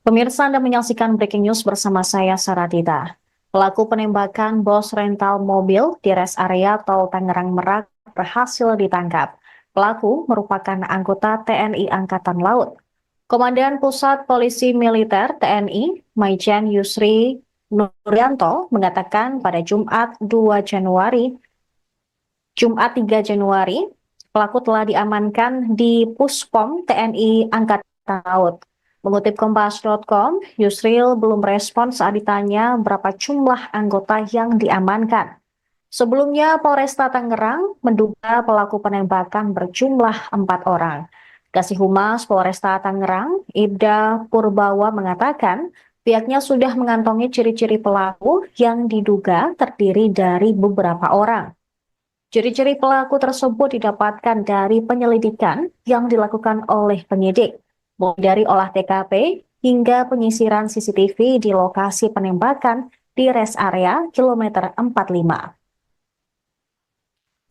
Pemirsa, Anda menyaksikan breaking news bersama saya, Saratita. Pelaku penembakan bos rental mobil di rest area tol Tangerang Merak berhasil ditangkap. Pelaku merupakan anggota TNI Angkatan Laut. Komandan Pusat Polisi Militer TNI, Maijen Yusri Nuryanto, mengatakan pada Jumat 3 Januari, pelaku telah diamankan di Puspom TNI Angkatan Laut. Mengutip Kompas.com, Yusril belum respon saat ditanya berapa jumlah anggota yang diamankan. Sebelumnya, Polresta Tangerang menduga pelaku penembakan berjumlah 4 orang. Kasih Humas Polresta Tangerang, Ibda Purbawa mengatakan, pihaknya sudah mengantongi ciri-ciri pelaku yang diduga terdiri dari beberapa orang. Ciri-ciri pelaku tersebut didapatkan dari penyelidikan yang dilakukan oleh penyidik, mulai dari olah TKP hingga penyisiran CCTV di lokasi penembakan di rest area kilometer 45.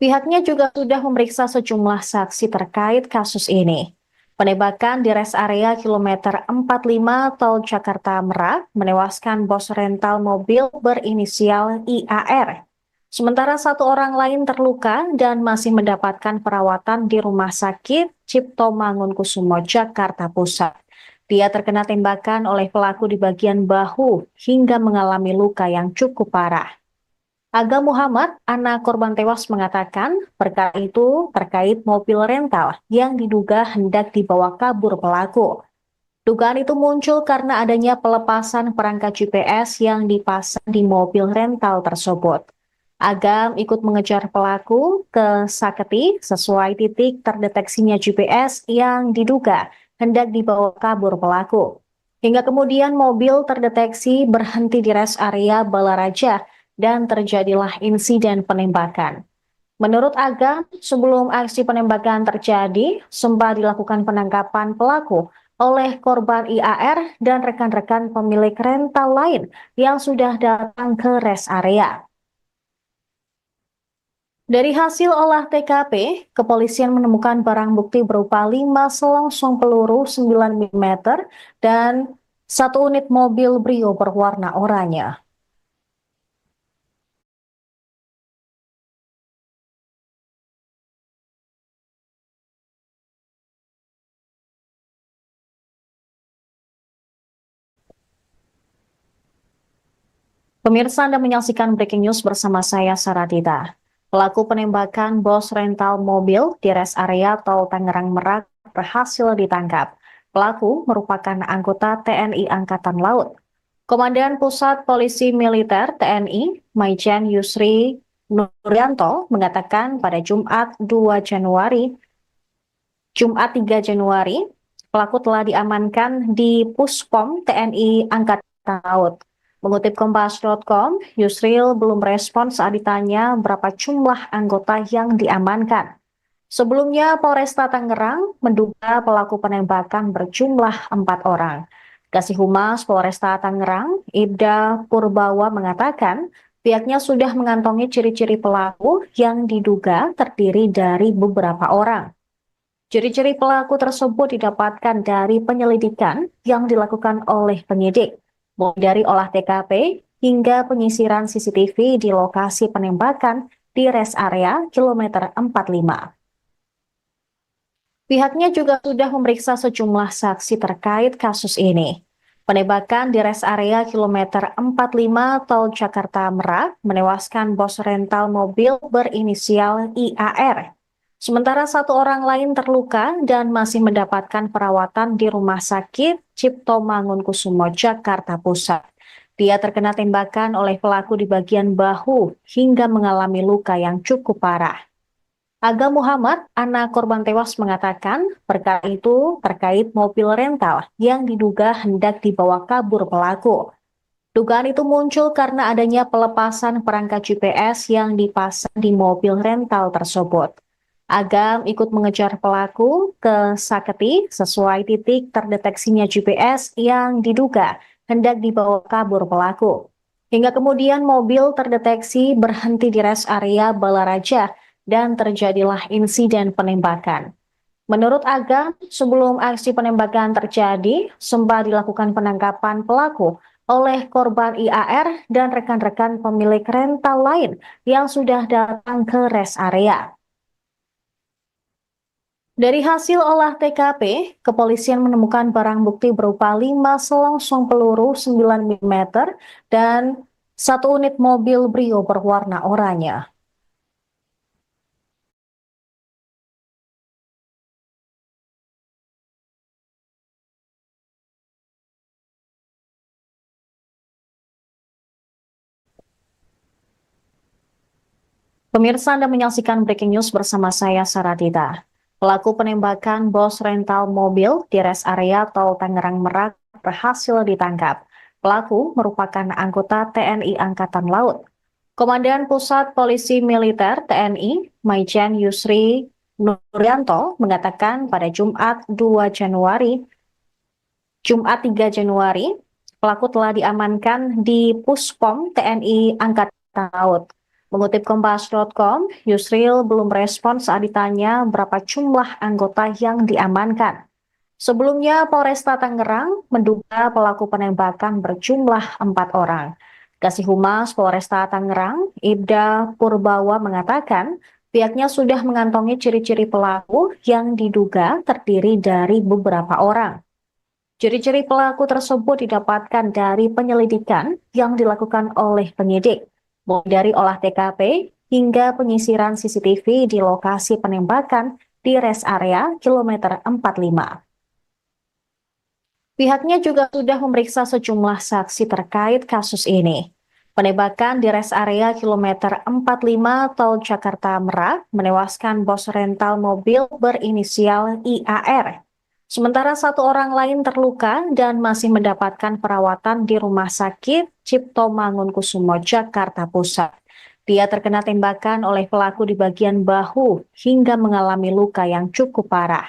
Pihaknya juga sudah memeriksa sejumlah saksi terkait kasus ini. Penembakan di rest area kilometer 45 tol Jakarta Merak menewaskan bos rental mobil berinisial IAR. Sementara satu orang lain terluka dan masih mendapatkan perawatan di Rumah Sakit Cipto Mangunkusumo, Jakarta Pusat. Dia terkena tembakan oleh pelaku di bagian bahu hingga mengalami luka yang cukup parah. Aga Muhammad, anak korban tewas, mengatakan perkara itu terkait mobil rental yang diduga hendak dibawa kabur pelaku. Dugaan itu muncul karena adanya pelepasan perangkat GPS yang dipasang di mobil rental tersebut. Agam ikut mengejar pelaku ke Saketi sesuai titik terdeteksinya GPS yang diduga hendak dibawa kabur pelaku. Hingga kemudian mobil terdeteksi berhenti di rest area Balaraja dan terjadilah insiden penembakan. Menurut Agam, sebelum aksi penembakan terjadi, sempat dilakukan penangkapan pelaku oleh korban IAR dan rekan-rekan pemilik rental lain yang sudah datang ke rest area. Dari hasil olah TKP, kepolisian menemukan barang bukti berupa 5 selongsong peluru 9 mm dan 1 unit mobil Brio berwarna oranye. Pemirsa, Anda menyaksikan breaking news bersama saya, Saratita. Pelaku penembakan bos rental mobil di rest area tol Tangerang Merak berhasil ditangkap. Pelaku merupakan anggota TNI Angkatan Laut. Komandan Pusat Polisi Militer TNI, Maijen Yusri Nuryanto, mengatakan pada Jumat 3 Januari, pelaku telah diamankan di Puspom TNI Angkatan Laut. Mengutip Kompas.com, Yusril belum respon saat ditanya berapa jumlah anggota yang diamankan. Sebelumnya, Polresta Tangerang menduga pelaku penembakan berjumlah 4 orang. Kasih Humas Polresta Tangerang, Ibda Purbawa mengatakan, pihaknya sudah mengantongi ciri-ciri pelaku yang diduga terdiri dari beberapa orang. Ciri-ciri pelaku tersebut didapatkan dari penyelidikan yang dilakukan oleh penyidik, mulai dari olah TKP hingga penyisiran CCTV di lokasi penembakan di rest area kilometer 45. Pihaknya juga sudah memeriksa sejumlah saksi terkait kasus ini. Penembakan di rest area kilometer 45 tol Jakarta Merak menewaskan bos rental mobil berinisial IAR. Sementara satu orang lain terluka dan masih mendapatkan perawatan di Rumah Sakit Cipto Mangunkusumo, Jakarta Pusat. Dia terkena tembakan oleh pelaku di bagian bahu hingga mengalami luka yang cukup parah. Aga Muhammad, anak korban tewas, mengatakan perkara itu terkait mobil rental yang diduga hendak dibawa kabur pelaku. Dugaan itu muncul karena adanya pelepasan perangkat GPS yang dipasang di mobil rental tersebut. Agam ikut mengejar pelaku ke Saketi sesuai titik terdeteksinya GPS yang diduga hendak dibawa kabur pelaku. Hingga kemudian mobil terdeteksi berhenti di rest area Balaraja dan terjadilah insiden penembakan. Menurut Agam, sebelum aksi penembakan terjadi, sempat dilakukan penangkapan pelaku oleh korban IAR dan rekan-rekan pemilik rental lain yang sudah datang ke rest area. Dari hasil olah TKP, kepolisian menemukan barang bukti berupa 5 selongsong peluru 9 mm dan 1 unit mobil Brio berwarna oranye. Pemirsa Anda menyaksikan breaking news bersama saya Saradita. Pelaku penembakan bos rental mobil di rest area tol Tangerang Merak berhasil ditangkap. Pelaku merupakan anggota TNI Angkatan Laut. Komandan Pusat Polisi Militer TNI, Maijen Yusri Nuryanto mengatakan pada Jumat 3 Januari, pelaku telah diamankan di Puspom TNI Angkatan Laut. Mengutip Kompas.com, Yusril belum respon saat ditanya berapa jumlah anggota yang diamankan. Sebelumnya, Polresta Tangerang menduga pelaku penembakan berjumlah 4 orang. Kasih Humas Polresta Tangerang, Ibda Purbawa mengatakan, pihaknya sudah mengantongi ciri-ciri pelaku yang diduga terdiri dari beberapa orang. Ciri-ciri pelaku tersebut didapatkan dari penyelidikan yang dilakukan oleh penyidik, mulai dari olah TKP hingga penyisiran CCTV di lokasi penembakan di rest area kilometer 45. Pihaknya juga sudah memeriksa sejumlah saksi terkait kasus ini. Penembakan di rest area kilometer 45 tol Jakarta Merak menewaskan bos rental mobil berinisial IAR. Sementara 1 orang lain terluka dan masih mendapatkan perawatan di Rumah Sakit Cipto Mangunkusumo, Jakarta Pusat. Dia terkena tembakan oleh pelaku di bagian bahu hingga mengalami luka yang cukup parah.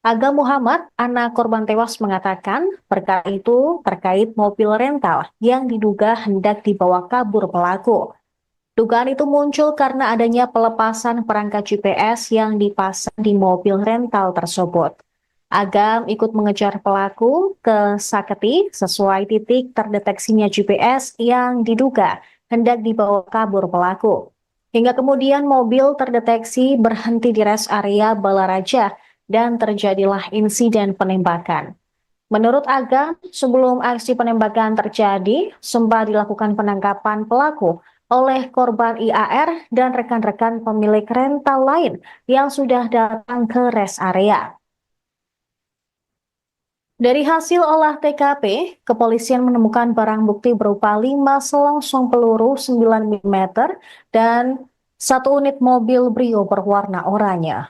Aga Muhammad, anak korban tewas, mengatakan perkara itu terkait mobil rental yang diduga hendak dibawa kabur pelaku. Dugaan itu muncul karena adanya pelepasan perangkat GPS yang dipasang di mobil rental tersebut. Agam ikut mengejar pelaku ke Saketi sesuai titik terdeteksinya GPS yang diduga hendak dibawa kabur pelaku. Hingga kemudian mobil terdeteksi berhenti di rest area Balaraja dan terjadilah insiden penembakan. Menurut Agam, sebelum aksi penembakan terjadi, sempat dilakukan penangkapan pelaku oleh korban IAR dan rekan-rekan pemilik rental lain yang sudah datang ke rest area. Dari hasil olah TKP, kepolisian menemukan barang bukti berupa 5 selongsong peluru 9 mm dan 1 unit mobil Brio berwarna oranye.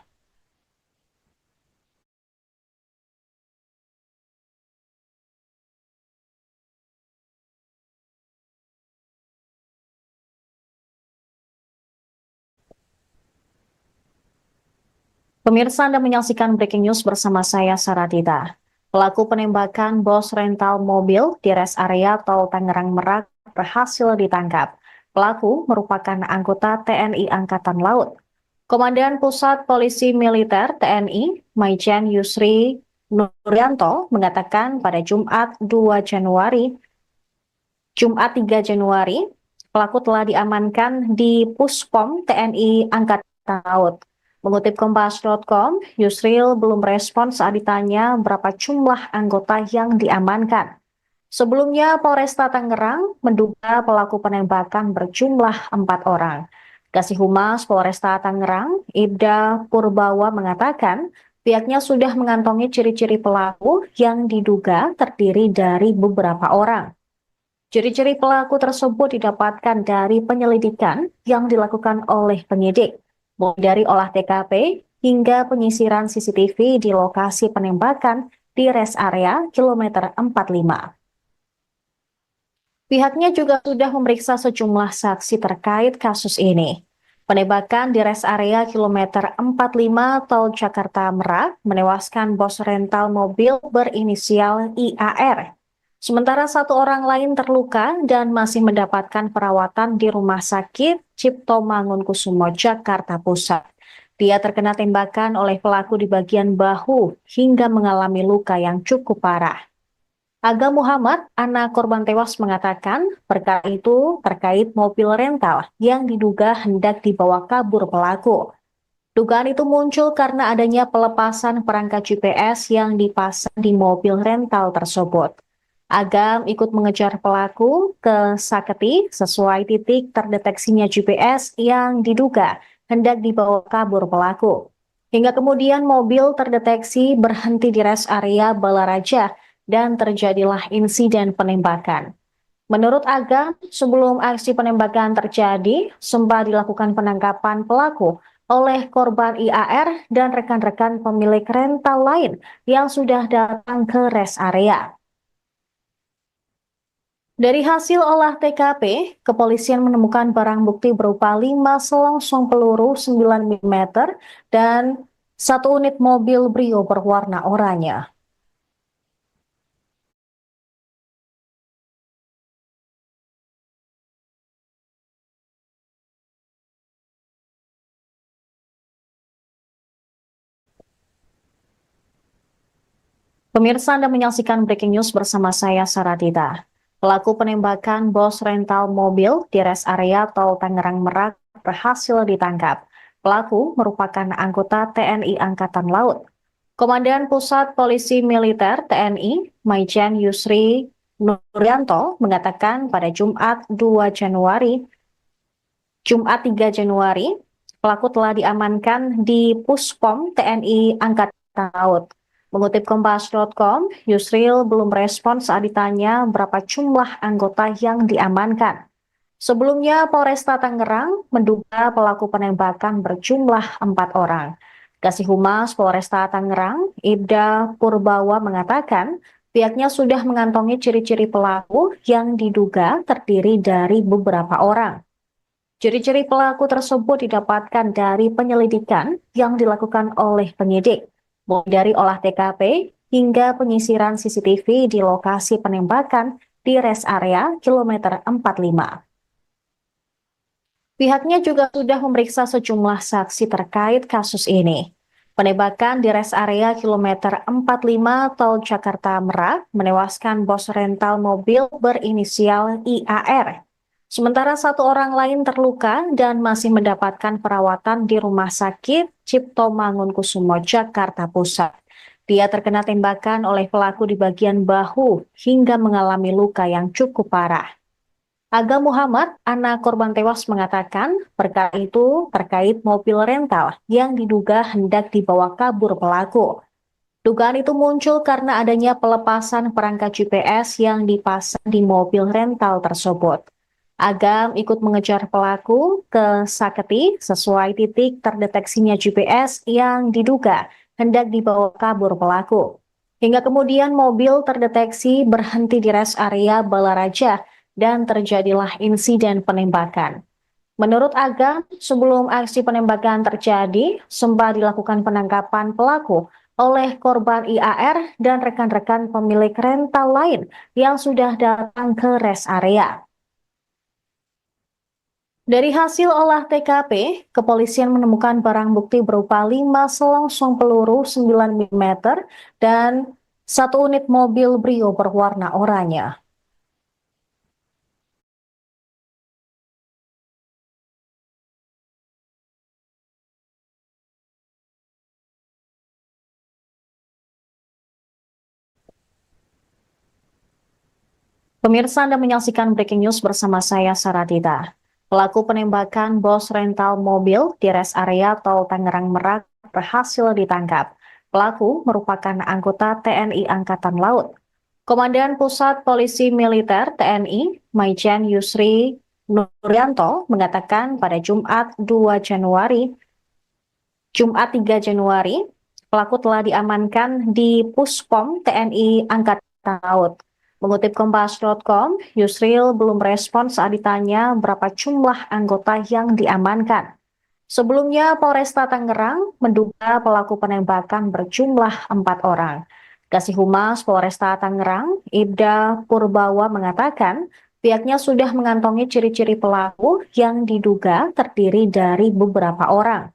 Pemirsa Anda menyaksikan breaking news bersama saya Saradita. Pelaku penembakan bos rental mobil di rest area tol Tangerang Merak berhasil ditangkap. Pelaku merupakan anggota TNI Angkatan Laut. Komandan Pusat Polisi Militer TNI, Maijen Yusri Nuryanto mengatakan pada Jumat 3 Januari, pelaku telah diamankan di Puspom TNI Angkatan Laut. Mengutip Kompas.com, Yusril belum respon saat ditanya berapa jumlah anggota yang diamankan. Sebelumnya, Polresta Tangerang menduga pelaku penembakan berjumlah 4 orang. Kasih Humas Polresta Tangerang, Ibda Purbawa mengatakan, pihaknya sudah mengantongi ciri-ciri pelaku yang diduga terdiri dari beberapa orang. Ciri-ciri pelaku tersebut didapatkan dari penyelidikan yang dilakukan oleh penyidik, mulai dari olah TKP hingga penyisiran CCTV di lokasi penembakan di rest area kilometer 45. Pihaknya juga sudah memeriksa sejumlah saksi terkait kasus ini. Penembakan di rest area kilometer 45 tol Jakarta Merak menewaskan bos rental mobil berinisial IAR. Sementara 1 orang lain terluka dan masih mendapatkan perawatan di Rumah Sakit Cipto Mangunkusumo, Jakarta Pusat. Dia terkena tembakan oleh pelaku di bagian bahu hingga mengalami luka yang cukup parah. Aga Muhammad, anak korban tewas, mengatakan perkara itu terkait mobil rental yang diduga hendak dibawa kabur pelaku. Dugaan itu muncul karena adanya pelepasan perangkat GPS yang dipasang di mobil rental tersebut. Agam ikut mengejar pelaku ke Saketi sesuai titik terdeteksinya GPS yang diduga hendak dibawa kabur pelaku. Hingga kemudian mobil terdeteksi berhenti di rest area Balaraja dan terjadilah insiden penembakan. Menurut Agam, sebelum aksi penembakan terjadi, sempat dilakukan penangkapan pelaku oleh korban IAR dan rekan-rekan pemilik rental lain yang sudah datang ke rest area. Dari hasil olah TKP, kepolisian menemukan barang bukti berupa 5 selongsong peluru 9 mm dan 1 unit mobil Brio berwarna oranye. Pemirsa, Anda menyaksikan Breaking News bersama saya, Saradita. Pelaku penembakan bos rental mobil di rest area Tol Tangerang Merak berhasil ditangkap. Pelaku merupakan anggota TNI Angkatan Laut. Komandan Pusat Polisi Militer TNI, Maijen Yusri Nuryanto, mengatakan pada Jumat 3 Januari, pelaku telah diamankan di Puspom TNI Angkatan Laut. Mengutip Kompas.com, Yusril belum respon saat ditanya berapa jumlah anggota yang diamankan. Sebelumnya, Polresta Tangerang menduga pelaku penembakan berjumlah 4 orang. Kasih Humas Polresta Tangerang, Ibda Purbawa, mengatakan pihaknya sudah mengantongi ciri-ciri pelaku yang diduga terdiri dari beberapa orang. Ciri-ciri pelaku tersebut didapatkan dari penyelidikan yang dilakukan oleh penyidik, mulai dari olah TKP hingga penyisiran CCTV di lokasi penembakan di rest area kilometer 45. Pihaknya juga sudah memeriksa sejumlah saksi terkait kasus ini. Penembakan di rest area kilometer 45 Tol Jakarta Merak menewaskan bos rental mobil berinisial IAR. Sementara 1 orang lain terluka dan masih mendapatkan perawatan di Rumah Sakit Cipto Mangunkusumo, Jakarta Pusat. Dia terkena tembakan oleh pelaku di bagian bahu hingga mengalami luka yang cukup parah. Aga Muhammad, anak korban tewas, mengatakan perkara itu terkait mobil rental yang diduga hendak dibawa kabur pelaku. Dugaan itu muncul karena adanya pelepasan perangkat GPS yang dipasang di mobil rental tersebut. Agam ikut mengejar pelaku ke Saketi sesuai titik terdeteksinya GPS yang diduga hendak dibawa kabur pelaku. Hingga kemudian mobil terdeteksi berhenti di rest area Balaraja dan terjadilah insiden penembakan. Menurut Agam, sebelum aksi penembakan terjadi, sempat dilakukan penangkapan pelaku oleh korban IAR dan rekan-rekan pemilik rental lain yang sudah datang ke rest area. Dari hasil olah TKP, kepolisian menemukan barang bukti berupa 5 selongsong peluru 9 mm dan 1 unit mobil Brio berwarna oranye. Pemirsa, Anda menyaksikan Breaking News bersama saya, Saradita. Pelaku penembakan bos rental mobil di rest area Tol Tangerang Merak berhasil ditangkap. Pelaku merupakan anggota TNI Angkatan Laut. Komandan Pusat Polisi Militer TNI, Maijen Yusri Nuryanto, mengatakan pada Jumat 3 Januari, pelaku telah diamankan di Puspom TNI Angkatan Laut. Mengutip Kompas.com, Yusril belum respon saat ditanya berapa jumlah anggota yang diamankan. Sebelumnya, Polresta Tangerang menduga pelaku penembakan berjumlah 4 orang. Kasih Humas Polresta Tangerang, Ibda Purbawa, mengatakan pihaknya sudah mengantongi ciri-ciri pelaku yang diduga terdiri dari beberapa orang.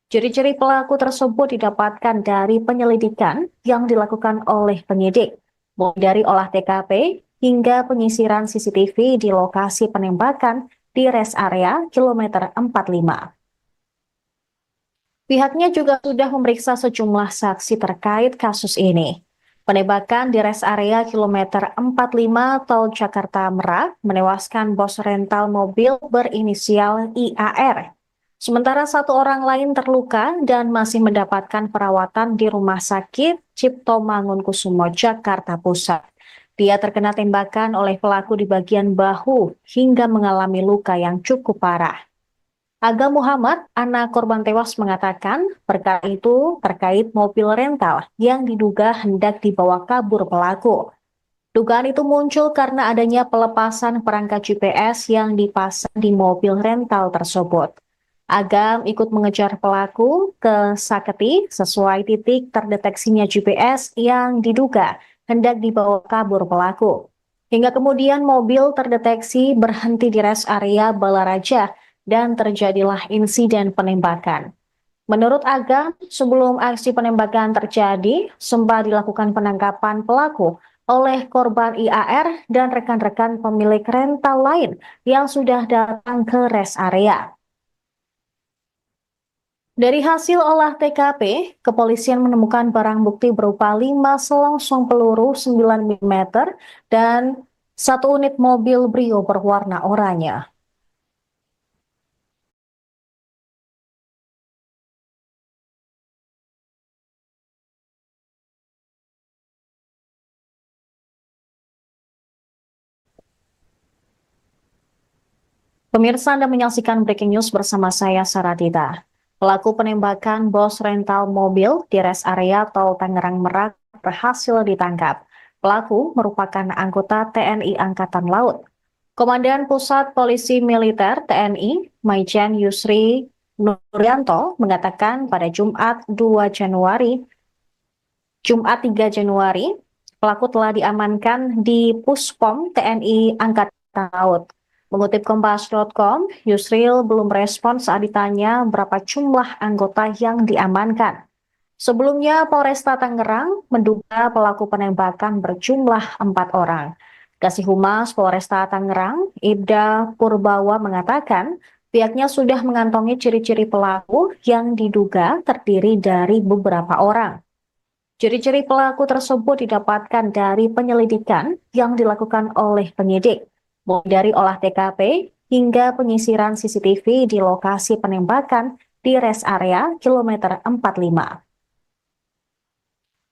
Ciri-ciri pelaku tersebut didapatkan dari penyelidikan yang dilakukan oleh penyidik, mulai dari olah TKP hingga penyisiran CCTV di lokasi penembakan di rest area kilometer 45. Pihaknya juga sudah memeriksa sejumlah saksi terkait kasus ini. Penembakan di rest area kilometer 45 Tol Jakarta Merak menewaskan bos rental mobil berinisial IAR. Sementara satu orang lain terluka dan masih mendapatkan perawatan di Rumah Sakit Cipto Mangunkusumo, Jakarta Pusat. Dia terkena tembakan oleh pelaku di bagian bahu hingga mengalami luka yang cukup parah. Aga Muhammad, anak korban tewas, mengatakan perkara itu terkait mobil rental yang diduga hendak dibawa kabur pelaku. Dugaan itu muncul karena adanya pelepasan perangkat GPS yang dipasang di mobil rental tersebut. Agam ikut mengejar pelaku ke Saketi sesuai titik terdeteksinya GPS yang diduga hendak dibawa kabur pelaku. Hingga kemudian mobil terdeteksi berhenti di rest area Balaraja dan terjadilah insiden penembakan. Menurut Agam, sebelum aksi penembakan terjadi, sempat dilakukan penangkapan pelaku oleh korban IAR dan rekan-rekan pemilik rental lain yang sudah datang ke rest area. Dari hasil olah TKP, kepolisian menemukan barang bukti berupa 5 selongsong peluru 9 mm dan 1 unit mobil Brio berwarna oranye. Pemirsa, Anda menyaksikan breaking news bersama saya, Saradita. Pelaku penembakan bos rental mobil di rest area Tol Tangerang Merak berhasil ditangkap. Pelaku merupakan anggota TNI Angkatan Laut. Komandan Pusat Polisi Militer TNI, Maijen Yusri Nuryanto, mengatakan pada Jumat 3 Januari, pelaku telah diamankan di Puspom TNI Angkatan Laut. Mengutip Kompas.com, Yusril belum respon saat ditanya berapa jumlah anggota yang diamankan. Sebelumnya, Polresta Tangerang menduga pelaku penembakan berjumlah 4 orang. Kasih Humas Polresta Tangerang, Ibda Purbawa, mengatakan pihaknya sudah mengantongi ciri-ciri pelaku yang diduga terdiri dari beberapa orang. Ciri-ciri pelaku tersebut didapatkan dari penyelidikan yang dilakukan oleh penyidik, mulai dari olah TKP hingga penyisiran CCTV di lokasi penembakan di rest area kilometer 45.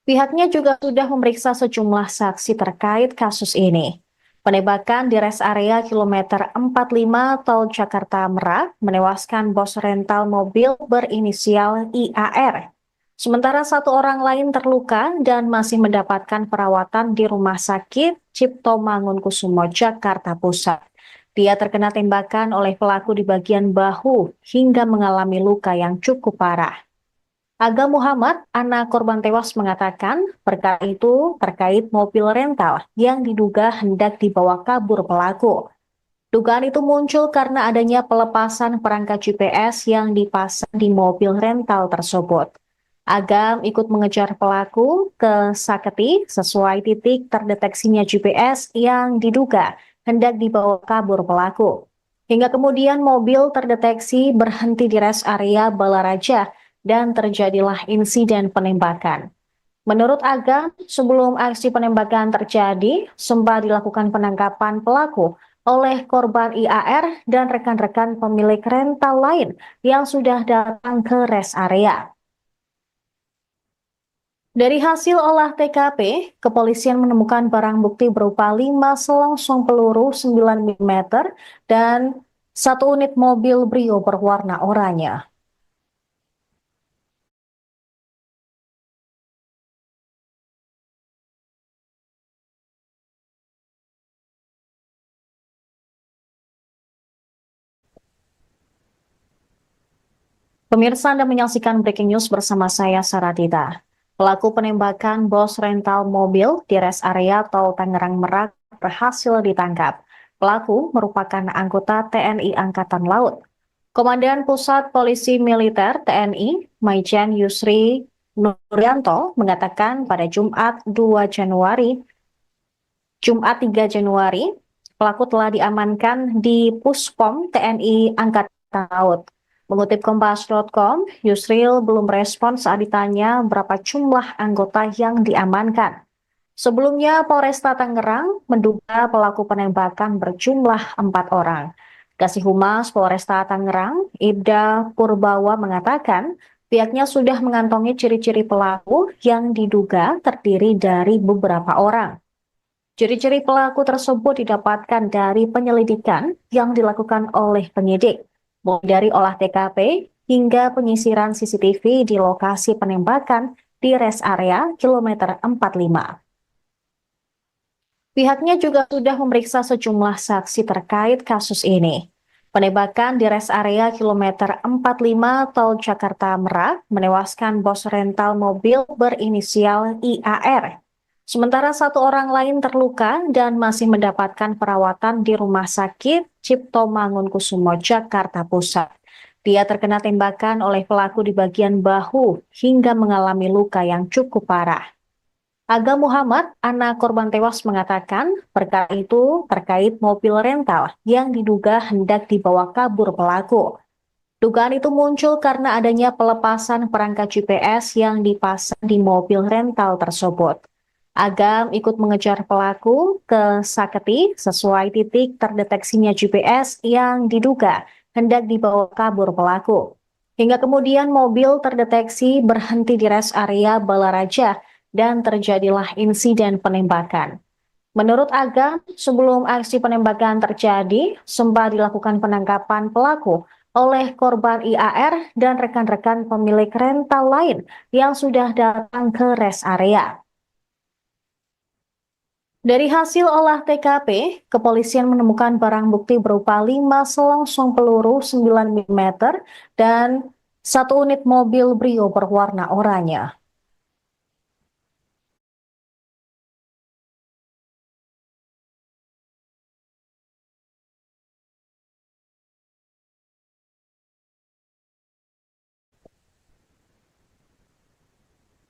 Pihaknya juga sudah memeriksa sejumlah saksi terkait kasus ini. Penembakan di rest area kilometer 45 Tol Jakarta Merak menewaskan bos rental mobil berinisial IAR. Sementara satu orang lain terluka dan masih mendapatkan perawatan di Rumah Sakit Cipto Mangunkusumo, Jakarta Pusat. Dia terkena tembakan oleh pelaku di bagian bahu hingga mengalami luka yang cukup parah. Aga Muhammad, anak korban tewas, mengatakan perkara itu terkait mobil rental yang diduga hendak dibawa kabur pelaku. Dugaan itu muncul karena adanya pelepasan perangkat GPS yang dipasang di mobil rental tersebut. Agam ikut mengejar pelaku ke Saketi sesuai titik terdeteksinya GPS yang diduga hendak dibawa kabur pelaku. Hingga kemudian mobil terdeteksi berhenti di rest area Balaraja dan terjadilah insiden penembakan. Menurut Agam, sebelum aksi penembakan terjadi, sempat dilakukan penangkapan pelaku oleh korban IAR dan rekan-rekan pemilik rental lain yang sudah datang ke rest area. Dari hasil olah TKP, kepolisian menemukan barang bukti berupa 5 selongsong peluru 9 mm dan 1 unit mobil Brio berwarna oranye. Pemirsa, Anda menyaksikan breaking news bersama saya, Saradita. Pelaku penembakan bos rental mobil di rest area Tol Tangerang Merak berhasil ditangkap. Pelaku merupakan anggota TNI Angkatan Laut. Komandan Pusat Polisi Militer TNI, Maijen Yusri Nuryanto mengatakan pada Jumat 3 Januari, pelaku telah diamankan di Puspom TNI Angkatan Laut. Mengutip Kompas.com, Yusril belum respons saat ditanya berapa jumlah anggota yang diamankan. Sebelumnya, Polresta Tangerang menduga pelaku penembakan berjumlah 4 orang. Kasih Humas Polresta Tangerang, Ibda Purbawa mengatakan, pihaknya sudah mengantongi ciri-ciri pelaku yang diduga terdiri dari beberapa orang. Ciri-ciri pelaku tersebut didapatkan dari penyelidikan yang dilakukan oleh penyidik, mulai dari olah TKP hingga penyisiran CCTV di lokasi penembakan di rest area kilometer 45. Pihaknya juga sudah memeriksa sejumlah saksi terkait kasus ini. Penembakan di rest area kilometer 45 Tol Jakarta Merak menewaskan bos rental mobil berinisial IAR. Sementara satu orang lain terluka dan masih mendapatkan perawatan di Rumah Sakit Cipto Mangunkusumo, Jakarta Pusat. Dia terkena tembakan oleh pelaku di bagian bahu hingga mengalami luka yang cukup parah. Aga Muhammad, anak korban tewas, mengatakan perkara itu terkait mobil rental yang diduga hendak dibawa kabur pelaku. Dugaan itu muncul karena adanya pelepasan perangkat GPS yang dipasang di mobil rental tersebut. Agam ikut mengejar pelaku ke Saketi sesuai titik terdeteksinya GPS yang diduga hendak dibawa kabur pelaku. Hingga kemudian mobil terdeteksi berhenti di rest area Balaraja dan terjadilah insiden penembakan. Menurut Agam, sebelum aksi penembakan terjadi, sempat dilakukan penangkapan pelaku oleh korban IAR dan rekan-rekan pemilik rental lain yang sudah datang ke rest area. Dari hasil olah TKP, kepolisian menemukan barang bukti berupa 5 selongsong peluru 9 mm dan 1 unit mobil Brio berwarna oranye.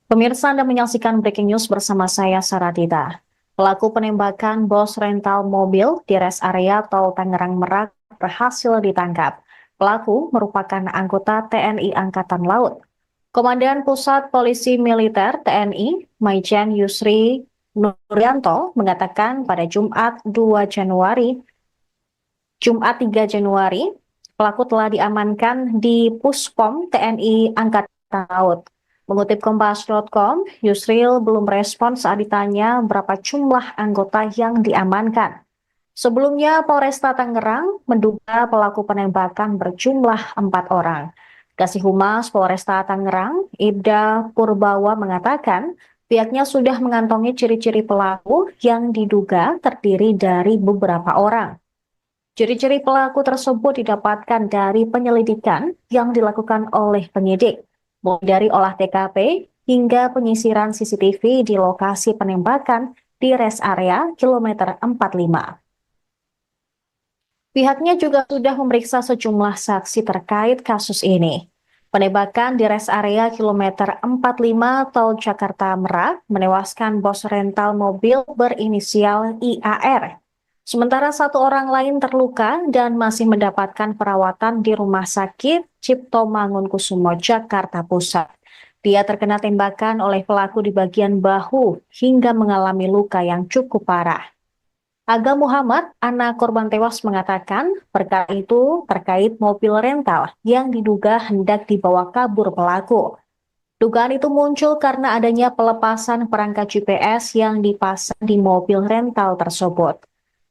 Pemirsa, Anda menyaksikan Breaking News bersama saya, Saratita. Pelaku penembakan bos rental mobil di rest area Tol Tangerang Merak berhasil ditangkap. Pelaku merupakan anggota TNI Angkatan Laut. Komandan Pusat Polisi Militer TNI, Maijen Yusri Nuryanto, mengatakan pada Jumat 3 Januari, pelaku telah diamankan di Puspom TNI Angkatan Laut. Mengutip Kompas.com, Yusril belum respons saat ditanya berapa jumlah anggota yang diamankan. Sebelumnya, Polresta Tangerang menduga pelaku penembakan berjumlah 4 orang. Kasih Humas Polresta Tangerang, Ibda Purbawa mengatakan, pihaknya sudah mengantongi ciri-ciri pelaku yang diduga terdiri dari beberapa orang. Ciri-ciri pelaku tersebut didapatkan dari penyelidikan yang dilakukan oleh penyidik, mulai dari olah TKP hingga penyisiran CCTV di lokasi penembakan di rest area kilometer 45. Pihaknya juga sudah memeriksa sejumlah saksi terkait kasus ini. Penembakan di rest area kilometer 45 Tol Jakarta Merak menewaskan bos rental mobil berinisial IAR. Sementara satu orang lain terluka dan masih mendapatkan perawatan di Rumah Sakit Cipto Mangunkusumo, Jakarta Pusat. Dia terkena tembakan oleh pelaku di bagian bahu hingga mengalami luka yang cukup parah. Aga Muhammad, anak korban tewas, mengatakan perkara itu terkait mobil rental yang diduga hendak dibawa kabur pelaku. Dugaan itu muncul karena adanya pelepasan perangkat GPS yang dipasang di mobil rental tersebut.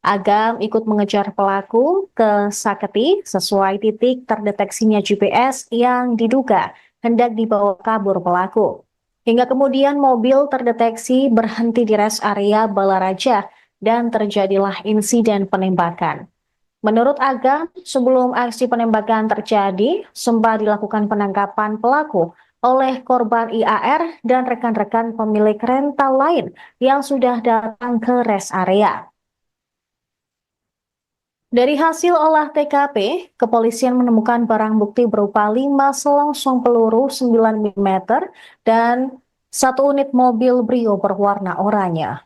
Agam ikut mengejar pelaku ke Saketi sesuai titik terdeteksinya GPS yang diduga hendak dibawa kabur pelaku. Hingga kemudian mobil terdeteksi berhenti di rest area Balaraja dan terjadilah insiden penembakan. Menurut Agam, sebelum aksi penembakan terjadi, sempat dilakukan penangkapan pelaku oleh korban IAR dan rekan-rekan pemilik rental lain yang sudah datang ke rest area. Dari hasil olah TKP, kepolisian menemukan barang bukti berupa 5 selongsong peluru 9 mm dan 1 unit mobil Brio berwarna oranye.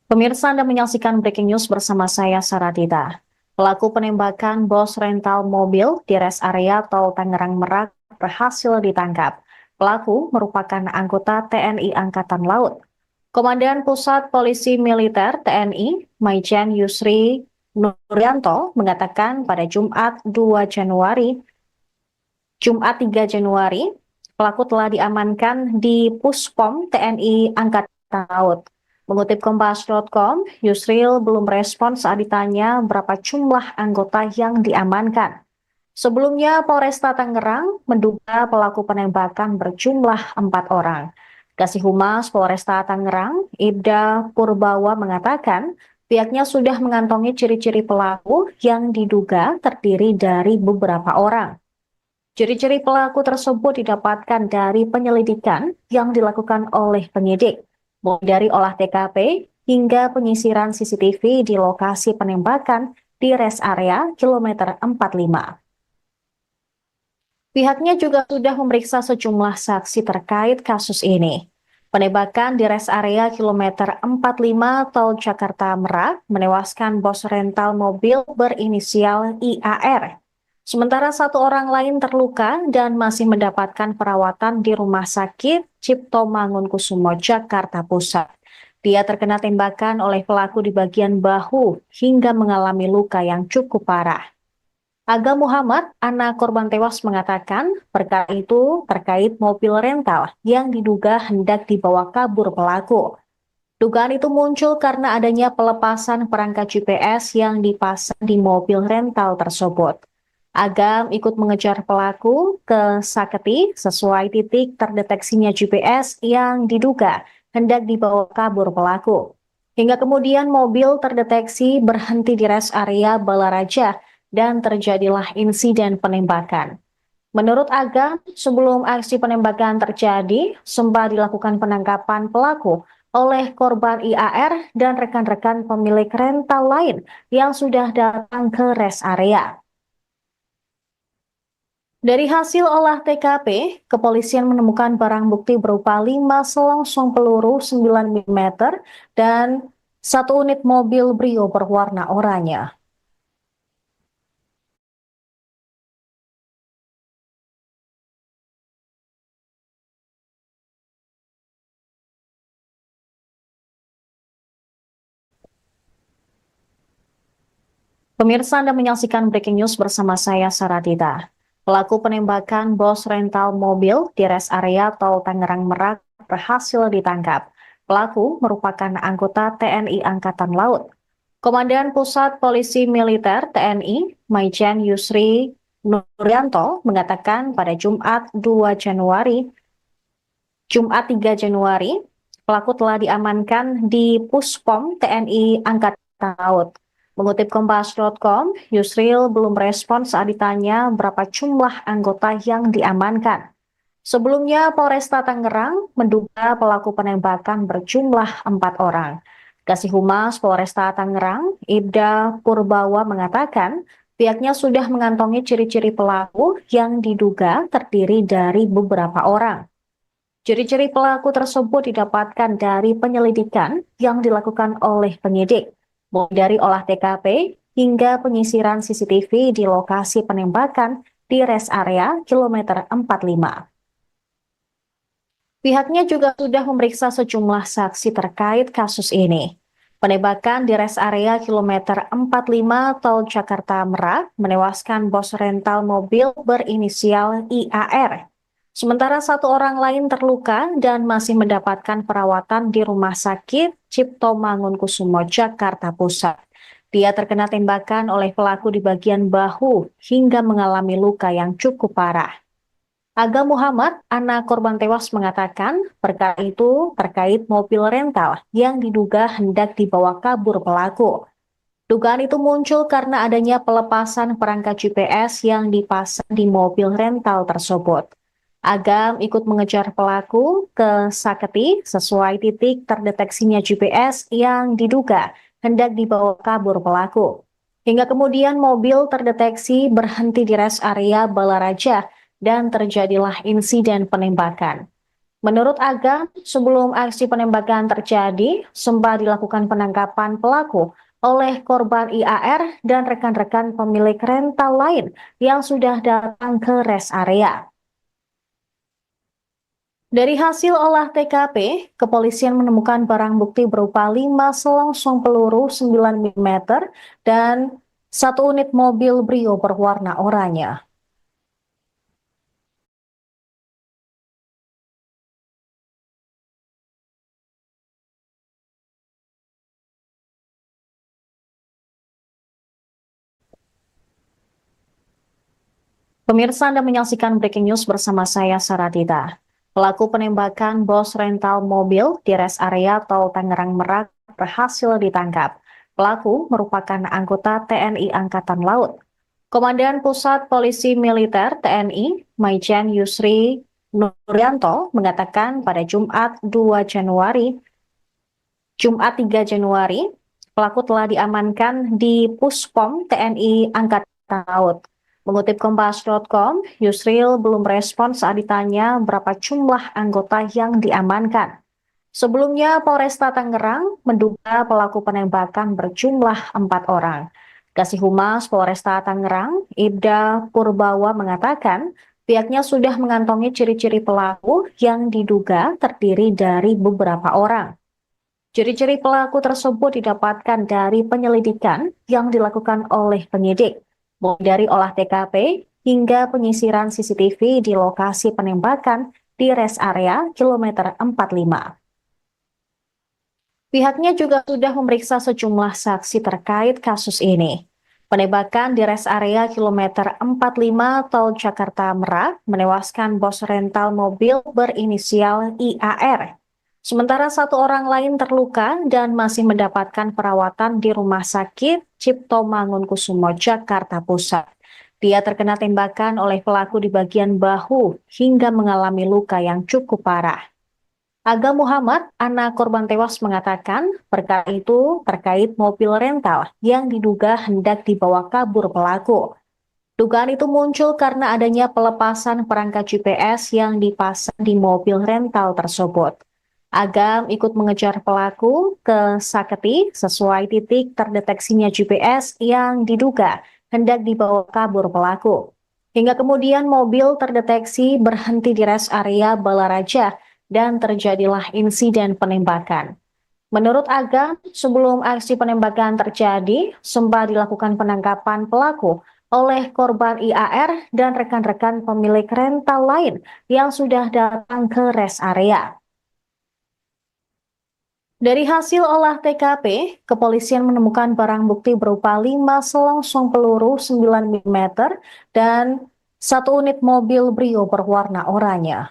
Pemirsa, Anda menyaksikan breaking news bersama saya, Saratita. Pelaku penembakan bos rental mobil di rest area tol Tangerang Merak berhasil ditangkap. Pelaku merupakan anggota TNI Angkatan Laut. Komandan Pusat Polisi Militer TNI, Maijen Yusri Nuryanto, mengatakan pada Jumat 3 Januari, pelaku telah diamankan di Puspom TNI Angkatan Laut. Mengutip Kompas.com, Yusril belum respon saat ditanya berapa jumlah anggota yang diamankan. Sebelumnya, Polresta Tangerang menduga pelaku penembakan berjumlah 4 orang. Kasih Humas Polresta Tangerang, Ibda Purbawa mengatakan, pihaknya sudah mengantongi ciri-ciri pelaku yang diduga terdiri dari beberapa orang. Ciri-ciri pelaku tersebut didapatkan dari penyelidikan yang dilakukan oleh penyidik, mulai dari olah TKP hingga penyisiran CCTV di lokasi penembakan di rest area kilometer 45. Pihaknya juga sudah memeriksa sejumlah saksi terkait kasus ini. Penembakan di rest area kilometer 45 tol Jakarta Merak menewaskan bos rental mobil berinisial IAR. Sementara 1 orang lain terluka dan masih mendapatkan perawatan di Rumah Sakit Cipto Mangunkusumo, Jakarta Pusat. Dia terkena tembakan oleh pelaku di bagian bahu hingga mengalami luka yang cukup parah. Aga Muhammad, anak korban tewas, mengatakan perkara itu terkait mobil rental yang diduga hendak dibawa kabur pelaku. Dugaan itu muncul karena adanya pelepasan perangkat GPS yang dipasang di mobil rental tersebut. Agam ikut mengejar pelaku ke Saketi sesuai titik terdeteksinya GPS yang diduga hendak dibawa kabur pelaku. Hingga kemudian mobil terdeteksi berhenti di rest area Balaraja dan terjadilah insiden penembakan. Menurut Agam, sebelum aksi penembakan terjadi, sempat dilakukan penangkapan pelaku oleh korban IAR dan rekan-rekan pemilik rental lain yang sudah datang ke rest area. Dari hasil olah TKP, kepolisian menemukan barang bukti berupa 5 selongsong peluru 9 mm dan 1 unit mobil Brio berwarna oranye. Pemirsa, Anda menyaksikan breaking news bersama saya, Saratita. Pelaku penembakan bos rental mobil di rest area tol Tangerang Merak berhasil ditangkap. Pelaku merupakan anggota TNI Angkatan Laut. Komandan Pusat Polisi Militer TNI, Maijen Yusri Nuryanto, mengatakan pada Jumat 3 Januari, pelaku telah diamankan di Puspom TNI Angkatan Laut. Mengutip Kompas.com, Yusril belum respon saat ditanya berapa jumlah anggota yang diamankan. Sebelumnya, Polresta Tangerang menduga pelaku penembakan berjumlah 4 orang. Kasih Humas Polresta Tangerang, Ibda Purbawa mengatakan, pihaknya sudah mengantongi ciri-ciri pelaku yang diduga terdiri dari beberapa orang. Ciri-ciri pelaku tersebut didapatkan dari penyelidikan yang dilakukan oleh penyidik, mulai dari olah TKP hingga penyisiran CCTV di lokasi penembakan di rest area kilometer 45. Pihaknya juga sudah memeriksa sejumlah saksi terkait kasus ini. Penembakan di rest area kilometer 45 tol Jakarta Merak menewaskan bos rental mobil berinisial IAR. Sementara 1 orang lain terluka dan masih mendapatkan perawatan di Rumah Sakit Cipto Mangunkusumo, Jakarta Pusat. Dia terkena tembakan oleh pelaku di bagian bahu hingga mengalami luka yang cukup parah. Aga Muhammad, anak korban tewas, mengatakan perkara itu terkait mobil rental yang diduga hendak dibawa kabur pelaku. Dugaan itu muncul karena adanya pelepasan perangkat GPS yang dipasang di mobil rental tersebut. Agam ikut mengejar pelaku ke Saketi sesuai titik terdeteksinya GPS yang diduga hendak dibawa kabur pelaku. Hingga kemudian mobil terdeteksi berhenti di rest area Balaraja dan terjadilah insiden penembakan. Menurut Agam, sebelum aksi penembakan terjadi, sempat dilakukan penangkapan pelaku oleh korban IAR dan rekan-rekan pemilik rental lain yang sudah datang ke rest area. Dari hasil olah TKP, kepolisian menemukan barang bukti berupa 5 selongsong peluru 9 mm dan 1 unit mobil Brio berwarna oranye. Pemirsa, Anda menyaksikan breaking news bersama saya, Saradita. Pelaku penembakan bos rental mobil di rest area tol Tangerang Merak berhasil ditangkap. Pelaku merupakan anggota TNI Angkatan Laut. Komandan Pusat Polisi Militer TNI, Maijen Yusri Nuryanto, mengatakan pada Jumat 3 Januari, pelaku telah diamankan di Puspom TNI Angkatan Laut. Mengutip Kompas.com, Yusril belum respon saat ditanya berapa jumlah anggota yang diamankan. Sebelumnya, Polresta Tangerang menduga pelaku penembakan berjumlah 4 orang. Kasih Humas Polresta Tangerang, Ibda Purbawa mengatakan, pihaknya sudah mengantongi ciri-ciri pelaku yang diduga terdiri dari beberapa orang. Ciri-ciri pelaku tersebut didapatkan dari penyelidikan yang dilakukan oleh penyidik, mulai dari olah TKP hingga penyisiran CCTV di lokasi penembakan di rest area kilometer 45. Pihaknya juga sudah memeriksa sejumlah saksi terkait kasus ini. Penembakan di rest area kilometer 45 tol Jakarta Merak menewaskan bos rental mobil berinisial IAR. Sementara 1 orang lain terluka dan masih mendapatkan perawatan di Rumah Sakit Cipto Mangunkusumo, Jakarta Pusat. Dia terkena tembakan oleh pelaku di bagian bahu hingga mengalami luka yang cukup parah. Aga Muhammad, anak korban tewas, mengatakan perkara itu terkait mobil rental yang diduga hendak dibawa kabur pelaku. Dugaan itu muncul karena adanya pelepasan perangkat GPS yang dipasang di mobil rental tersebut. Agam ikut mengejar pelaku ke Saketi sesuai titik terdeteksinya GPS yang diduga hendak dibawa kabur pelaku. Hingga kemudian mobil terdeteksi berhenti di rest area Balaraja dan terjadilah insiden penembakan. Menurut Agam, sebelum aksi penembakan terjadi, sempat dilakukan penangkapan pelaku oleh korban IAR dan rekan-rekan pemilik rental lain yang sudah datang ke rest area. Dari hasil olah TKP, kepolisian menemukan barang bukti berupa 5 selongsong peluru 9 mm dan 1 unit mobil Brio berwarna oranye.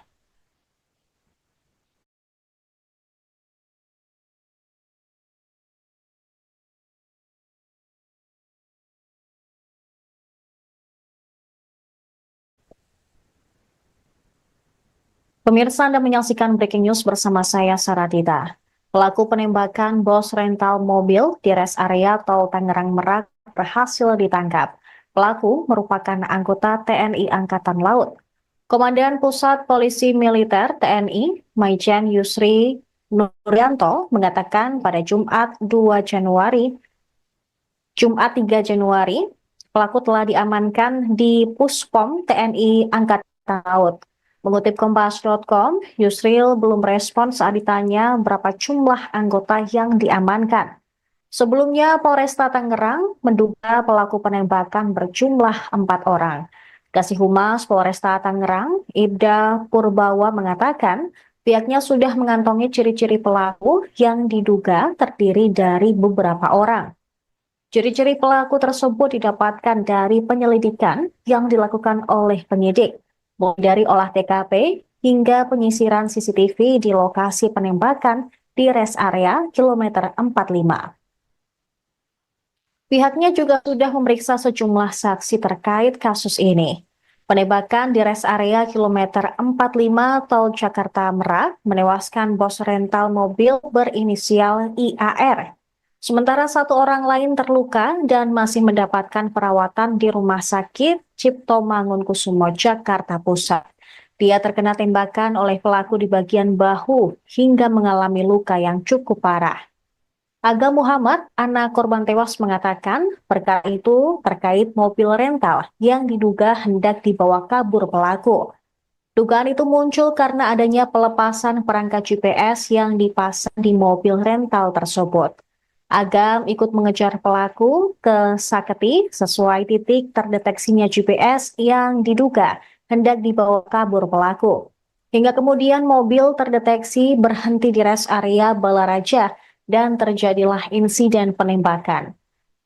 Pemirsa, Anda menyaksikan breaking news bersama saya, Saradita. Pelaku penembakan bos rental mobil di rest area tol Tangerang Merak berhasil ditangkap. Pelaku merupakan anggota TNI Angkatan Laut. Komandan Pusat Polisi Militer TNI, Maijen Yusri Nuryanto, mengatakan pada Jumat 3 Januari, pelaku telah diamankan di Puspom TNI Angkatan Laut. Mengutip Kompas.com, Yusril belum respon saat ditanya berapa jumlah anggota yang diamankan. Sebelumnya, Polresta Tangerang menduga pelaku penembakan berjumlah 4 orang. Kasih Humas Polresta Tangerang, Ibda Purbawa mengatakan, pihaknya sudah mengantongi ciri-ciri pelaku yang diduga terdiri dari beberapa orang. Ciri-ciri pelaku tersebut didapatkan dari penyelidikan yang dilakukan oleh penyidik, mulai dari olah TKP hingga penyisiran CCTV di lokasi penembakan di rest area kilometer 45. Pihaknya juga sudah memeriksa sejumlah saksi terkait kasus ini. Penembakan di rest area kilometer 45 Tol Jakarta Merak menewaskan bos rental mobil berinisial IAR. Sementara satu orang lain terluka dan masih mendapatkan perawatan di Rumah Sakit Cipto Mangunkusumo, Jakarta Pusat. Dia terkena tembakan oleh pelaku di bagian bahu hingga mengalami luka yang cukup parah. Aga Muhammad, anak korban tewas mengatakan perkara itu terkait mobil rental yang diduga hendak dibawa kabur pelaku. Dugaan itu muncul karena adanya pelepasan perangkat GPS yang dipasang di mobil rental tersebut. Agam ikut mengejar pelaku ke Saketi sesuai titik terdeteksinya GPS yang diduga hendak dibawa kabur pelaku. Hingga kemudian mobil terdeteksi berhenti di rest area Balaraja dan terjadilah insiden penembakan.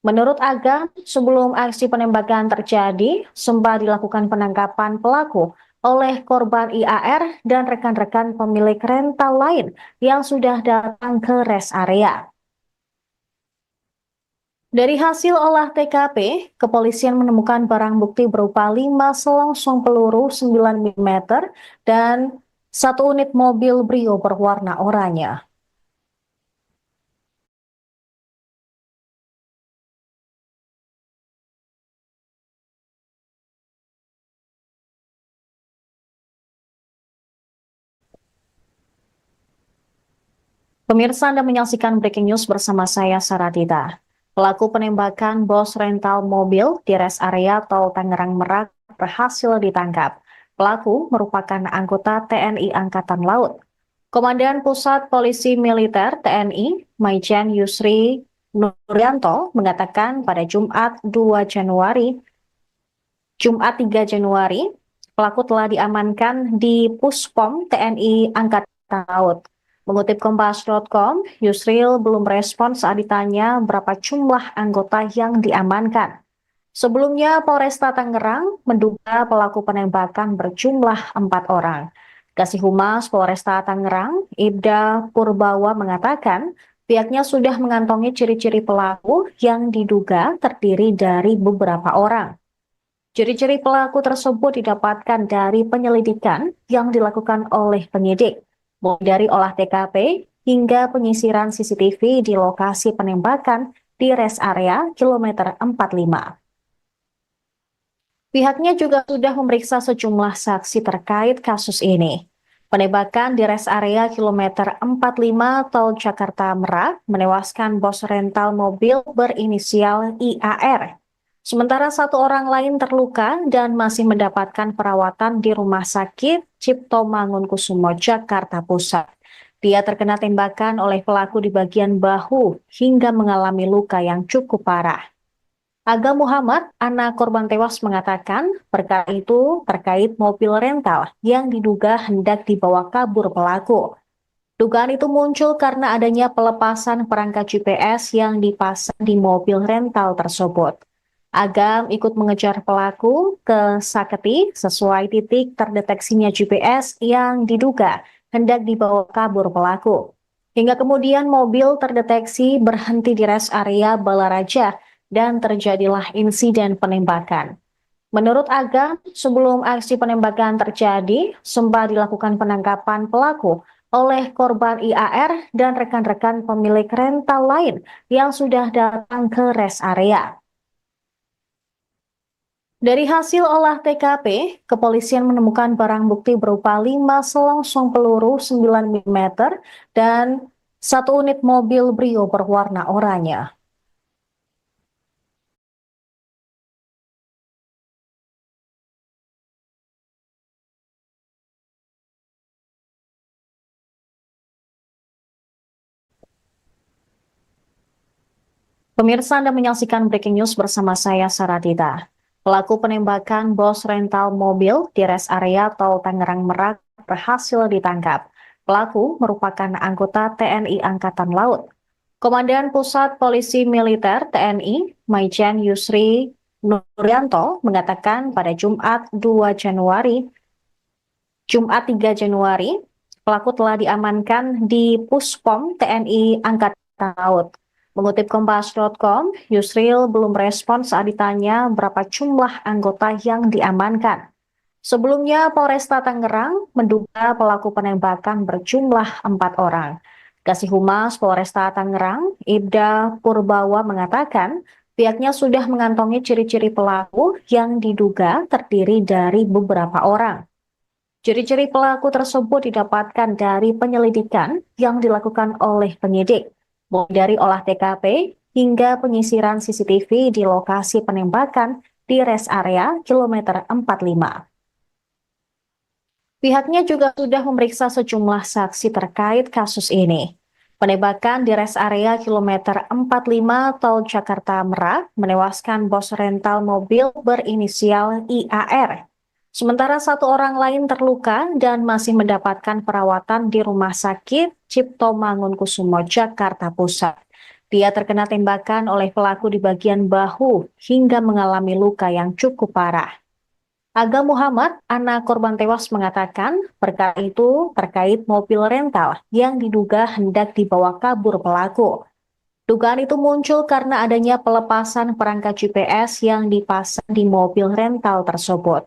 Menurut Agam, sebelum aksi penembakan terjadi, sempat dilakukan penangkapan pelaku oleh korban IAR dan rekan-rekan pemilik rental lain yang sudah datang ke rest area. Dari hasil olah TKP, kepolisian menemukan barang bukti berupa 5 selongsong peluru 9 mm dan satu unit mobil Brio berwarna oranye. Pemirsa Anda menyaksikan breaking news bersama saya Saradita. Pelaku penembakan bos rental mobil di rest area Tol Tangerang Merak berhasil ditangkap. Pelaku merupakan anggota TNI Angkatan Laut. Komandan Pusat Polisi Militer TNI, Maijen Yusri Nuryanto mengatakan pada Jumat 3 Januari, pelaku telah diamankan di Puspom TNI Angkatan Laut. Mengutip Kompas.com, Yusril belum respon saat ditanya berapa jumlah anggota yang diamankan. Sebelumnya, Polresta Tangerang menduga pelaku penembakan berjumlah 4 orang. Kasih Humas Polresta Tangerang, Ibda Purbawa mengatakan, pihaknya sudah mengantongi ciri-ciri pelaku yang diduga terdiri dari beberapa orang. Ciri-ciri pelaku tersebut didapatkan dari penyelidikan yang dilakukan oleh penyidik, mulai dari olah TKP hingga penyisiran CCTV di lokasi penembakan di rest area kilometer 45. Pihaknya juga sudah memeriksa sejumlah saksi terkait kasus ini. Penembakan di rest area kilometer 45 Tol Jakarta Merak menewaskan bos rental mobil berinisial IAR. Sementara satu orang lain terluka dan masih mendapatkan perawatan di Rumah Sakit Cipto Mangunkusumo, Jakarta Pusat. Dia terkena tembakan oleh pelaku di bagian bahu hingga mengalami luka yang cukup parah. Aga Muhammad, anak korban tewas mengatakan perkara itu terkait mobil rental yang diduga hendak dibawa kabur pelaku. Dugaan itu muncul karena adanya pelepasan perangkat GPS yang dipasang di mobil rental tersebut. Agam ikut mengejar pelaku ke Saketi sesuai titik terdeteksinya GPS yang diduga hendak dibawa kabur pelaku. Hingga kemudian mobil terdeteksi berhenti di rest area Balaraja dan terjadilah insiden penembakan. Menurut Agam, sebelum aksi penembakan terjadi, sempat dilakukan penangkapan pelaku oleh korban IAR dan rekan-rekan pemilik rental lain yang sudah datang ke rest area. Dari hasil olah TKP, kepolisian menemukan barang bukti berupa 5 selongsong peluru 9 mm dan satu unit mobil Brio berwarna oranye. Pemirsa Anda menyaksikan breaking news bersama saya Saradita. Pelaku penembakan bos rental mobil di rest area Tol Tangerang Merak berhasil ditangkap. Pelaku merupakan anggota TNI Angkatan Laut. Komandan Pusat Polisi Militer TNI, Maijen Yusri Nuryanto mengatakan pada Jumat 3 Januari, pelaku telah diamankan di Puspom TNI Angkatan Laut. Mengutip Kompas.com, Yusril belum respon saat ditanya berapa jumlah anggota yang diamankan. Sebelumnya, Polresta Tangerang menduga pelaku penembakan berjumlah 4 orang. Kasih Humas Polresta Tangerang, Ibda Purbawa mengatakan, pihaknya sudah mengantongi ciri-ciri pelaku yang diduga terdiri dari beberapa orang. Ciri-ciri pelaku tersebut didapatkan dari penyelidikan yang dilakukan oleh penyidik, mulai dari olah TKP hingga penyisiran CCTV di lokasi penembakan di rest area kilometer 45. Pihaknya juga sudah memeriksa sejumlah saksi terkait kasus ini. Penembakan di rest area kilometer 45 Tol Jakarta Merak menewaskan bos rental mobil berinisial IAR. Sementara 1 orang lain terluka dan masih mendapatkan perawatan di Rumah Sakit Cipto Mangunkusumo, Jakarta Pusat. Dia terkena tembakan oleh pelaku di bagian bahu hingga mengalami luka yang cukup parah. Aga Muhammad, anak korban tewas, mengatakan perkara itu terkait mobil rental yang diduga hendak dibawa kabur pelaku. Dugaan itu muncul karena adanya pelepasan perangkat GPS yang dipasang di mobil rental tersebut.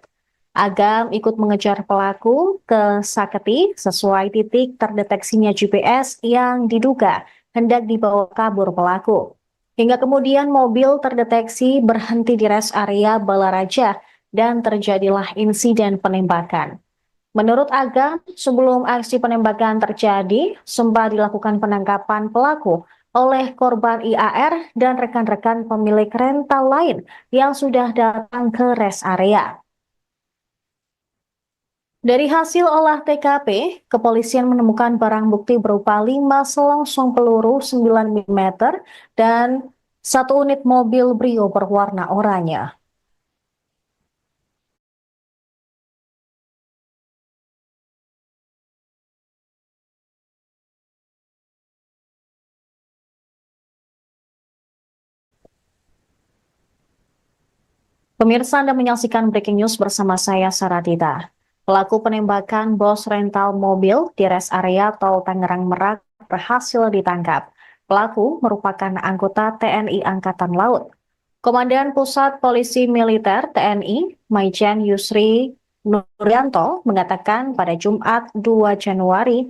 Agam ikut mengejar pelaku ke Saketi sesuai titik terdeteksinya GPS yang diduga hendak dibawa kabur pelaku. Hingga kemudian mobil terdeteksi berhenti di rest area Balaraja dan terjadilah insiden penembakan. Menurut Agam, sebelum aksi penembakan terjadi, sempat dilakukan penangkapan pelaku oleh korban IAR dan rekan-rekan pemilik rental lain yang sudah datang ke rest area. Dari hasil olah TKP, kepolisian menemukan barang bukti berupa 5 selongsong peluru 9 mm dan 1 unit mobil Brio berwarna oranye. Pemirsa, Anda menyaksikan Breaking News bersama saya, Saradita. Pelaku penembakan bos rental mobil di rest area Tol Tangerang Merak berhasil ditangkap. Pelaku merupakan anggota TNI Angkatan Laut. Komandan Pusat Polisi Militer TNI, Maijen Yusri Nuryanto, mengatakan pada Jumat 3 Januari,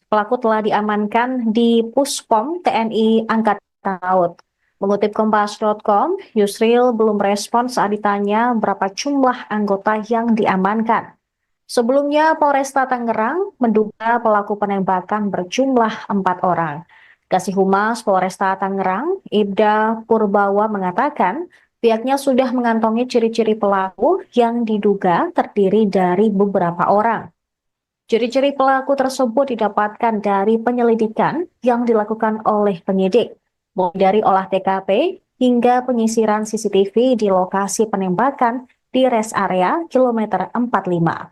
pelaku telah diamankan di Puspom TNI Angkatan Laut. Mengutip Kompas.com, Yusril belum respon saat ditanya berapa jumlah anggota yang diamankan. Sebelumnya, Polresta Tangerang menduga pelaku penembakan berjumlah 4 orang. Kasih Humas Polresta Tangerang, Ibda Purbawa mengatakan, pihaknya sudah mengantongi ciri-ciri pelaku yang diduga terdiri dari beberapa orang. Ciri-ciri pelaku tersebut didapatkan dari penyelidikan yang dilakukan oleh penyidik, mulai dari olah TKP hingga penyisiran CCTV di lokasi penembakan di rest area kilometer 45.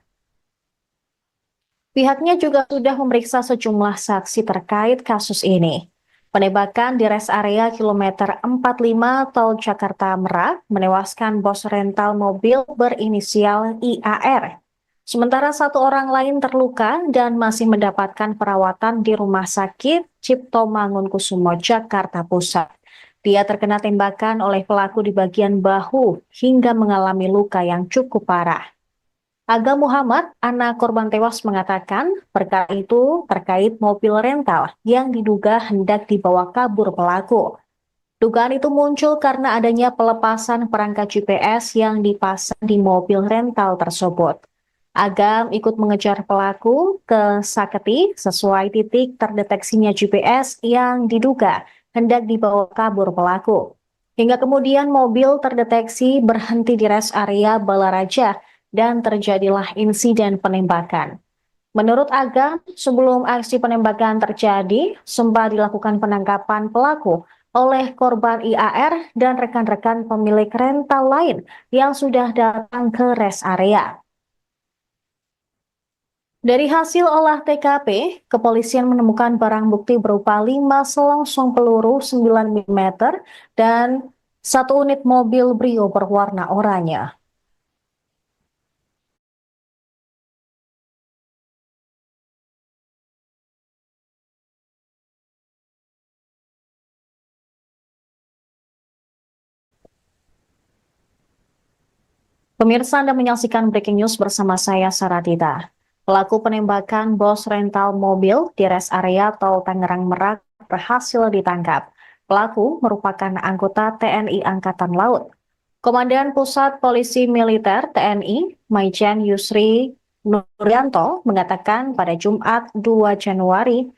Pihaknya juga sudah memeriksa sejumlah saksi terkait kasus ini. Penembakan di rest area kilometer 45 Tol Jakarta Merak menewaskan bos rental mobil berinisial IAR. Sementara 1 orang lain terluka dan masih mendapatkan perawatan di Rumah Sakit Cipto Mangunkusumo, Jakarta Pusat. Dia terkena tembakan oleh pelaku di bagian bahu hingga mengalami luka yang cukup parah. Aga Muhammad, anak korban tewas, mengatakan perkara itu terkait mobil rental yang diduga hendak dibawa kabur pelaku. Dugaan itu muncul karena adanya pelepasan perangkat GPS yang dipasang di mobil rental tersebut. Agam ikut mengejar pelaku ke Saketi sesuai titik terdeteksinya GPS yang diduga hendak dibawa kabur pelaku. Hingga kemudian mobil terdeteksi berhenti di rest area Balaraja dan terjadilah insiden penembakan. Menurut Agam, sebelum aksi penembakan terjadi, sempat dilakukan penangkapan pelaku oleh korban IAR dan rekan-rekan pemilik rental lain yang sudah datang ke rest area. Dari hasil olah TKP, kepolisian menemukan barang bukti berupa 5 selongsong peluru 9 mm dan 1 unit mobil Brio berwarna oranye. Pemirsa, Anda menyaksikan breaking news bersama saya, Saradita. Pelaku penembakan bos rental mobil di rest area tol Tangerang Merak berhasil ditangkap. Pelaku merupakan anggota TNI Angkatan Laut. Komandan Pusat Polisi Militer TNI, Maijen Yusri Nuryanto, mengatakan pada Jumat 3 Januari,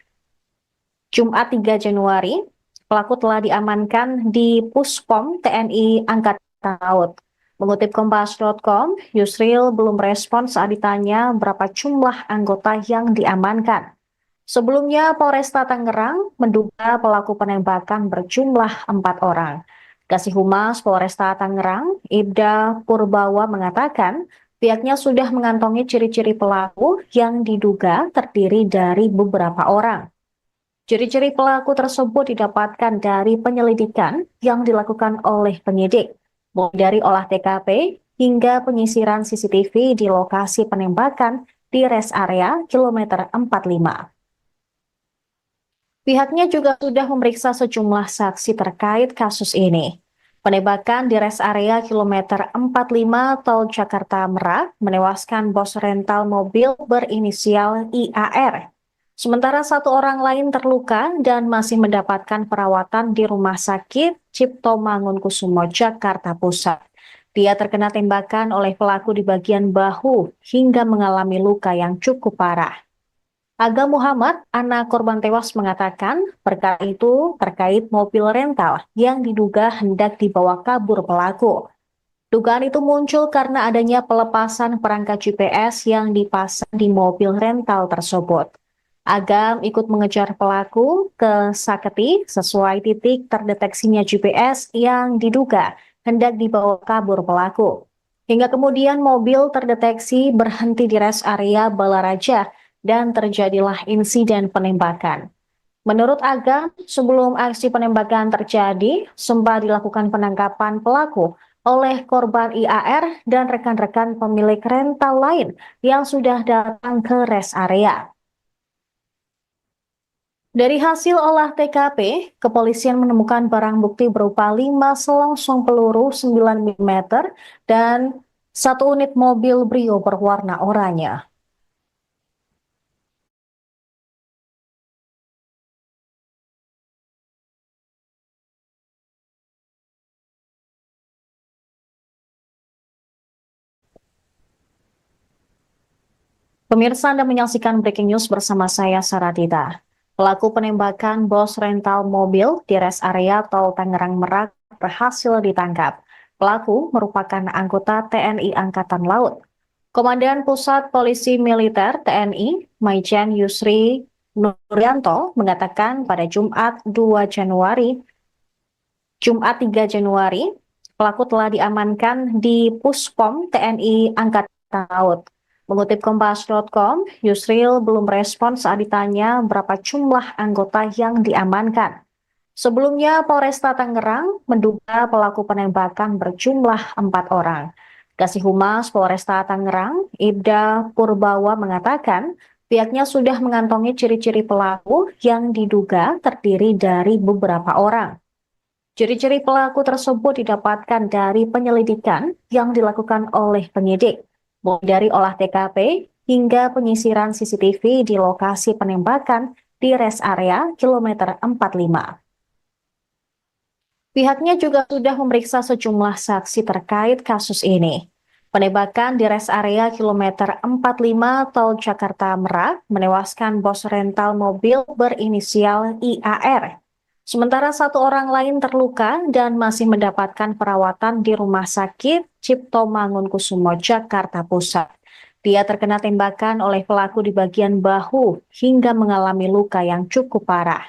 pelaku telah diamankan di Puspom TNI Angkatan Laut. Mengutip Kompas.com, Yusril belum respons saat ditanya berapa jumlah anggota yang diamankan. Sebelumnya, Polresta Tangerang menduga pelaku penembakan berjumlah 4 orang. Kasih Humas Polresta Tangerang, Ibda Purbawa mengatakan, pihaknya sudah mengantongi ciri-ciri pelaku yang diduga terdiri dari beberapa orang. Ciri-ciri pelaku tersebut didapatkan dari penyelidikan yang dilakukan oleh penyidik, mulai dari olah TKP hingga penyisiran CCTV di lokasi penembakan di rest area kilometer 45. Pihaknya juga sudah memeriksa sejumlah saksi terkait kasus ini. Penembakan di rest area kilometer 45 tol Jakarta Merak menewaskan bos rental mobil berinisial IAR. Sementara satu orang lain terluka dan masih mendapatkan perawatan di Rumah Sakit Cipto Mangunkusumo, Jakarta Pusat. Dia terkena tembakan oleh pelaku di bagian bahu hingga mengalami luka yang cukup parah. Aga Muhammad, anak korban tewas, mengatakan perkara itu terkait mobil rental yang diduga hendak dibawa kabur pelaku. Dugaan itu muncul karena adanya pelepasan perangkat GPS yang dipasang di mobil rental tersebut. Agam ikut mengejar pelaku ke Saketi sesuai titik terdeteksinya GPS yang diduga hendak dibawa kabur pelaku. Hingga kemudian mobil terdeteksi berhenti di rest area Balaraja dan terjadilah insiden penembakan. Menurut Agam, sebelum aksi penembakan terjadi, sempat dilakukan penangkapan pelaku oleh korban IAR dan rekan-rekan pemilik rental lain yang sudah datang ke rest area. Dari hasil olah TKP, kepolisian menemukan barang bukti berupa 5 selongsong peluru 9 mm dan 1 unit mobil Brio berwarna oranye. Pemirsa, Anda menyaksikan breaking news bersama saya, Saradita. Pelaku penembakan bos rental mobil di rest area tol Tangerang Merak berhasil ditangkap. Pelaku merupakan anggota TNI Angkatan Laut. Komandan Pusat Polisi Militer TNI, Maijen Yusri Nuryanto, mengatakan pada Jumat 3 Januari, pelaku telah diamankan di Puspom TNI Angkatan Laut. Mengutip Kompas.com, Yusril belum respons saat ditanya berapa jumlah anggota yang diamankan. Sebelumnya, Polresta Tangerang menduga pelaku penembakan berjumlah 4 orang. Kasih Humas Polresta Tangerang, Ibda Purbawa mengatakan, pihaknya sudah mengantongi ciri-ciri pelaku yang diduga terdiri dari beberapa orang. Ciri-ciri pelaku tersebut didapatkan dari penyelidikan yang dilakukan oleh penyidik, mulai dari olah TKP hingga penyisiran CCTV di lokasi penembakan di rest area kilometer 45. Pihaknya juga sudah memeriksa sejumlah saksi terkait kasus ini. Penembakan di rest area kilometer 45 tol Jakarta Merak menewaskan bos rental mobil berinisial IAR. Sementara satu orang lain terluka dan masih mendapatkan perawatan di Rumah Sakit Cipto Mangunkusumo, Jakarta Pusat. Dia terkena tembakan oleh pelaku di bagian bahu hingga mengalami luka yang cukup parah.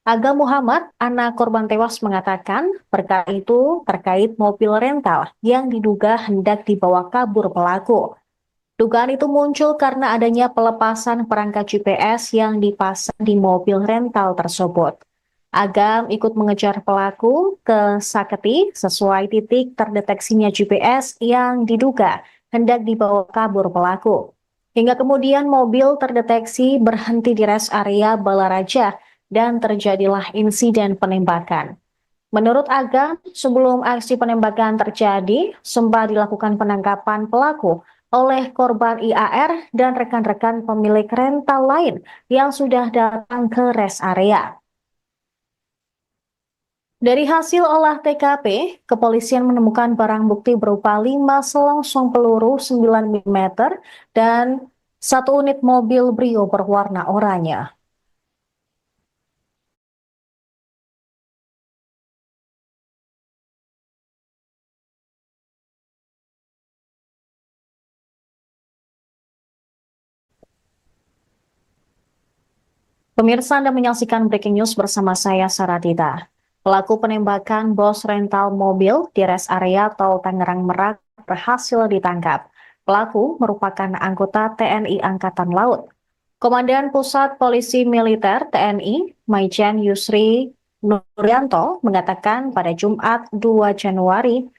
Aga Muhammad, anak korban tewas, mengatakan perkara itu terkait mobil rental yang diduga hendak dibawa kabur pelaku. Dugaan itu muncul karena adanya pelepasan perangkat GPS yang dipasang di mobil rental tersebut. Agam ikut mengejar pelaku ke Saketi sesuai titik terdeteksinya GPS yang diduga hendak dibawa kabur pelaku. Hingga kemudian mobil terdeteksi berhenti di rest area Balaraja dan terjadilah insiden penembakan. Menurut Agam, sebelum aksi penembakan terjadi, sempat dilakukan penangkapan pelaku oleh korban IAR dan rekan-rekan pemilik rental lain yang sudah datang ke rest area. Dari hasil olah TKP, kepolisian menemukan barang bukti berupa 5 selongsong peluru 9 mm dan 1 unit mobil Brio berwarna oranye. Pemirsa, Anda menyaksikan breaking news bersama saya, Saratita. Pelaku penembakan bos rental mobil di rest area tol Tangerang Merak berhasil ditangkap. Pelaku merupakan anggota TNI Angkatan Laut. Komandan Pusat Polisi Militer TNI, Maijen Yusri Nuryanto, mengatakan pada Jumat 3 Januari,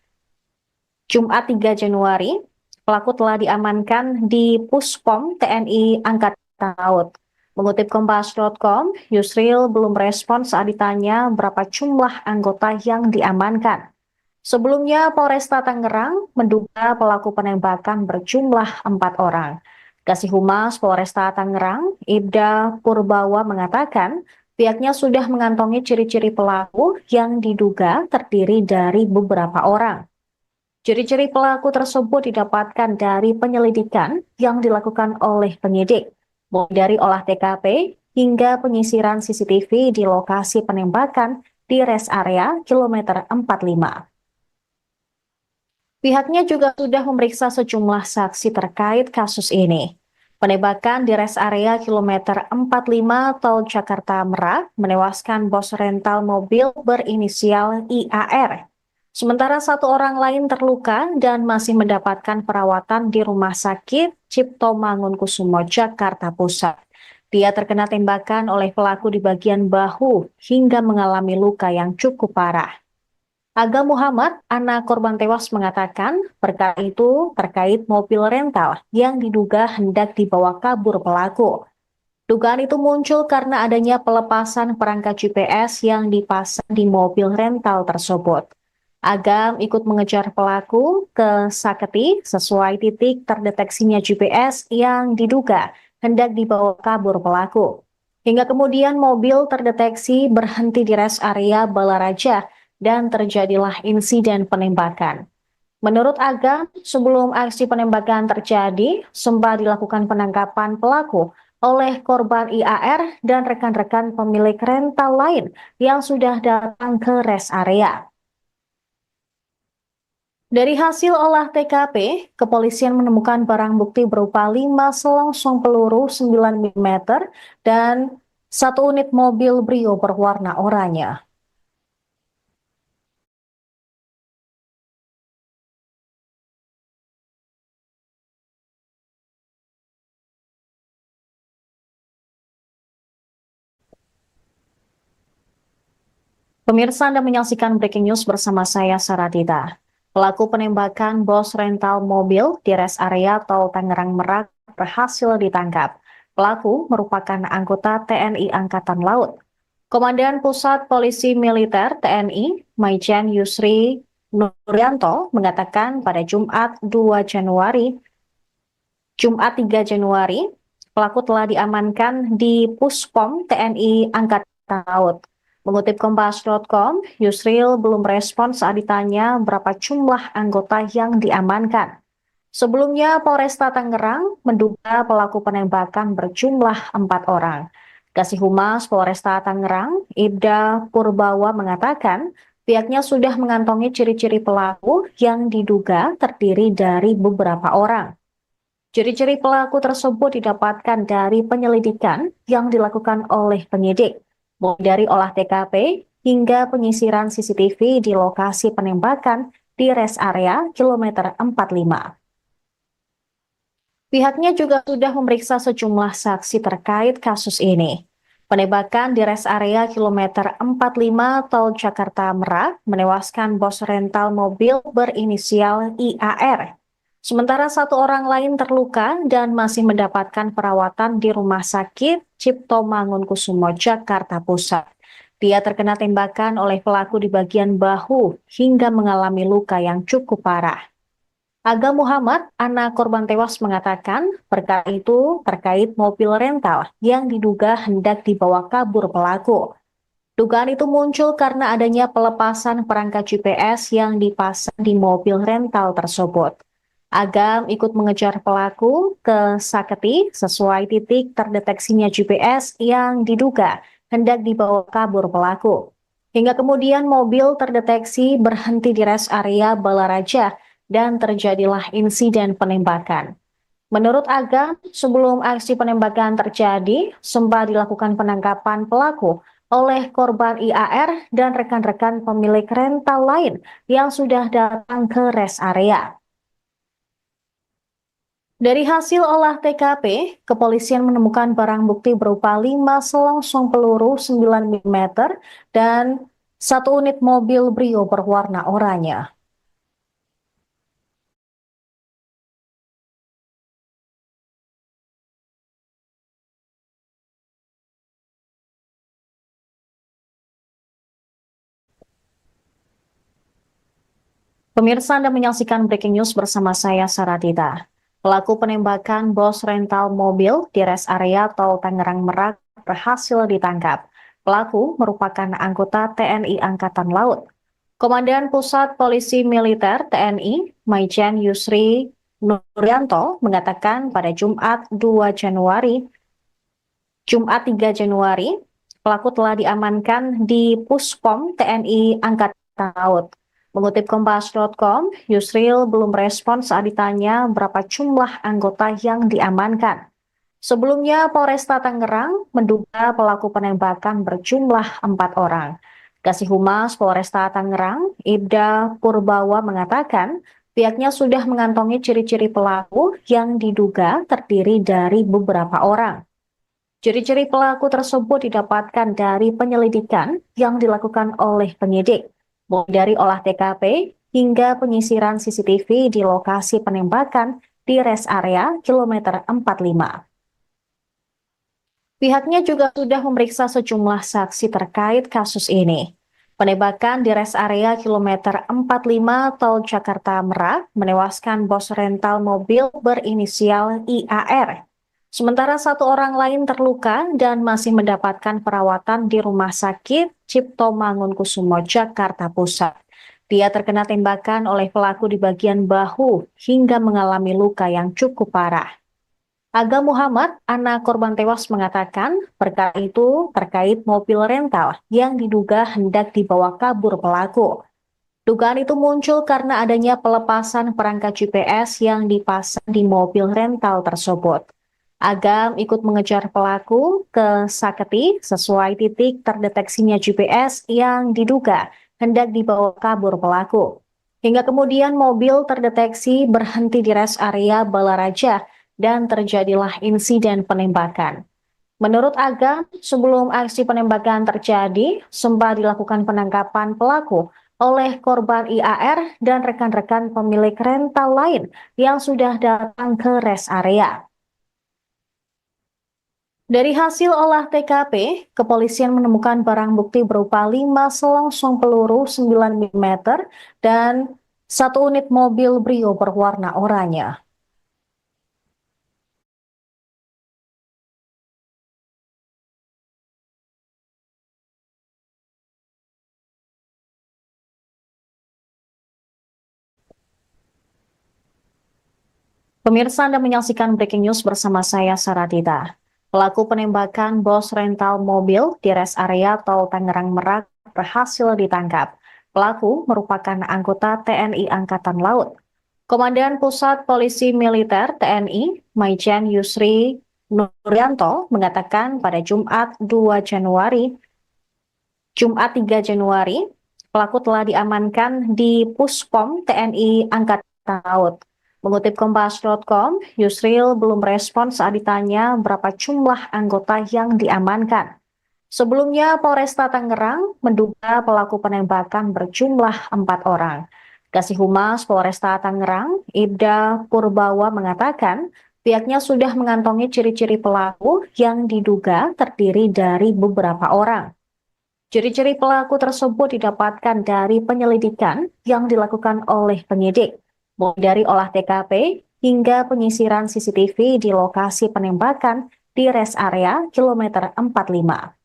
pelaku telah diamankan di Puspom TNI Angkatan Laut. Mengutip Kompas.com, Yusril belum respon saat ditanya berapa jumlah anggota yang diamankan. Sebelumnya, Polresta Tangerang menduga pelaku penembakan berjumlah 4 orang. Kasih Humas Polresta Tangerang, Ibda Purbawa mengatakan, pihaknya sudah mengantongi ciri-ciri pelaku yang diduga terdiri dari beberapa orang. Ciri-ciri pelaku tersebut didapatkan dari penyelidikan yang dilakukan oleh penyidik, mulai dari olah TKP hingga penyisiran CCTV di lokasi penembakan di rest area kilometer 45. Pihaknya juga sudah memeriksa sejumlah saksi terkait kasus ini. Penembakan di rest area kilometer 45 tol Jakarta Merak menewaskan bos rental mobil berinisial IAR. Sementara 1 orang lain terluka dan masih mendapatkan perawatan di Rumah Sakit Cipto Mangunkusumo, Jakarta Pusat. Dia terkena tembakan oleh pelaku di bagian bahu hingga mengalami luka yang cukup parah. Aga Muhammad, anak korban tewas, mengatakan perkara itu terkait mobil rental yang diduga hendak dibawa kabur pelaku. Dugaan itu muncul karena adanya pelepasan perangkat GPS yang dipasang di mobil rental tersebut. Agam ikut mengejar pelaku ke Saketi sesuai titik terdeteksinya GPS yang diduga hendak dibawa kabur pelaku. Hingga kemudian mobil terdeteksi berhenti di rest area Balaraja dan terjadilah insiden penembakan. Menurut Agam, sebelum aksi penembakan terjadi, sempat dilakukan penangkapan pelaku oleh korban IAR dan rekan-rekan pemilik rental lain yang sudah datang ke rest area. Dari hasil olah TKP, kepolisian menemukan barang bukti berupa 5 selongsong peluru 9 mm dan 1 unit mobil Brio berwarna oranye. Pemirsa, Anda menyaksikan breaking news bersama saya, Saratita. Pelaku penembakan bos rental mobil di rest area tol Tangerang Merak berhasil ditangkap. Pelaku merupakan anggota TNI Angkatan Laut. Komandan Pusat Polisi Militer TNI, Maijen Yusri Nuryanto, mengatakan pada Jumat 3 Januari, pelaku telah diamankan di Puspom TNI Angkatan Laut. Mengutip Kompas.com, Yusril belum respon saat ditanya berapa jumlah anggota yang diamankan. Sebelumnya, Polresta Tangerang menduga pelaku penembakan berjumlah 4 orang. Kasih Humas Polresta Tangerang, Ibda Purbawa mengatakan, pihaknya sudah mengantongi ciri-ciri pelaku yang diduga terdiri dari beberapa orang. Ciri-ciri pelaku tersebut didapatkan dari penyelidikan yang dilakukan oleh penyidik, mulai dari olah TKP hingga penyisiran CCTV di lokasi penembakan di rest area kilometer 45. Pihaknya juga sudah memeriksa sejumlah saksi terkait kasus ini. Penembakan di rest area kilometer 45 tol Jakarta Merak menewaskan bos rental mobil berinisial IAR. Sementara 1 orang lain terluka dan masih mendapatkan perawatan di Rumah Sakit Cipto Mangunkusumo, Jakarta Pusat. Dia terkena tembakan oleh pelaku di bagian bahu hingga mengalami luka yang cukup parah. Aga Muhammad, anak korban tewas, mengatakan perkara itu terkait mobil rental yang diduga hendak dibawa kabur pelaku. Dugaan itu muncul karena adanya pelepasan perangkat GPS yang dipasang di mobil rental tersebut. Agam ikut mengejar pelaku ke Saketi sesuai titik terdeteksinya GPS yang diduga hendak dibawa kabur pelaku. Hingga kemudian mobil terdeteksi berhenti di rest area Balaraja dan terjadilah insiden penembakan. Menurut Agam, sebelum aksi penembakan terjadi, sempat dilakukan penangkapan pelaku oleh korban IAR dan rekan-rekan pemilik rental lain yang sudah datang ke rest area. Dari hasil olah TKP, kepolisian menemukan barang bukti berupa 5 selongsong peluru 9 mm dan 1 unit mobil Brio berwarna oranye. Pemirsa, Anda menyaksikan breaking news bersama saya, Saradita. Pelaku penembakan bos rental mobil di rest area tol Tangerang Merak berhasil ditangkap. Pelaku merupakan anggota TNI Angkatan Laut. Komandan Pusat Polisi Militer TNI, Maijen Yusri Nuryanto, mengatakan pada Jumat 3 Januari, pelaku telah diamankan di Puspom TNI Angkatan Laut. Mengutip Kompas.com, Yusril belum respon saat ditanya berapa jumlah anggota yang diamankan. Sebelumnya, Polresta Tangerang menduga pelaku penembakan berjumlah 4 orang. Kasih Humas Polresta Tangerang, Ibda Purbawa, mengatakan pihaknya sudah mengantongi ciri-ciri pelaku yang diduga terdiri dari beberapa orang. Ciri-ciri pelaku tersebut didapatkan dari penyelidikan yang dilakukan oleh penyidik, mulai dari olah TKP hingga penyisiran CCTV di lokasi penembakan di rest area kilometer 45. Pihaknya juga sudah memeriksa sejumlah saksi terkait kasus ini. Penembakan di rest area kilometer 45 tol Jakarta Merak menewaskan bos rental mobil berinisial IAR. Sementara 1 orang lain terluka dan masih mendapatkan perawatan di Rumah Sakit Cipto Mangunkusumo, Jakarta Pusat. Dia terkena tembakan oleh pelaku di bagian bahu hingga mengalami luka yang cukup parah. Aga Muhammad, anak korban tewas, mengatakan perkara itu terkait mobil rental yang diduga hendak dibawa kabur pelaku. Dugaan itu muncul karena adanya pelepasan perangkat GPS yang dipasang di mobil rental tersebut. Agam ikut mengejar pelaku ke Saketi sesuai titik terdeteksinya GPS yang diduga hendak dibawa kabur pelaku. Hingga kemudian mobil terdeteksi berhenti di rest area Balaraja dan terjadilah insiden penembakan. Menurut Agam, sebelum aksi penembakan terjadi, sempat dilakukan penangkapan pelaku oleh korban IAR dan rekan-rekan pemilik rental lain yang sudah datang ke rest area. Dari hasil olah TKP, kepolisian menemukan barang bukti berupa 5 selongsong peluru 9 mm dan 1 unit mobil Brio berwarna oranye. Pemirsa, Anda menyaksikan breaking news bersama saya, Saradita. Pelaku penembakan bos rental mobil di rest area tol Tangerang Merak berhasil ditangkap. Pelaku merupakan anggota TNI Angkatan Laut. Komandan Pusat Polisi Militer TNI, Maijen Yusri Nuryanto, mengatakan pada Jumat 3 Januari, pelaku telah diamankan di Puspom TNI Angkatan Laut. Mengutip Kompas.com, Yusril belum respon saat ditanya berapa jumlah anggota yang diamankan. Sebelumnya, Polresta Tangerang menduga pelaku penembakan berjumlah 4 orang. Kasih Humas Polresta Tangerang, Ibda Purbawa, mengatakan pihaknya sudah mengantongi ciri-ciri pelaku yang diduga terdiri dari beberapa orang. Ciri-ciri pelaku tersebut didapatkan dari penyelidikan yang dilakukan oleh penyidik, mulai dari olah TKP hingga penyisiran CCTV di lokasi penembakan di rest area kilometer 45.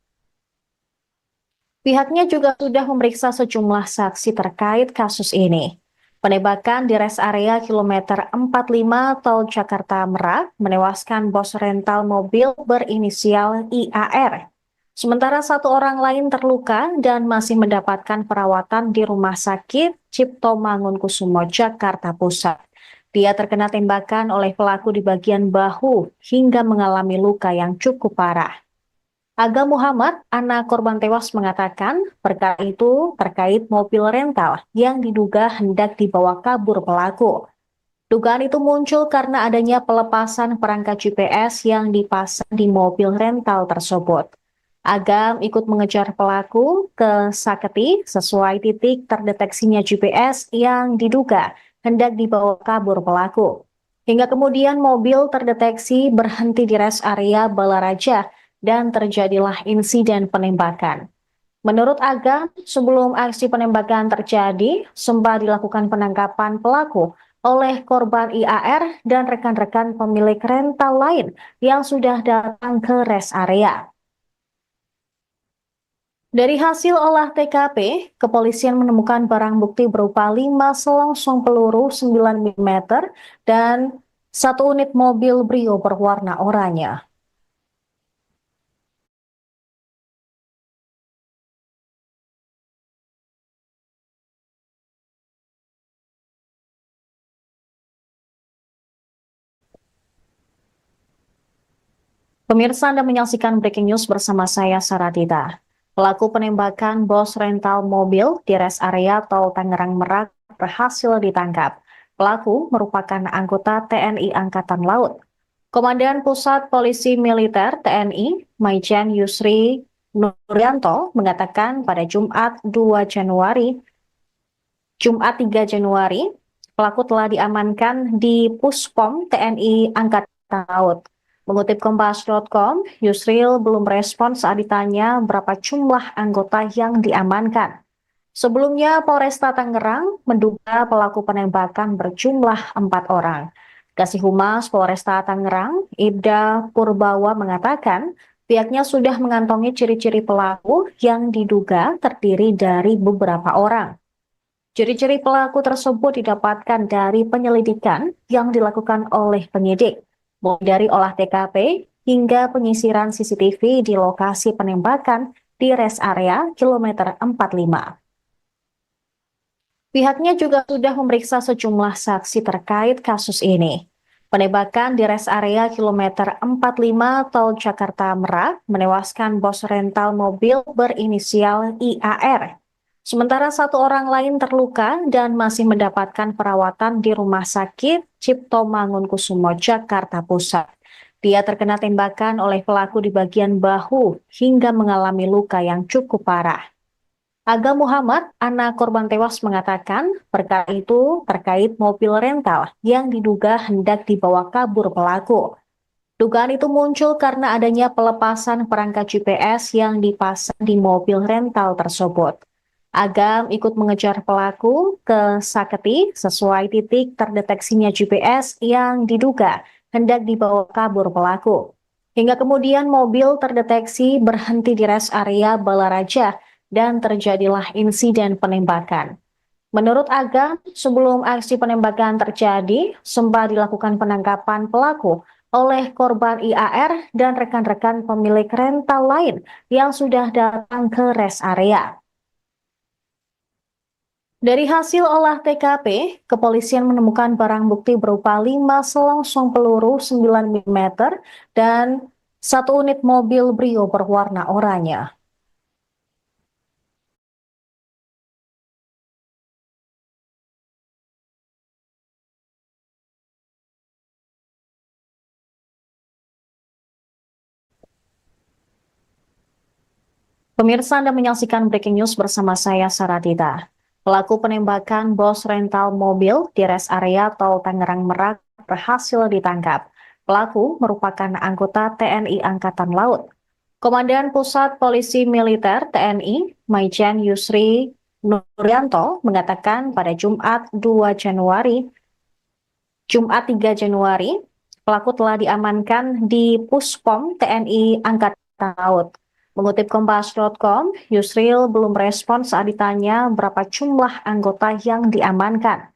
Pihaknya juga sudah memeriksa sejumlah saksi terkait kasus ini. Penembakan di rest area kilometer 45 Tol Jakarta Merak menewaskan bos rental mobil berinisial IAR. Sementara satu orang lain terluka dan masih mendapatkan perawatan di Rumah Sakit Cipto Mangunkusumo, Jakarta Pusat. Dia terkena tembakan oleh pelaku di bagian bahu hingga mengalami luka yang cukup parah. Aga Muhammad, anak korban tewas, mengatakan perkara itu terkait mobil rental yang diduga hendak dibawa kabur pelaku. Dugaan itu muncul karena adanya pelepasan perangkat GPS yang dipasang di mobil rental tersebut. Agam ikut mengejar pelaku ke Saketi sesuai titik terdeteksinya GPS yang diduga hendak dibawa kabur pelaku. Hingga kemudian mobil terdeteksi berhenti di rest area Balaraja dan terjadilah insiden penembakan. Menurut Agam, sebelum aksi penembakan terjadi, sempat dilakukan penangkapan pelaku oleh korban IAR dan rekan-rekan pemilik rental lain yang sudah datang ke rest area. Dari hasil olah TKP, kepolisian menemukan barang bukti berupa 5 selongsong peluru 9 mm dan 1 unit mobil Brio berwarna oranye. Pemirsa, Anda menyaksikan Breaking News bersama saya, Saradita. Pelaku penembakan bos rental mobil di rest area Tol Tangerang Merak berhasil ditangkap. Pelaku merupakan anggota TNI Angkatan Laut. Komandan Pusat Polisi Militer TNI, Maijen Yusri Nuryanto, mengatakan pada Jumat 3 Januari, pelaku telah diamankan di Puspom TNI Angkatan Laut. Mengutip Kompas.com, Yusril belum respon saat ditanya berapa jumlah anggota yang diamankan. Sebelumnya, Polresta Tangerang menduga pelaku penembakan berjumlah 4 orang. Kasih Humas Polresta Tangerang, Ibda Purbawa, mengatakan pihaknya sudah mengantongi ciri-ciri pelaku yang diduga terdiri dari beberapa orang. Ciri-ciri pelaku tersebut didapatkan dari penyelidikan yang dilakukan oleh penyidik, mulai dari olah TKP hingga penyisiran CCTV di lokasi penembakan di rest area kilometer 45. Pihaknya juga sudah memeriksa sejumlah saksi terkait kasus ini. Penembakan di rest area kilometer 45 Tol Jakarta Merak menewaskan bos rental mobil berinisial IAR. Sementara satu orang lain terluka dan masih mendapatkan perawatan di Rumah Sakit Cipto Mangunkusumo, Jakarta Pusat. Dia terkena tembakan oleh pelaku di bagian bahu hingga mengalami luka yang cukup parah. Aga Muhammad, anak korban tewas, mengatakan perkara itu terkait mobil rental yang diduga hendak dibawa kabur pelaku. Dugaan itu muncul karena adanya pelepasan perangkat GPS yang dipasang di mobil rental tersebut. Agam ikut mengejar pelaku ke Saketi sesuai titik terdeteksinya GPS yang diduga hendak dibawa kabur pelaku. Hingga kemudian mobil terdeteksi berhenti di rest area Balaraja dan terjadilah insiden penembakan. Menurut Agam, sebelum aksi penembakan terjadi, sempat dilakukan penangkapan pelaku oleh korban IAR dan rekan-rekan pemilik rental lain yang sudah datang ke rest area. Dari hasil olah TKP, kepolisian menemukan barang bukti berupa 5 selongsong peluru 9 mm dan 1 unit mobil Brio berwarna oranye. Pemirsa, Anda menyaksikan Breaking News bersama saya, Saradita. Pelaku penembakan bos rental mobil di rest area Tol Tangerang Merak berhasil ditangkap. Pelaku merupakan anggota TNI Angkatan Laut. Komandan Pusat Polisi Militer TNI, Maijen Yusri Nuryanto mengatakan pada Jumat 3 Januari, pelaku telah diamankan di Puspom TNI Angkatan Laut. Mengutip Kompas.com, Yusril belum respon saat ditanya berapa jumlah anggota yang diamankan.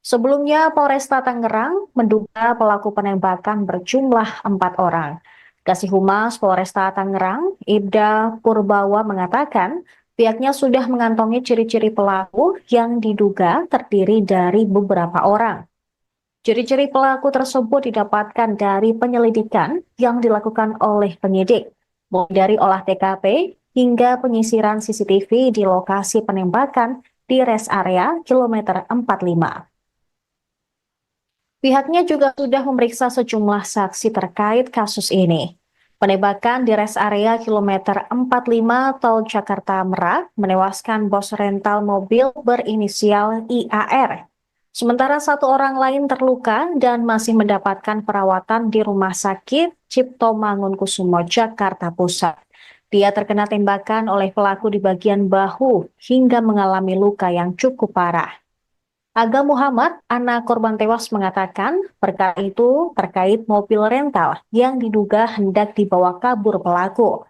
Sebelumnya, Polresta Tangerang menduga pelaku penembakan berjumlah 4 orang. Kasih Humas Polresta Tangerang, Ibda Purbawa mengatakan pihaknya sudah mengantongi ciri-ciri pelaku yang diduga terdiri dari beberapa orang. Ciri-ciri pelaku tersebut didapatkan dari penyelidikan yang dilakukan oleh penyidik, mulai dari olah TKP hingga penyisiran CCTV di lokasi penembakan di rest area kilometer 45. Pihaknya juga sudah memeriksa sejumlah saksi terkait kasus ini. Penembakan di rest area kilometer 45 Tol Jakarta Merak menewaskan bos rental mobil berinisial IAR. Sementara 1 orang lain terluka dan masih mendapatkan perawatan di Rumah Sakit Cipto Mangunkusumo, Jakarta Pusat. Dia terkena tembakan oleh pelaku di bagian bahu hingga mengalami luka yang cukup parah. Aga Muhammad, anak korban tewas, mengatakan perkara itu terkait mobil rental yang diduga hendak dibawa kabur pelaku.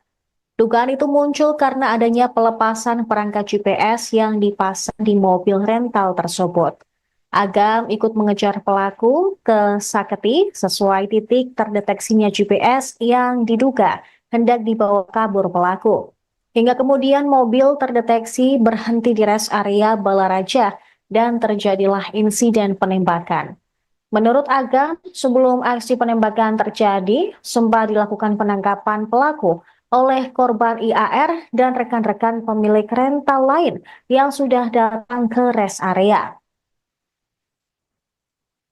Dugaan itu muncul karena adanya pelepasan perangkat GPS yang dipasang di mobil rental tersebut. Agam ikut mengejar pelaku ke Saketi sesuai titik terdeteksinya GPS yang diduga hendak dibawa kabur pelaku. Hingga kemudian mobil terdeteksi berhenti di rest area Balaraja dan terjadilah insiden penembakan. Menurut Agam, sebelum aksi penembakan terjadi, sempat dilakukan penangkapan pelaku oleh korban IAR dan rekan-rekan pemilik rental lain yang sudah datang ke rest area.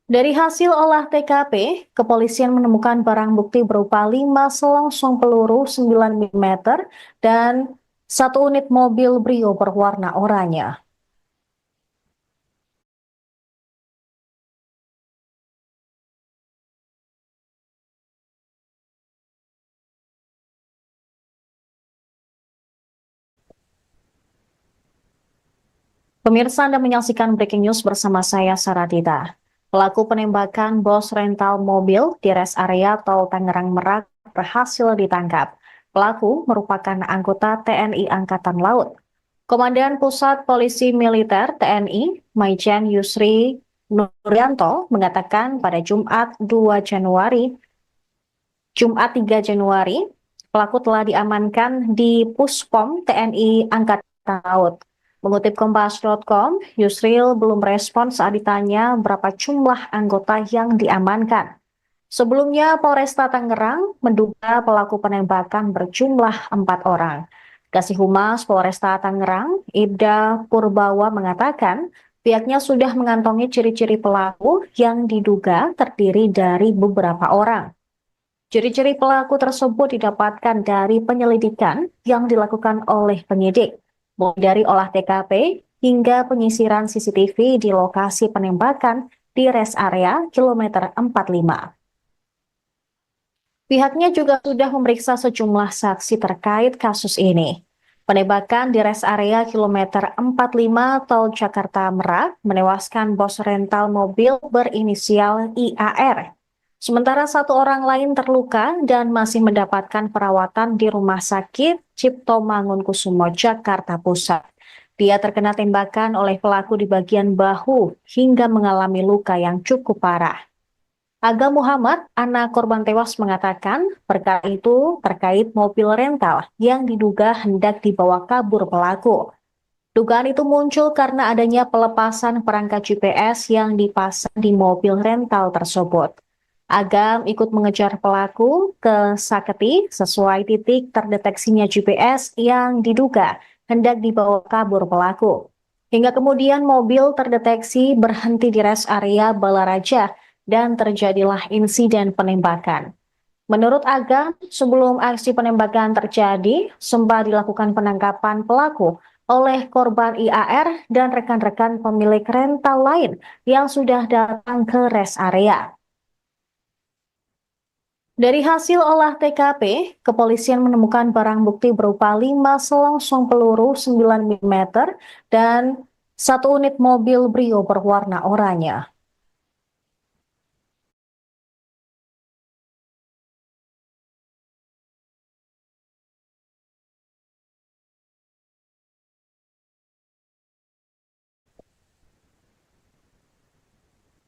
Dari hasil olah TKP, kepolisian menemukan barang bukti berupa 5 selongsong peluru 9 mm dan 1 unit mobil Brio berwarna oranye. Pemirsa, Anda menyaksikan Breaking News bersama saya, Saradita. Pelaku penembakan bos rental mobil di rest area Tol Tangerang Merak berhasil ditangkap. Pelaku merupakan anggota TNI Angkatan Laut. Komandan Pusat Polisi Militer TNI, Maijen Yusri Nuryanto mengatakan pada Jumat 3 Januari, pelaku telah diamankan di Puspom TNI Angkatan Laut. Mengutip Kompas.com, Yusril belum respon saat ditanya berapa jumlah anggota yang diamankan. Sebelumnya, Polresta Tangerang menduga pelaku penembakan berjumlah 4 orang. Kasih Humas Polresta Tangerang, Ibda Purbawa mengatakan pihaknya sudah mengantongi ciri-ciri pelaku yang diduga terdiri dari beberapa orang. Ciri-ciri pelaku tersebut didapatkan dari penyelidikan yang dilakukan oleh penyidik, mulai dari olah TKP hingga penyisiran CCTV di lokasi penembakan di rest area kilometer 45. Pihaknya juga sudah memeriksa sejumlah saksi terkait kasus ini. Penembakan di rest area kilometer 45 Tol Jakarta Merak menewaskan bos rental mobil berinisial IAR. Sementara 1 orang lain terluka dan masih mendapatkan perawatan di Rumah Sakit Cipto Mangunkusumo, Jakarta Pusat. Dia terkena tembakan oleh pelaku di bagian bahu hingga mengalami luka yang cukup parah. Aga Muhammad, anak korban tewas, mengatakan perkara itu terkait mobil rental yang diduga hendak dibawa kabur pelaku. Dugaan itu muncul karena adanya pelepasan perangkat GPS yang dipasang di mobil rental tersebut. Agam ikut mengejar pelaku ke Saketi sesuai titik terdeteksinya GPS yang diduga hendak dibawa kabur pelaku. Hingga kemudian mobil terdeteksi berhenti di rest area Balaraja dan terjadilah insiden penembakan. Menurut Agam, sebelum aksi penembakan terjadi, sempat dilakukan penangkapan pelaku oleh korban IAR dan rekan-rekan pemilik rental lain yang sudah datang ke rest area. Dari hasil olah TKP, kepolisian menemukan barang bukti berupa 5 selongsong peluru 9 mm dan 1 unit mobil Brio berwarna oranye.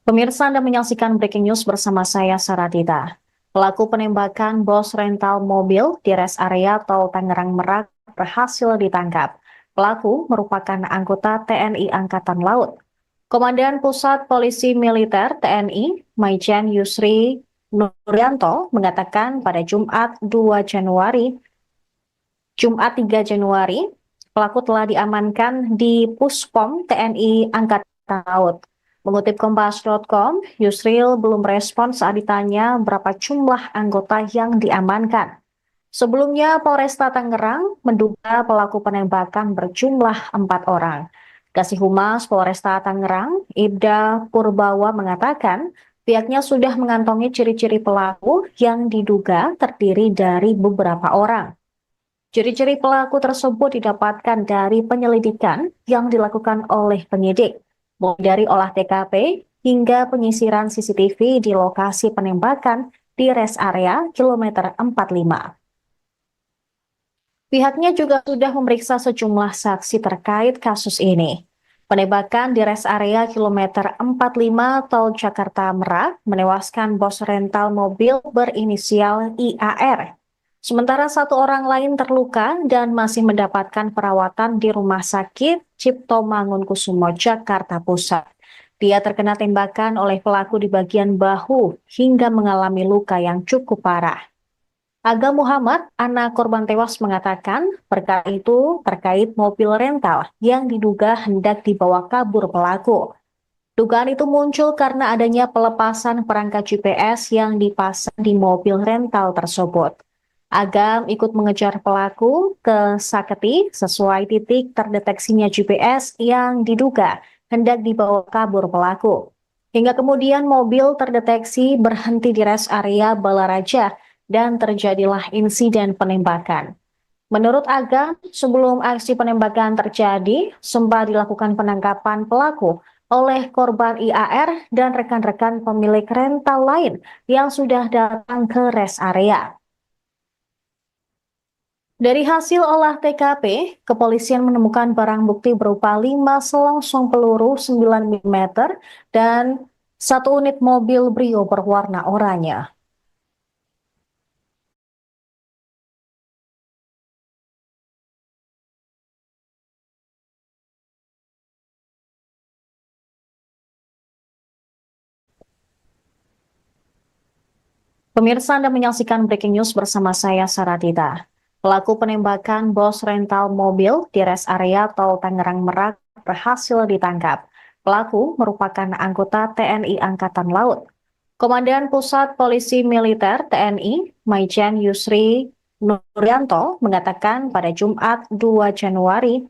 Pemirsa, Anda menyaksikan breaking news bersama saya, Saradita. Pelaku penembakan bos rental mobil di rest area tol Tangerang Merak berhasil ditangkap. Pelaku merupakan anggota TNI Angkatan Laut. Komandan Pusat Polisi Militer TNI, Maijen Yusri Nuryanto, mengatakan pada Jumat 3 Januari, pelaku telah diamankan di Puspom TNI Angkatan Laut. Mengutip Kompas.com, Yusril belum respon saat ditanya berapa jumlah anggota yang diamankan. Sebelumnya, Polresta Tangerang menduga pelaku penembakan berjumlah 4 orang. Kasih Humas Polresta Tangerang, Ibda Purbawa mengatakan, pihaknya sudah mengantongi ciri-ciri pelaku yang diduga terdiri dari beberapa orang. Ciri-ciri pelaku tersebut didapatkan dari penyelidikan yang dilakukan oleh penyidik, mulai dari olah TKP hingga penyisiran CCTV di lokasi penembakan di rest area kilometer 45. Pihaknya juga sudah memeriksa sejumlah saksi terkait kasus ini. Penembakan di rest area kilometer 45 tol Jakarta Merak menewaskan bos rental mobil berinisial IAR. Sementara 1 orang lain terluka dan masih mendapatkan perawatan di Rumah Sakit Cipto Mangunkusumo, Jakarta Pusat. Dia terkena tembakan oleh pelaku di bagian bahu hingga mengalami luka yang cukup parah. Aga Muhammad, anak korban tewas, mengatakan perkara itu terkait mobil rental yang diduga hendak dibawa kabur pelaku. Dugaan itu muncul karena adanya pelepasan perangkat GPS yang dipasang di mobil rental tersebut. Agam ikut mengejar pelaku ke Saketi sesuai titik terdeteksinya GPS yang diduga hendak dibawa kabur pelaku. Hingga kemudian mobil terdeteksi berhenti di rest area Balaraja dan terjadilah insiden penembakan. Menurut Agam, sebelum aksi penembakan terjadi, sempat dilakukan penangkapan pelaku oleh korban IAR dan rekan-rekan pemilik rental lain yang sudah datang ke rest area. Dari hasil olah TKP, kepolisian menemukan barang bukti berupa 5 selongsong peluru 9 mm dan 1 unit mobil Brio berwarna oranye. Pemirsa, Anda menyaksikan breaking news bersama saya, Saradita. Pelaku penembakan bos rental mobil di rest area tol Tangerang Merak berhasil ditangkap. Pelaku merupakan anggota TNI Angkatan Laut. Komandan Pusat Polisi Militer TNI, Maijen Yusri Nuryanto, mengatakan pada Jumat 3 Januari,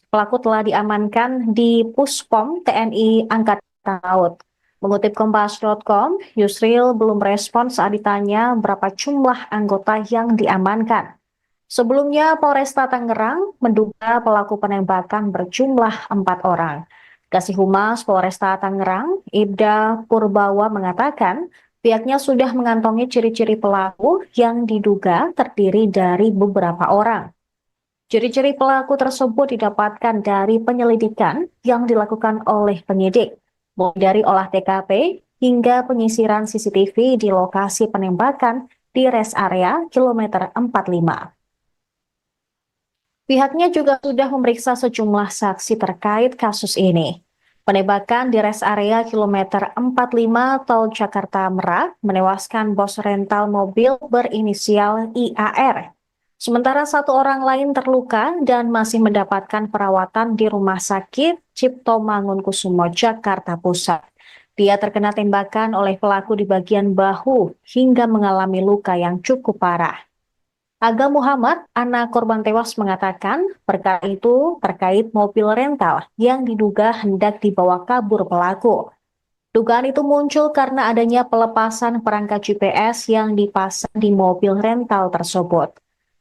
pelaku telah diamankan di Puspom TNI Angkatan Laut. Mengutip Kompas.com, Yusril belum respon saat ditanya berapa jumlah anggota yang diamankan. Sebelumnya, Polresta Tangerang menduga pelaku penembakan berjumlah 4 orang. Kasih Humas Polresta Tangerang, Ibda Purbawa mengatakan, pihaknya sudah mengantongi ciri-ciri pelaku yang diduga terdiri dari beberapa orang. Ciri-ciri pelaku tersebut didapatkan dari penyelidikan yang dilakukan oleh penyidik, mulai dari olah TKP hingga penyisiran CCTV di lokasi penembakan di rest area kilometer 45. Pihaknya juga sudah memeriksa sejumlah saksi terkait kasus ini. Penembakan di rest area kilometer 45 tol Jakarta Merak menewaskan bos rental mobil berinisial IAR. Sementara 1 orang lain terluka dan masih mendapatkan perawatan di Rumah Sakit Cipto Mangunkusumo, Jakarta Pusat. Dia terkena tembakan oleh pelaku di bagian bahu hingga mengalami luka yang cukup parah. Aga Muhammad, anak korban tewas, mengatakan perkara itu terkait mobil rental yang diduga hendak dibawa kabur pelaku. Dugaan itu muncul karena adanya pelepasan perangkat GPS yang dipasang di mobil rental tersebut.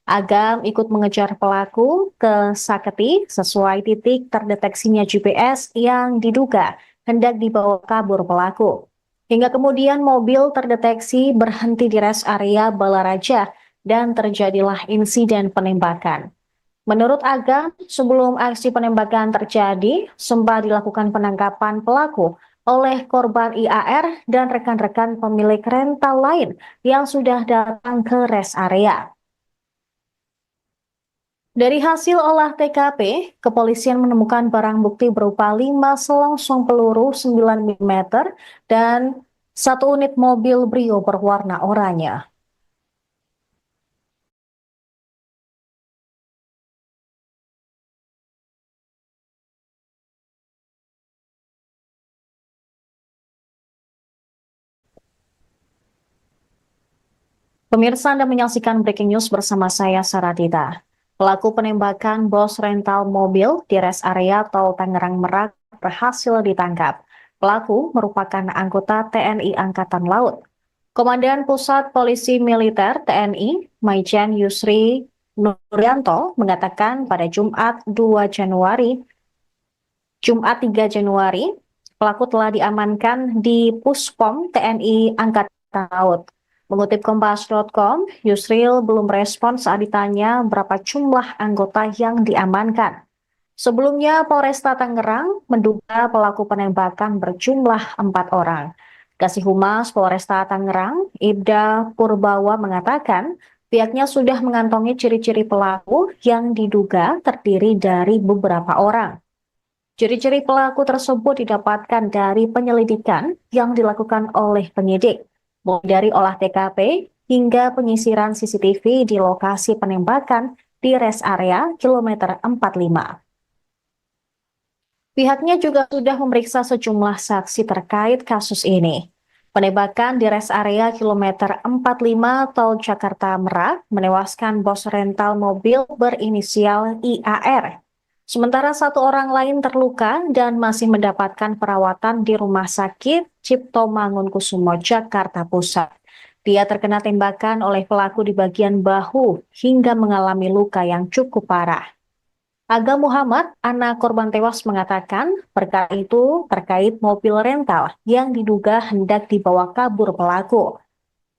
Agam ikut mengejar pelaku ke Saketi sesuai titik terdeteksinya GPS yang diduga hendak dibawa kabur pelaku. Hingga kemudian mobil terdeteksi berhenti di rest area Balaraja dan terjadilah insiden penembakan. Menurut Agam, sebelum aksi penembakan terjadi, sempat dilakukan penangkapan pelaku oleh korban IAR dan rekan-rekan pemilik rental lain yang sudah datang ke rest area. Dari hasil olah TKP, kepolisian menemukan barang bukti berupa 5 selongsong peluru 9 mm dan 1 unit mobil Brio berwarna oranye. Pemirsa, Anda menyaksikan Breaking News bersama saya, Saratita. Pelaku penembakan bos rental mobil di rest area tol Tangerang Merak berhasil ditangkap. Pelaku merupakan anggota TNI Angkatan Laut. Komandan Pusat Polisi Militer TNI, Maijen Yusri Nuryanto, mengatakan pada Jumat 3 Januari, pelaku telah diamankan di Puspom TNI Angkatan Laut. Mengutip Kompas.com, Yusril belum respon saat ditanya berapa jumlah anggota yang diamankan. Sebelumnya, Polresta Tangerang menduga pelaku penembakan berjumlah 4 orang. Kasih Humas Polresta Tangerang, Ibda Purbawa mengatakan, pihaknya sudah mengantongi ciri-ciri pelaku yang diduga terdiri dari beberapa orang. Ciri-ciri pelaku tersebut didapatkan dari penyelidikan yang dilakukan oleh penyidik, mulai dari olah TKP hingga penyisiran CCTV di lokasi penembakan di rest area kilometer 45. Pihaknya juga sudah memeriksa sejumlah saksi terkait kasus ini. Penembakan di rest area kilometer 45 tol Jakarta Merak menewaskan bos rental mobil berinisial IAR. Sementara 1 orang lain terluka dan masih mendapatkan perawatan di Rumah Sakit Cipto Mangunkusumo, Jakarta Pusat. Dia terkena tembakan oleh pelaku di bagian bahu hingga mengalami luka yang cukup parah. Aga Muhammad, anak korban tewas, mengatakan perkara itu terkait mobil rental yang diduga hendak dibawa kabur pelaku.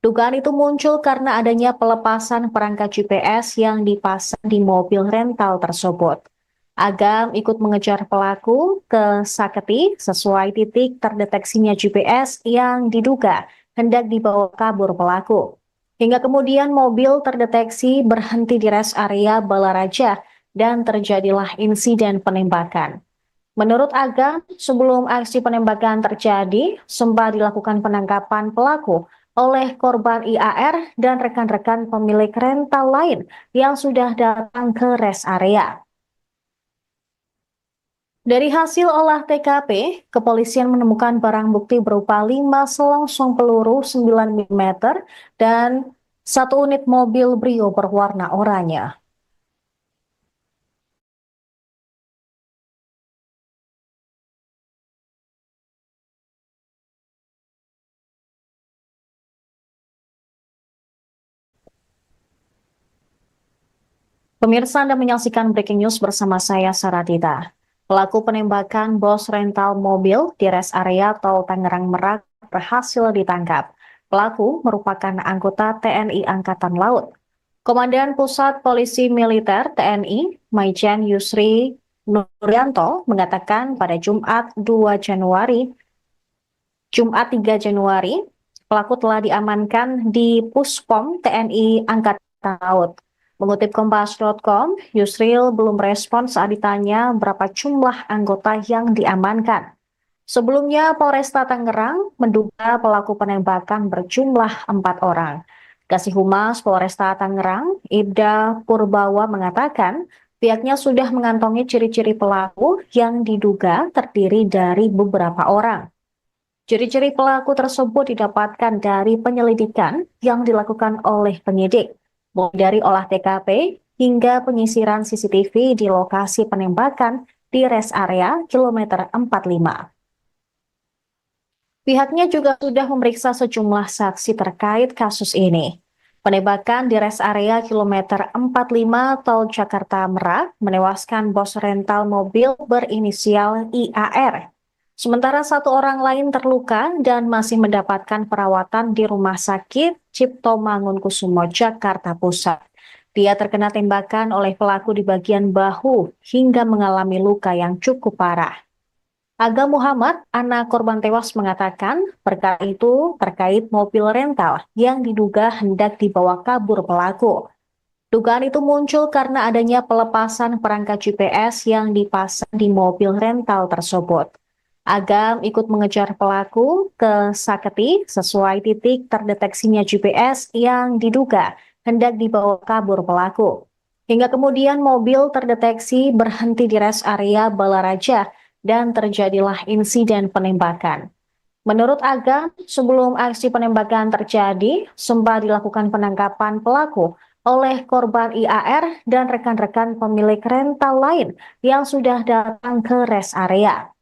Dugaan itu muncul karena adanya pelepasan perangkat GPS yang dipasang di mobil rental tersebut. Agam ikut mengejar pelaku ke Saketi sesuai titik terdeteksinya GPS yang diduga hendak dibawa kabur pelaku. Hingga kemudian mobil terdeteksi berhenti di rest area Balaraja dan terjadilah insiden penembakan. Menurut Agam, sebelum aksi penembakan terjadi, sempat dilakukan penangkapan pelaku oleh korban IAR dan rekan-rekan pemilik rental lain yang sudah datang ke rest area. Dari hasil olah TKP, kepolisian menemukan barang bukti berupa 5 selongsong peluru 9 mm dan 1 unit mobil Brio berwarna oranye. Pemirsa, Anda menyaksikan Breaking News bersama saya, Saratita. Pelaku penembakan bos rental mobil di rest area tol Tangerang Merak berhasil ditangkap. Pelaku merupakan anggota TNI Angkatan Laut. Komandan Pusat Polisi Militer TNI, Maijen Yusri Nuryanto, mengatakan pada Jumat 3 Januari, pelaku telah diamankan di Puspom TNI Angkatan Laut. Mengutip Kompas.com, Yusril belum respon saat ditanya berapa jumlah anggota yang diamankan. Sebelumnya, Polresta Tangerang menduga pelaku penembakan berjumlah 4 orang. Kasih Humas Polresta Tangerang, Ibda Purbawa mengatakan, pihaknya sudah mengantongi ciri-ciri pelaku yang diduga terdiri dari beberapa orang. Ciri-ciri pelaku tersebut didapatkan dari penyelidikan yang dilakukan oleh penyidik, mulai dari olah TKP hingga penyisiran CCTV di lokasi penembakan di rest area kilometer 45. Pihaknya juga sudah memeriksa sejumlah saksi terkait kasus ini. Penembakan di res area kilometer 45 Tol Jakarta Merak menewaskan bos rental mobil berinisial IAR. Sementara satu orang lain terluka dan masih mendapatkan perawatan di Rumah Sakit Cipto Mangunkusumo, Jakarta Pusat. Dia terkena tembakan oleh pelaku di bagian bahu hingga mengalami luka yang cukup parah. Aga Muhammad, anak korban tewas, mengatakan perkara itu terkait mobil rental yang diduga hendak dibawa kabur pelaku. Dugaan itu muncul karena adanya pelepasan perangkat GPS yang dipasang di mobil rental tersebut. Agam ikut mengejar pelaku ke Saketi sesuai titik terdeteksinya GPS yang diduga hendak dibawa kabur pelaku. Hingga kemudian mobil terdeteksi berhenti di res area Balaraja dan terjadilah insiden penembakan. Menurut Agam, sebelum aksi penembakan terjadi, sempat dilakukan penangkapan pelaku oleh korban IAR dan rekan-rekan pemilik rental lain yang sudah datang ke res area.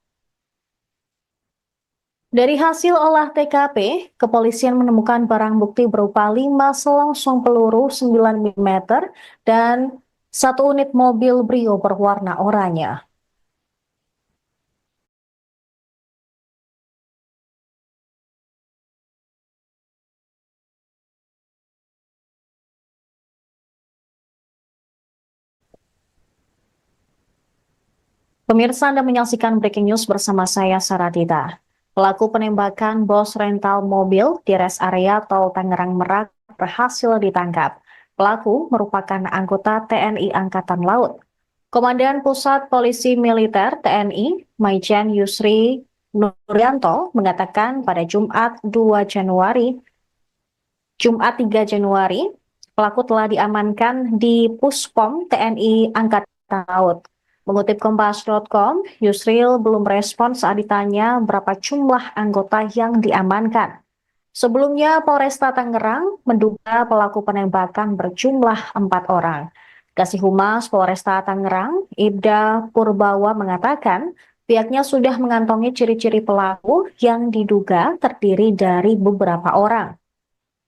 Dari hasil olah TKP, kepolisian menemukan barang bukti berupa 5 selongsong peluru 9 mm dan 1 unit mobil Brio berwarna oranye. Pemirsa, Anda menyaksikan breaking news bersama saya, Saradita. Pelaku penembakan bos rental mobil di res area Tol Tangerang Merak berhasil ditangkap. Pelaku merupakan anggota TNI Angkatan Laut. Komandan Pusat Polisi Militer TNI, Maijen Yusri Nuryanto, mengatakan pada Jumat 3 Januari, pelaku telah diamankan di Puspom TNI Angkatan Laut. Mengutip Kompas.com, Yusril belum respon saat ditanya berapa jumlah anggota yang diamankan. Sebelumnya, Polresta Tangerang menduga pelaku penembakan berjumlah 4 orang. Kasih Humas Polresta Tangerang, Ibda Purbawa, mengatakan pihaknya sudah mengantongi ciri-ciri pelaku yang diduga terdiri dari beberapa orang.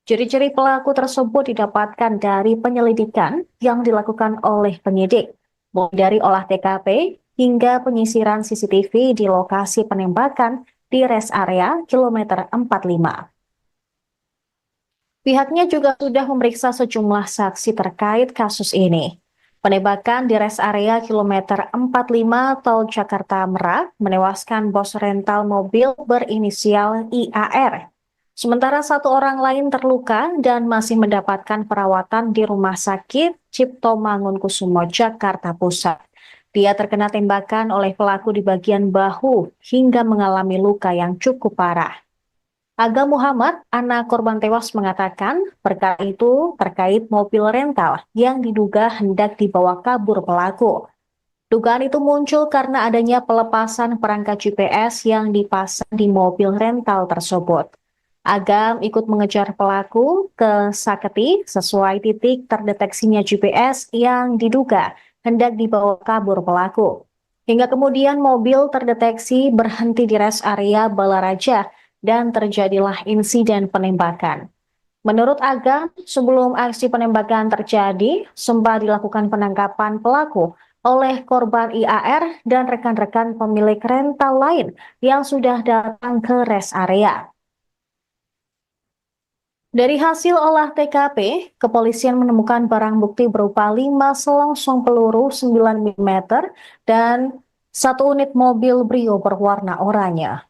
Ciri-ciri pelaku tersebut didapatkan dari penyelidikan yang dilakukan oleh penyidik, mulai dari olah TKP hingga penyisiran CCTV di lokasi penembakan di res area kilometer 45. Pihaknya juga sudah memeriksa sejumlah saksi terkait kasus ini. Penembakan di res area kilometer 45 Tol Jakarta Merak menewaskan bos rental mobil berinisial IAR. Sementara satu orang lain terluka dan masih mendapatkan perawatan di Rumah Sakit Cipto Mangunkusumo, Jakarta Pusat. Dia terkena tembakan oleh pelaku di bagian bahu hingga mengalami luka yang cukup parah. Aga Muhammad, anak korban tewas, mengatakan perkara itu terkait mobil rental yang diduga hendak dibawa kabur pelaku. Dugaan itu muncul karena adanya pelepasan perangkat GPS yang dipasang di mobil rental tersebut. Agam ikut mengejar pelaku ke Saketi sesuai titik terdeteksinya GPS yang diduga hendak dibawa kabur pelaku. Hingga kemudian mobil terdeteksi berhenti di res area Balaraja dan terjadilah insiden penembakan. Menurut Agam, sebelum aksi penembakan terjadi, sempat dilakukan penangkapan pelaku oleh korban IAR dan rekan-rekan pemilik rental lain yang sudah datang ke res area. Dari hasil olah TKP, kepolisian menemukan barang bukti berupa 5 selongsong peluru 9 mm dan 1 unit mobil Brio berwarna oranye.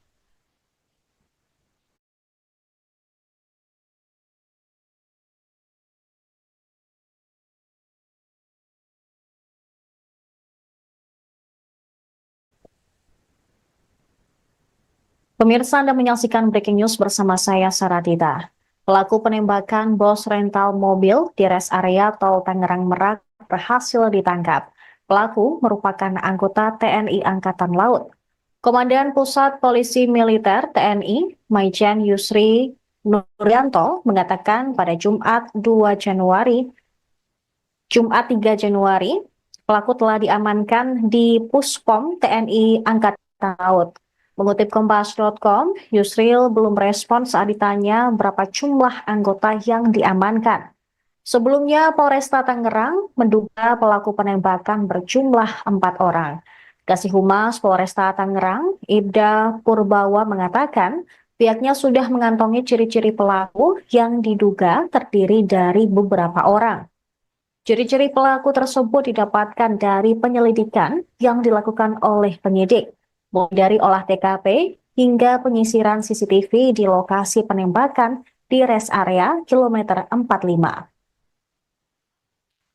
Pemirsa, Anda menyaksikan breaking news bersama saya, Saradita. Pelaku penembakan bos rental mobil di res area Tol Tangerang Merak berhasil ditangkap. Pelaku merupakan anggota TNI Angkatan Laut. Komandan Pusat Polisi Militer TNI, Maijen Yusri Nuryanto, mengatakan pada Jumat 3 Januari, pelaku telah diamankan di Puspom TNI Angkatan Laut. Mengutip Kompas.com, Yusril belum respon saat ditanya berapa jumlah anggota yang diamankan. Sebelumnya, Polresta Tangerang menduga pelaku penembakan berjumlah 4 orang. Kasih Humas Polresta Tangerang, Ibda Purbawa mengatakan, pihaknya sudah mengantongi ciri-ciri pelaku yang diduga terdiri dari beberapa orang. Ciri-ciri pelaku tersebut didapatkan dari penyelidikan yang dilakukan oleh penyidik, mulai dari olah TKP hingga penyisiran CCTV di lokasi penembakan di rest area kilometer 45.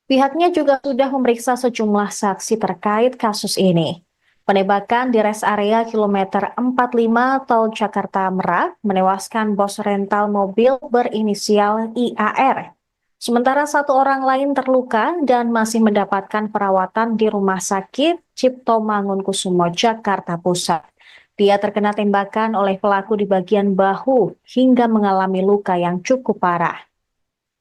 Pihaknya juga sudah memeriksa sejumlah saksi terkait kasus ini. Penembakan di rest area kilometer 45 Tol Jakarta Merak menewaskan bos rental mobil berinisial IAR. Sementara 1 orang lain terluka dan masih mendapatkan perawatan di Rumah Sakit Cipto Mangunkusumo, Jakarta Pusat. Dia terkena tembakan oleh pelaku di bagian bahu hingga mengalami luka yang cukup parah.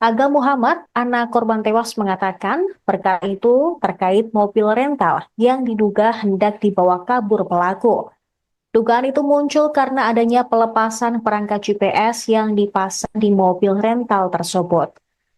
Aga Muhammad, anak korban tewas, mengatakan perkara itu terkait mobil rental yang diduga hendak dibawa kabur pelaku. Dugaan itu muncul karena adanya pelepasan perangkat GPS yang dipasang di mobil rental tersebut.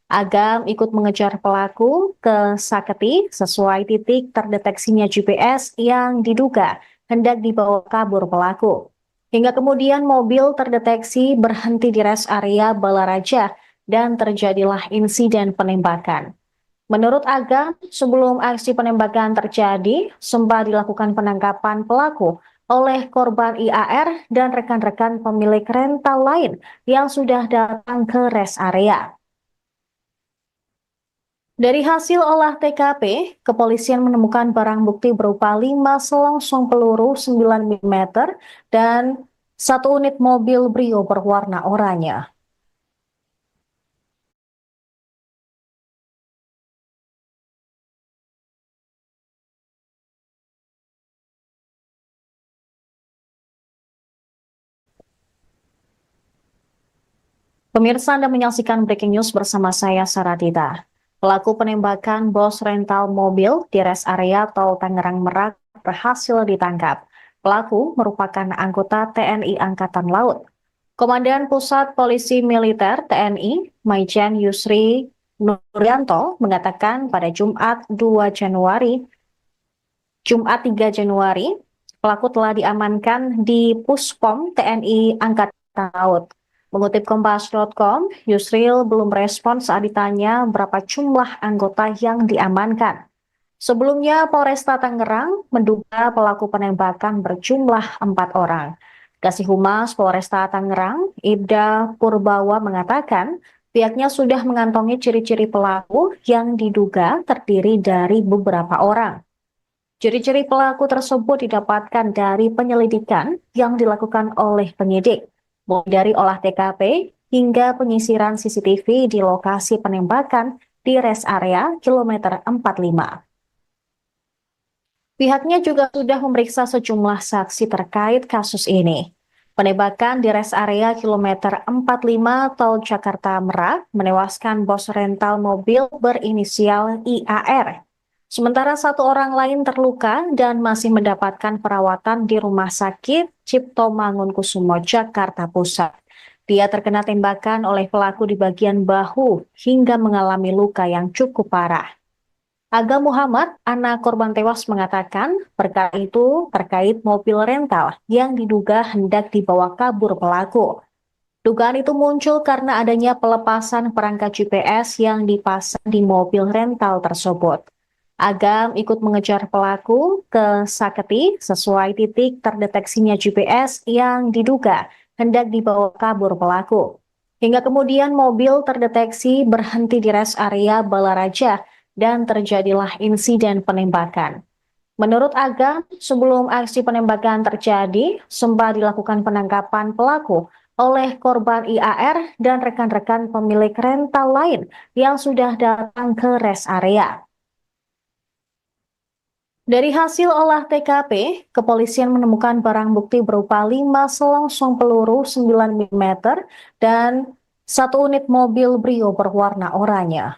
Agam ikut mengejar pelaku ke Saketi sesuai titik terdeteksinya GPS yang diduga hendak dibawa kabur pelaku. Hingga kemudian mobil terdeteksi berhenti di rest area Balaraja dan terjadilah insiden penembakan. Menurut Agam, sebelum aksi penembakan terjadi, sempat dilakukan penangkapan pelaku oleh korban IAR dan rekan-rekan pemilik rental lain yang sudah datang ke rest area. Dari hasil olah TKP, kepolisian menemukan barang bukti berupa 5 selongsong peluru 9 mm dan 1 unit mobil Brio berwarna oranye. Pemirsa, Anda menyaksikan Breaking News bersama saya, Saradita. Pelaku penembakan bos rental mobil di rest area Tol Tangerang Merak berhasil ditangkap. Pelaku merupakan anggota TNI Angkatan Laut. Komandan Pusat Polisi Militer TNI, Maijen Yusri Nuryanto, mengatakan pada Jumat 3 Januari, pelaku telah diamankan di Puspom TNI Angkatan Laut. Mengutip Kompas.com, Yusril belum respon saat ditanya berapa jumlah anggota yang diamankan. Sebelumnya, Polresta Tangerang menduga pelaku penembakan berjumlah 4 orang. Kasih Humas Polresta Tangerang, Ibda Purbawa mengatakan, pihaknya sudah mengantongi ciri-ciri pelaku yang diduga terdiri dari beberapa orang. Ciri-ciri pelaku tersebut didapatkan dari penyelidikan yang dilakukan oleh penyidik, mulai dari olah TKP hingga penyisiran CCTV di lokasi penembakan di rest area kilometer 45. Pihaknya juga sudah memeriksa sejumlah saksi terkait kasus ini. Penembakan di rest area kilometer 45 Tol Jakarta Merak menewaskan bos rental mobil berinisial IAR. Sementara 1 orang lain terluka dan masih mendapatkan perawatan di Rumah Sakit Cipto Mangunkusumo, Jakarta Pusat. Dia terkena tembakan oleh pelaku di bagian bahu hingga mengalami luka yang cukup parah. Aga Muhammad, anak korban tewas, mengatakan perkara itu terkait mobil rental yang diduga hendak dibawa kabur pelaku. Dugaan itu muncul karena adanya pelepasan perangkat GPS yang dipasang di mobil rental tersebut. Agam ikut mengejar pelaku ke Saketi sesuai titik terdeteksinya GPS yang diduga hendak dibawa kabur pelaku. Hingga kemudian mobil terdeteksi berhenti di rest area Balaraja dan terjadilah insiden penembakan. Menurut Agam, sebelum aksi penembakan terjadi, sempat dilakukan penangkapan pelaku oleh korban IAR dan rekan-rekan pemilik rental lain yang sudah datang ke rest area. Dari hasil olah TKP, kepolisian menemukan barang bukti berupa 5 selongsong peluru 9 mm dan 1 unit mobil Brio berwarna oranye.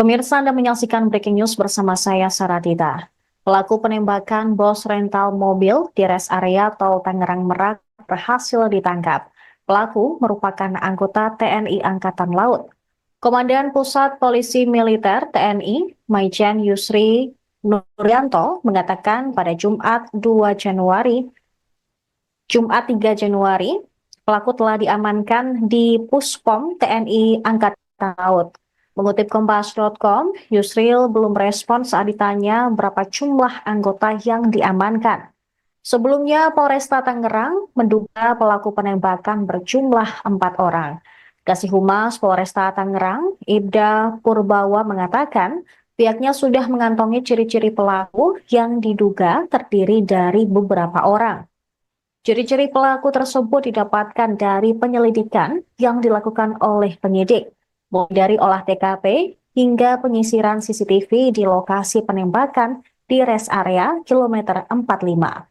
Pemirsa, Anda menyaksikan breaking news bersama saya, Saradita. Pelaku penembakan bos rental mobil di rest area tol Tangerang Merak berhasil ditangkap. Pelaku merupakan anggota TNI Angkatan Laut. Komandan Pusat Polisi Militer TNI, Maijen Yusri Nuryanto, mengatakan pada Jumat 3 Januari, pelaku telah diamankan di Puspom TNI Angkatan Laut. Mengutip Kompas.com, Yusril belum respon saat ditanya berapa jumlah anggota yang diamankan. Sebelumnya, Polresta Tangerang menduga pelaku penembakan berjumlah 4 orang. Kasih Humas Polresta Tangerang, Ibda Purbawa mengatakan pihaknya sudah mengantongi ciri-ciri pelaku yang diduga terdiri dari beberapa orang. Ciri-ciri pelaku tersebut didapatkan dari penyelidikan yang dilakukan oleh penyidik, mulai dari olah TKP hingga penyisiran CCTV di lokasi penembakan di rest area kilometer 45.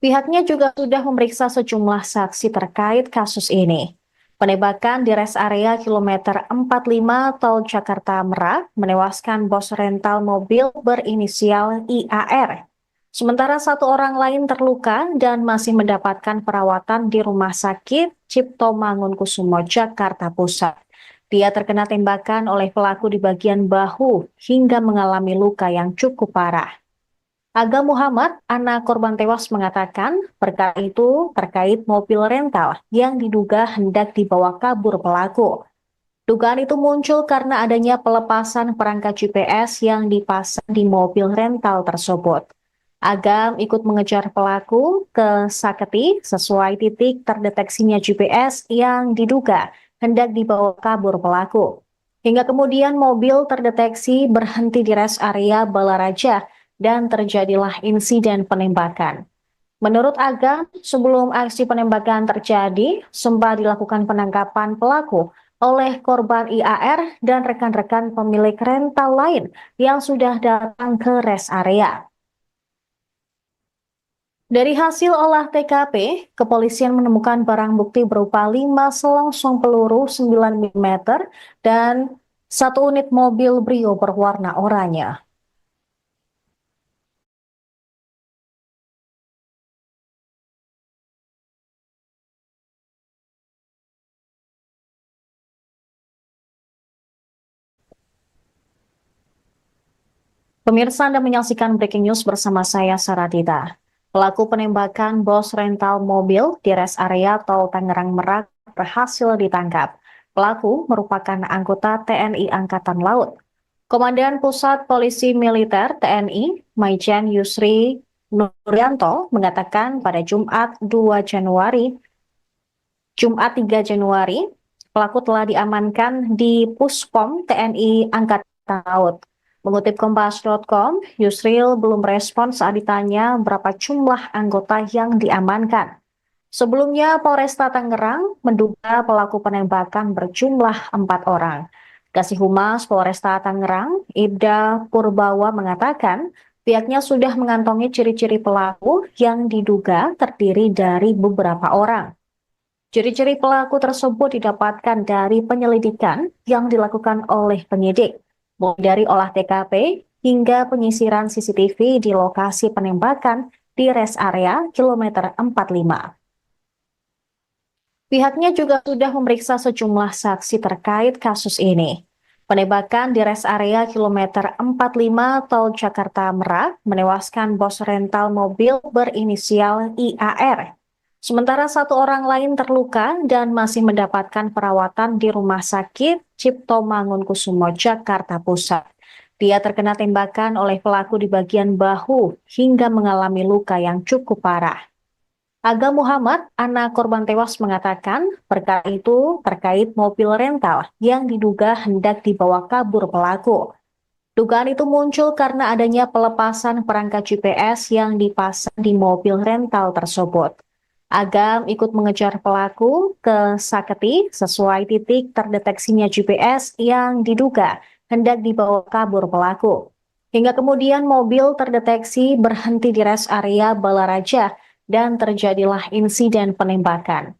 Pihaknya juga sudah memeriksa sejumlah saksi terkait kasus ini. Penembakan di rest area kilometer 45 tol Jakarta Merak menewaskan bos rental mobil berinisial IAR. Sementara 1 orang lain terluka dan masih mendapatkan perawatan di Rumah Sakit Cipto Mangunkusumo, Jakarta Pusat. Dia terkena tembakan oleh pelaku di bagian bahu hingga mengalami luka yang cukup parah. Aga Muhammad, anak korban tewas, mengatakan perkara itu terkait mobil rental yang diduga hendak dibawa kabur pelaku. Dugaan itu muncul karena adanya pelepasan perangkat GPS yang dipasang di mobil rental tersebut. Agam ikut mengejar pelaku ke Saketi sesuai titik terdeteksinya GPS yang diduga hendak dibawa kabur pelaku. Hingga kemudian mobil terdeteksi berhenti di rest area Balaraja dan terjadilah insiden penembakan. Menurut Agam, sebelum aksi penembakan terjadi, sempat dilakukan penangkapan pelaku oleh korban IAR dan rekan-rekan pemilik rental lain yang sudah datang ke rest area. Dari hasil olah TKP, kepolisian menemukan barang bukti berupa 5 selongsong peluru 9 mm dan 1 unit mobil Brio berwarna oranye. Pemirsa, Anda menyaksikan breaking news bersama saya, Saradita. Pelaku penembakan bos rental mobil di rest area tol Tangerang Merak berhasil ditangkap. Pelaku merupakan anggota TNI Angkatan Laut. Komandan Pusat Polisi Militer TNI, Maijen Yusri Nuryanto, mengatakan pada Jumat 3 Januari, pelaku telah diamankan di Puspom TNI Angkatan Laut. Mengutip Kompas.com, Yusril belum respon saat ditanya berapa jumlah anggota yang diamankan. Sebelumnya, Polresta Tangerang menduga pelaku penembakan berjumlah 4 orang. Kasih Humas Polresta Tangerang, Ibda Purbawa mengatakan pihaknya sudah mengantongi ciri-ciri pelaku yang diduga terdiri dari beberapa orang. Ciri-ciri pelaku tersebut didapatkan dari penyelidikan yang dilakukan oleh penyidik, mulai dari olah TKP hingga penyisiran CCTV di lokasi penembakan di rest area kilometer 45. Pihaknya juga sudah memeriksa sejumlah saksi terkait kasus ini. Penembakan di rest area kilometer 45 tol Jakarta Merak menewaskan bos rental mobil berinisial IAR. Sementara 1 orang lain terluka dan masih mendapatkan perawatan di Rumah Sakit Cipto Mangunkusumo, Jakarta Pusat. Dia terkena tembakan oleh pelaku di bagian bahu hingga mengalami luka yang cukup parah. Aga Muhammad, anak korban tewas, mengatakan perkara itu terkait mobil rental yang diduga hendak dibawa kabur pelaku. Dugaan itu muncul karena adanya pelepasan perangkat GPS yang dipasang di mobil rental tersebut. Agam ikut mengejar pelaku ke Saketi sesuai titik terdeteksinya GPS yang diduga hendak dibawa kabur pelaku. Hingga kemudian mobil terdeteksi berhenti di rest area Balaraja dan terjadilah insiden penembakan.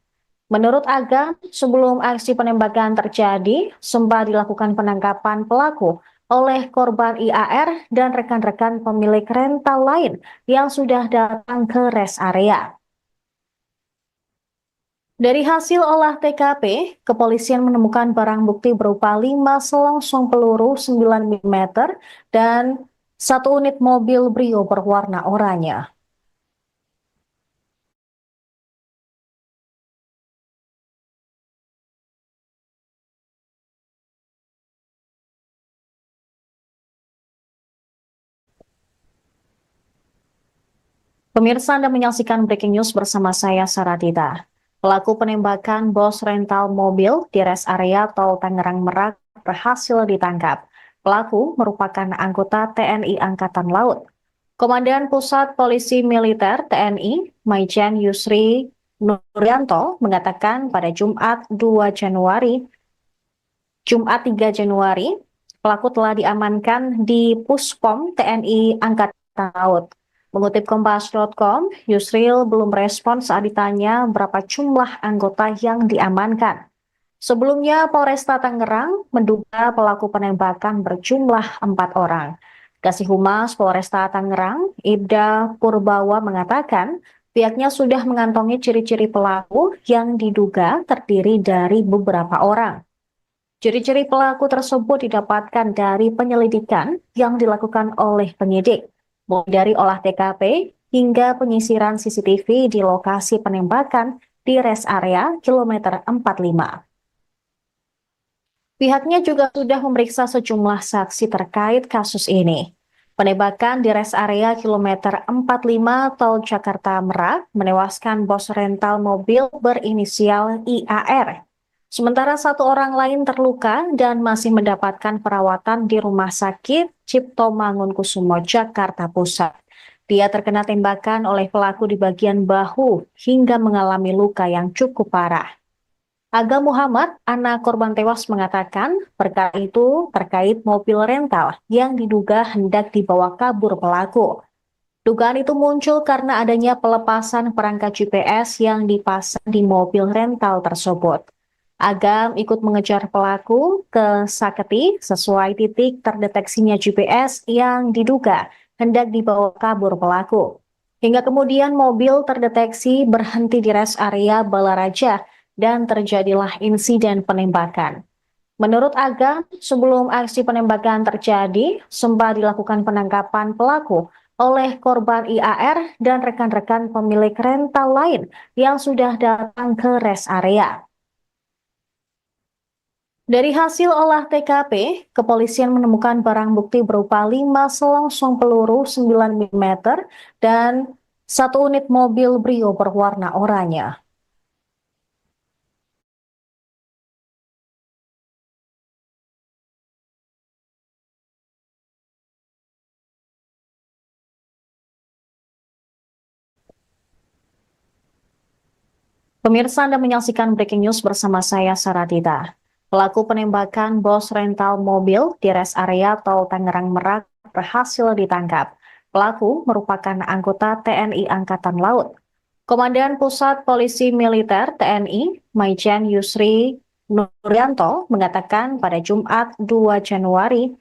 Menurut Agam, sebelum aksi penembakan terjadi, sempat dilakukan penangkapan pelaku oleh korban IAR dan rekan-rekan pemilik rental lain yang sudah datang ke rest area. Dari hasil olah TKP, kepolisian menemukan barang bukti berupa 5 selongsong peluru 9 mm dan 1 unit mobil Brio berwarna oranye. Pemirsa, Anda menyaksikan breaking news bersama saya, Saradita. Pelaku penembakan bos rental mobil di rest area tol Tangerang Merak berhasil ditangkap. Pelaku merupakan anggota TNI Angkatan Laut. Komandan Pusat Polisi Militer TNI, Maijen Yusri Nuryanto, mengatakan pada Jumat 3 Januari, pelaku telah diamankan di Puspom TNI Angkatan Laut. Mengutip Kompas.com, Yusril belum respon saat ditanya berapa jumlah anggota yang diamankan. Sebelumnya, Polresta Tangerang menduga pelaku penembakan berjumlah 4 orang. Kasih Humas Polresta Tangerang, Ibda Purbawa mengatakan, pihaknya sudah mengantongi ciri-ciri pelaku yang diduga terdiri dari beberapa orang. Ciri-ciri pelaku tersebut didapatkan dari penyelidikan yang dilakukan oleh penyidik, mulai dari olah TKP hingga penyisiran CCTV di lokasi penembakan di rest area kilometer 45. Pihaknya juga sudah memeriksa sejumlah saksi terkait kasus ini. Penembakan di rest area kilometer 45 tol Jakarta Merak menewaskan bos rental mobil berinisial IAR. Sementara 1 orang lain terluka dan masih mendapatkan perawatan di Rumah Sakit Cipto Mangunkusumo, Jakarta Pusat. Dia terkena tembakan oleh pelaku di bagian bahu hingga mengalami luka yang cukup parah. Aga Muhammad, anak korban tewas, mengatakan perkara itu terkait mobil rental yang diduga hendak dibawa kabur pelaku. Dugaan itu muncul karena adanya pelepasan perangkat GPS yang dipasang di mobil rental tersebut. Agam ikut mengejar pelaku ke Saketi sesuai titik terdeteksinya GPS yang diduga hendak dibawa kabur pelaku. Hingga kemudian mobil terdeteksi berhenti di rest area Balaraja dan terjadilah insiden penembakan. Menurut Agam, sebelum aksi penembakan terjadi, sempat dilakukan penangkapan pelaku oleh korban IAR dan rekan-rekan pemilik rental lain yang sudah datang ke rest area. Dari hasil olah TKP, kepolisian menemukan barang bukti berupa 5 selongsong peluru 9 mm dan 1 unit mobil Brio berwarna oranye. Pemirsa, Anda menyaksikan breaking news bersama saya, Saradita. Pelaku penembakan bos rental mobil di rest area tol Tangerang Merak berhasil ditangkap. Pelaku merupakan anggota TNI Angkatan Laut. Komandan Pusat Polisi Militer TNI, Maijen Yusri Nuryanto, mengatakan pada Jumat 3 Januari,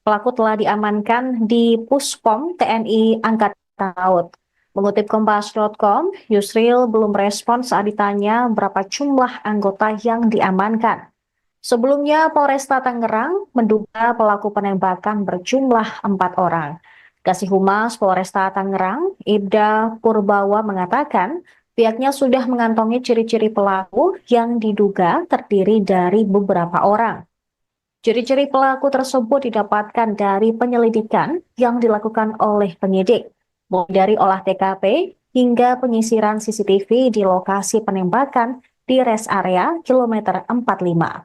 pelaku telah diamankan di Puspom TNI Angkatan Laut. Mengutip Kompas.com, Yusril belum respon saat ditanya berapa jumlah anggota yang diamankan. Sebelumnya, Polresta Tangerang menduga pelaku penembakan berjumlah 4 orang. Kasih Humas Polresta Tangerang, Ibda Purbawa mengatakan, pihaknya sudah mengantongi ciri-ciri pelaku yang diduga terdiri dari beberapa orang. Ciri-ciri pelaku tersebut didapatkan dari penyelidikan yang dilakukan oleh penyidik, mulai dari olah TKP hingga penyisiran CCTV di lokasi penembakan di rest area kilometer 45.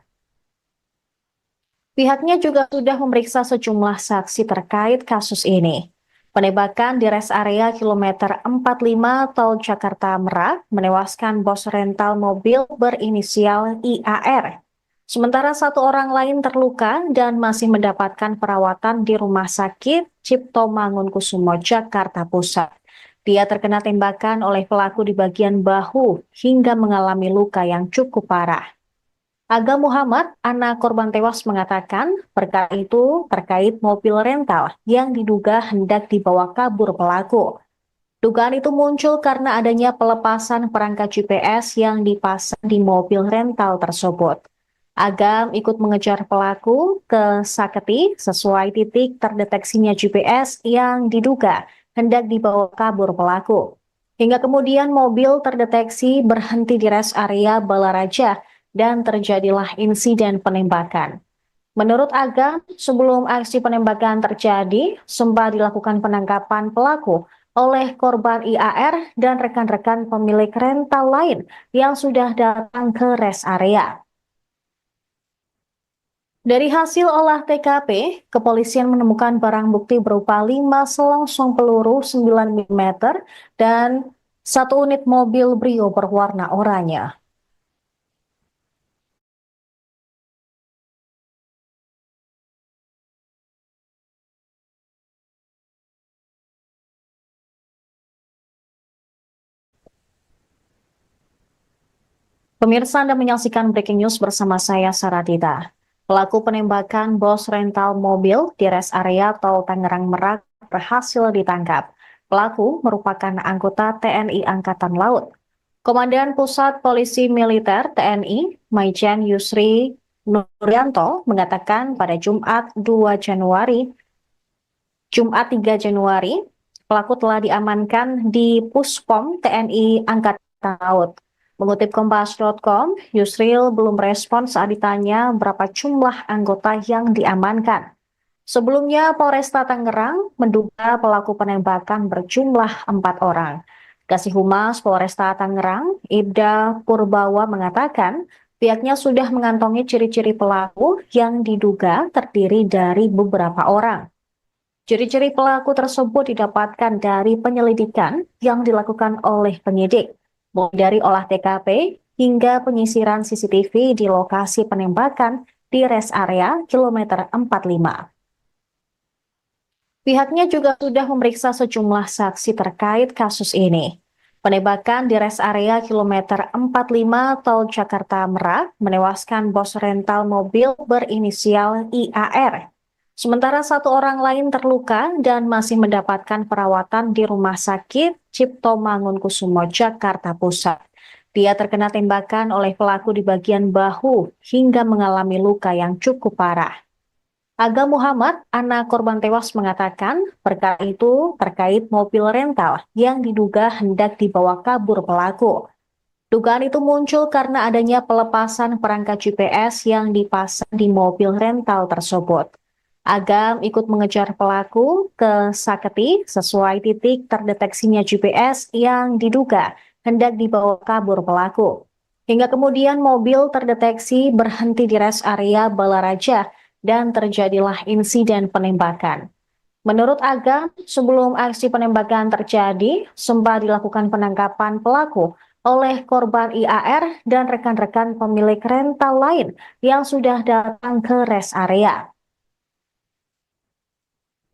Pihaknya juga sudah memeriksa sejumlah saksi terkait kasus ini. Penembakan di rest area kilometer 45 tol Jakarta Merak menewaskan bos rental mobil berinisial IAR. Sementara 1 orang lain terluka dan masih mendapatkan perawatan di Rumah Sakit Cipto Mangunkusumo, Jakarta Pusat. Dia terkena tembakan oleh pelaku di bagian bahu hingga mengalami luka yang cukup parah. Aga Muhammad, anak korban tewas, mengatakan perkara itu terkait mobil rental yang diduga hendak dibawa kabur pelaku. Dugaan itu muncul karena adanya pelepasan perangkat GPS yang dipasang di mobil rental tersebut. Agam ikut mengejar pelaku ke Saketi sesuai titik terdeteksinya GPS yang diduga hendak dibawa kabur pelaku. Hingga kemudian mobil terdeteksi berhenti di rest area Balaraja dan terjadilah insiden penembakan. Menurut Agam, sebelum aksi penembakan terjadi, sempat dilakukan penangkapan pelaku oleh korban IAR dan rekan-rekan pemilik rental lain yang sudah datang ke rest area. Dari hasil olah TKP, kepolisian menemukan barang bukti berupa 5 selongsong peluru 9 mm dan 1 unit mobil Brio berwarna oranye. Pemirsa, Anda menyaksikan Breaking News bersama saya, Saratita. Pelaku penembakan bos rental mobil di rest area tol Tangerang Merak berhasil ditangkap. Pelaku merupakan anggota TNI Angkatan Laut. Komandan Pusat Polisi Militer TNI, Maijen Yusri Nuryanto, mengatakan pada Jumat 3 Januari, pelaku telah diamankan di Puspom TNI Angkatan Laut. Mengutip Kompas.com, Yusril belum respon saat ditanya berapa jumlah anggota yang diamankan. Sebelumnya, Polresta Tangerang menduga pelaku penembakan berjumlah 4 orang. Kasih Humas Polresta Tangerang, Ibda Purbawa, mengatakan pihaknya sudah mengantongi ciri-ciri pelaku yang diduga terdiri dari beberapa orang. Ciri-ciri pelaku tersebut didapatkan dari penyelidikan yang dilakukan oleh penyidik, mulai dari olah TKP hingga penyisiran CCTV di lokasi penembakan di rest area kilometer 45. Pihaknya juga sudah memeriksa sejumlah saksi terkait kasus ini. Penembakan di rest area kilometer 45 tol Jakarta Merak menewaskan bos rental mobil berinisial IAR. Sementara 1 orang lain terluka dan masih mendapatkan perawatan di Rumah Sakit Cipto Mangunkusumo, Jakarta Pusat. Dia terkena tembakan oleh pelaku di bagian bahu hingga mengalami luka yang cukup parah. Aga Muhammad, anak korban tewas, mengatakan perkara itu terkait mobil rental yang diduga hendak dibawa kabur pelaku. Dugaan itu muncul karena adanya pelepasan perangkat GPS yang dipasang di mobil rental tersebut. Agam ikut mengejar pelaku ke Saketi sesuai titik terdeteksinya GPS yang diduga hendak dibawa kabur pelaku. Hingga kemudian mobil terdeteksi berhenti di rest area Balaraja dan terjadilah insiden penembakan. Menurut Agam, sebelum aksi penembakan terjadi, sempat dilakukan penangkapan pelaku oleh korban IAR dan rekan-rekan pemilik rental lain yang sudah datang ke rest area.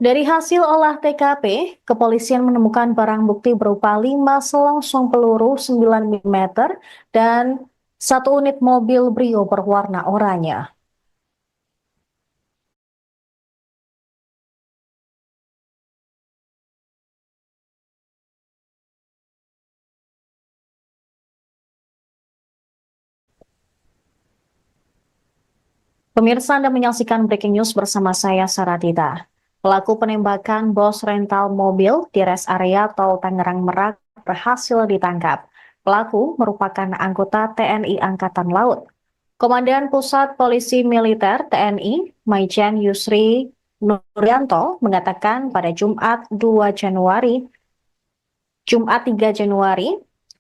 Dari hasil olah TKP, kepolisian menemukan barang bukti berupa 5 selongsong peluru 9 mm dan 1 unit mobil Brio berwarna oranye. Pemirsa, Anda menyaksikan Breaking News bersama saya, Saratita. Pelaku penembakan bos rental mobil di rest area tol Tangerang Merak berhasil ditangkap. Pelaku merupakan anggota TNI Angkatan Laut. Komandan Pusat Polisi Militer TNI, Maijen Yusri Nuryanto, mengatakan pada Jumat 3 Januari,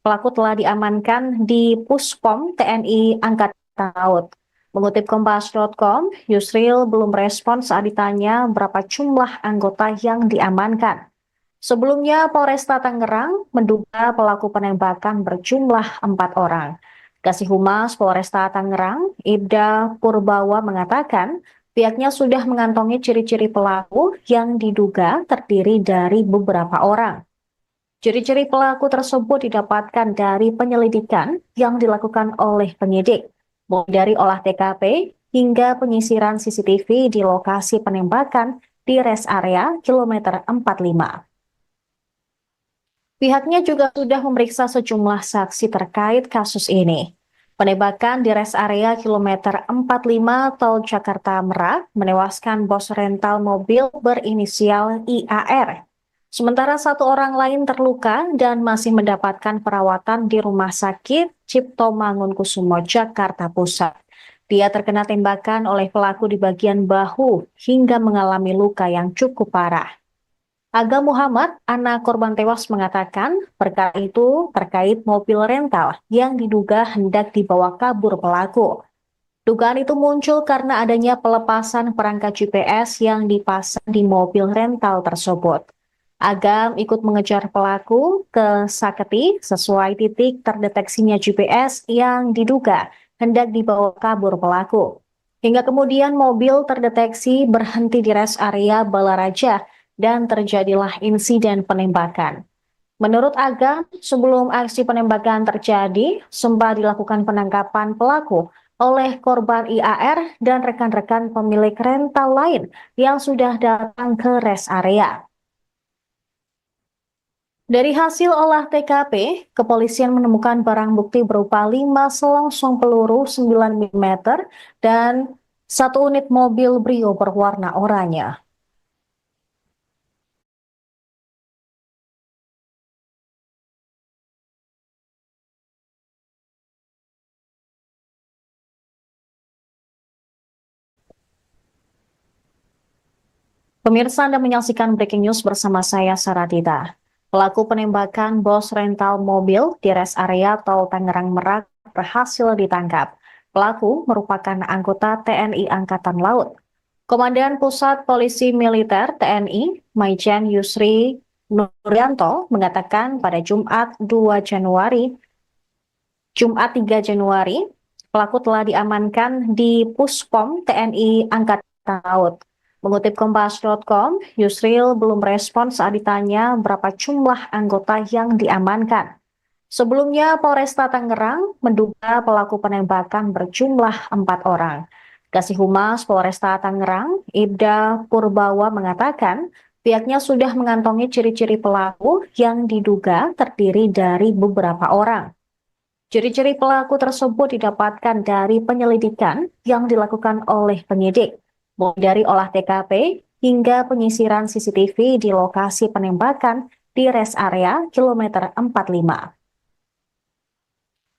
pelaku telah diamankan di Puspom TNI Angkatan Laut. Mengutip Kompas.com, Yusril belum respon saat ditanya berapa jumlah anggota yang diamankan. Sebelumnya, Polresta Tangerang menduga pelaku penembakan berjumlah 4 orang. Kasih Humas Polresta Tangerang, Ibda Purbawa, mengatakan pihaknya sudah mengantongi ciri-ciri pelaku yang diduga terdiri dari beberapa orang. Ciri-ciri pelaku tersebut didapatkan dari penyelidikan yang dilakukan oleh penyidik, mulai dari olah TKP hingga penyisiran CCTV di lokasi penembakan di rest area kilometer 45. Pihaknya juga sudah memeriksa sejumlah saksi terkait kasus ini. Penembakan di rest area kilometer 45 Tol Jakarta Merak menewaskan bos rental mobil berinisial IAR. Sementara satu orang lain terluka dan masih mendapatkan perawatan di Rumah Sakit Cipto Mangunkusumo, Jakarta Pusat. Dia terkena tembakan oleh pelaku di bagian bahu hingga mengalami luka yang cukup parah. Aga Muhammad, anak korban tewas, mengatakan perkara itu terkait mobil rental yang diduga hendak dibawa kabur pelaku. Dugaan itu muncul karena adanya pelepasan perangkat GPS yang dipasang di mobil rental tersebut. Agam ikut mengejar pelaku ke Saketi sesuai titik terdeteksinya GPS yang diduga hendak dibawa kabur pelaku. Hingga kemudian mobil terdeteksi berhenti di rest area Balaraja dan terjadilah insiden penembakan. Menurut Agam, sebelum aksi penembakan terjadi, sempat dilakukan penangkapan pelaku oleh korban IAR dan rekan-rekan pemilik rental lain yang sudah datang ke rest area. Dari hasil olah TKP, kepolisian menemukan barang bukti berupa 5 selongsong peluru 9 mm dan satu unit mobil Brio berwarna oranye. Pemirsa, Anda menyaksikan breaking news bersama saya, Saradita. Pelaku penembakan bos rental mobil di rest area Tol Tangerang Merak berhasil ditangkap. Pelaku merupakan anggota TNI Angkatan Laut. Komandan Pusat Polisi Militer TNI, Maijen Yusri Nuryanto, mengatakan pada Jumat 3 Januari, pelaku telah diamankan di Puspom TNI Angkatan Laut. Mengutip Kompas.com, Yusril belum respon saat ditanya berapa jumlah anggota yang diamankan. Sebelumnya, Polresta Tangerang menduga pelaku penembakan berjumlah 4 orang. Kasih Humas Polresta Tangerang, Ibda Purbawa, mengatakan pihaknya sudah mengantongi ciri-ciri pelaku yang diduga terdiri dari beberapa orang. Ciri-ciri pelaku tersebut didapatkan dari penyelidikan yang dilakukan oleh penyidik, mulai dari olah TKP hingga penyisiran CCTV di lokasi penembakan di rest area kilometer 45.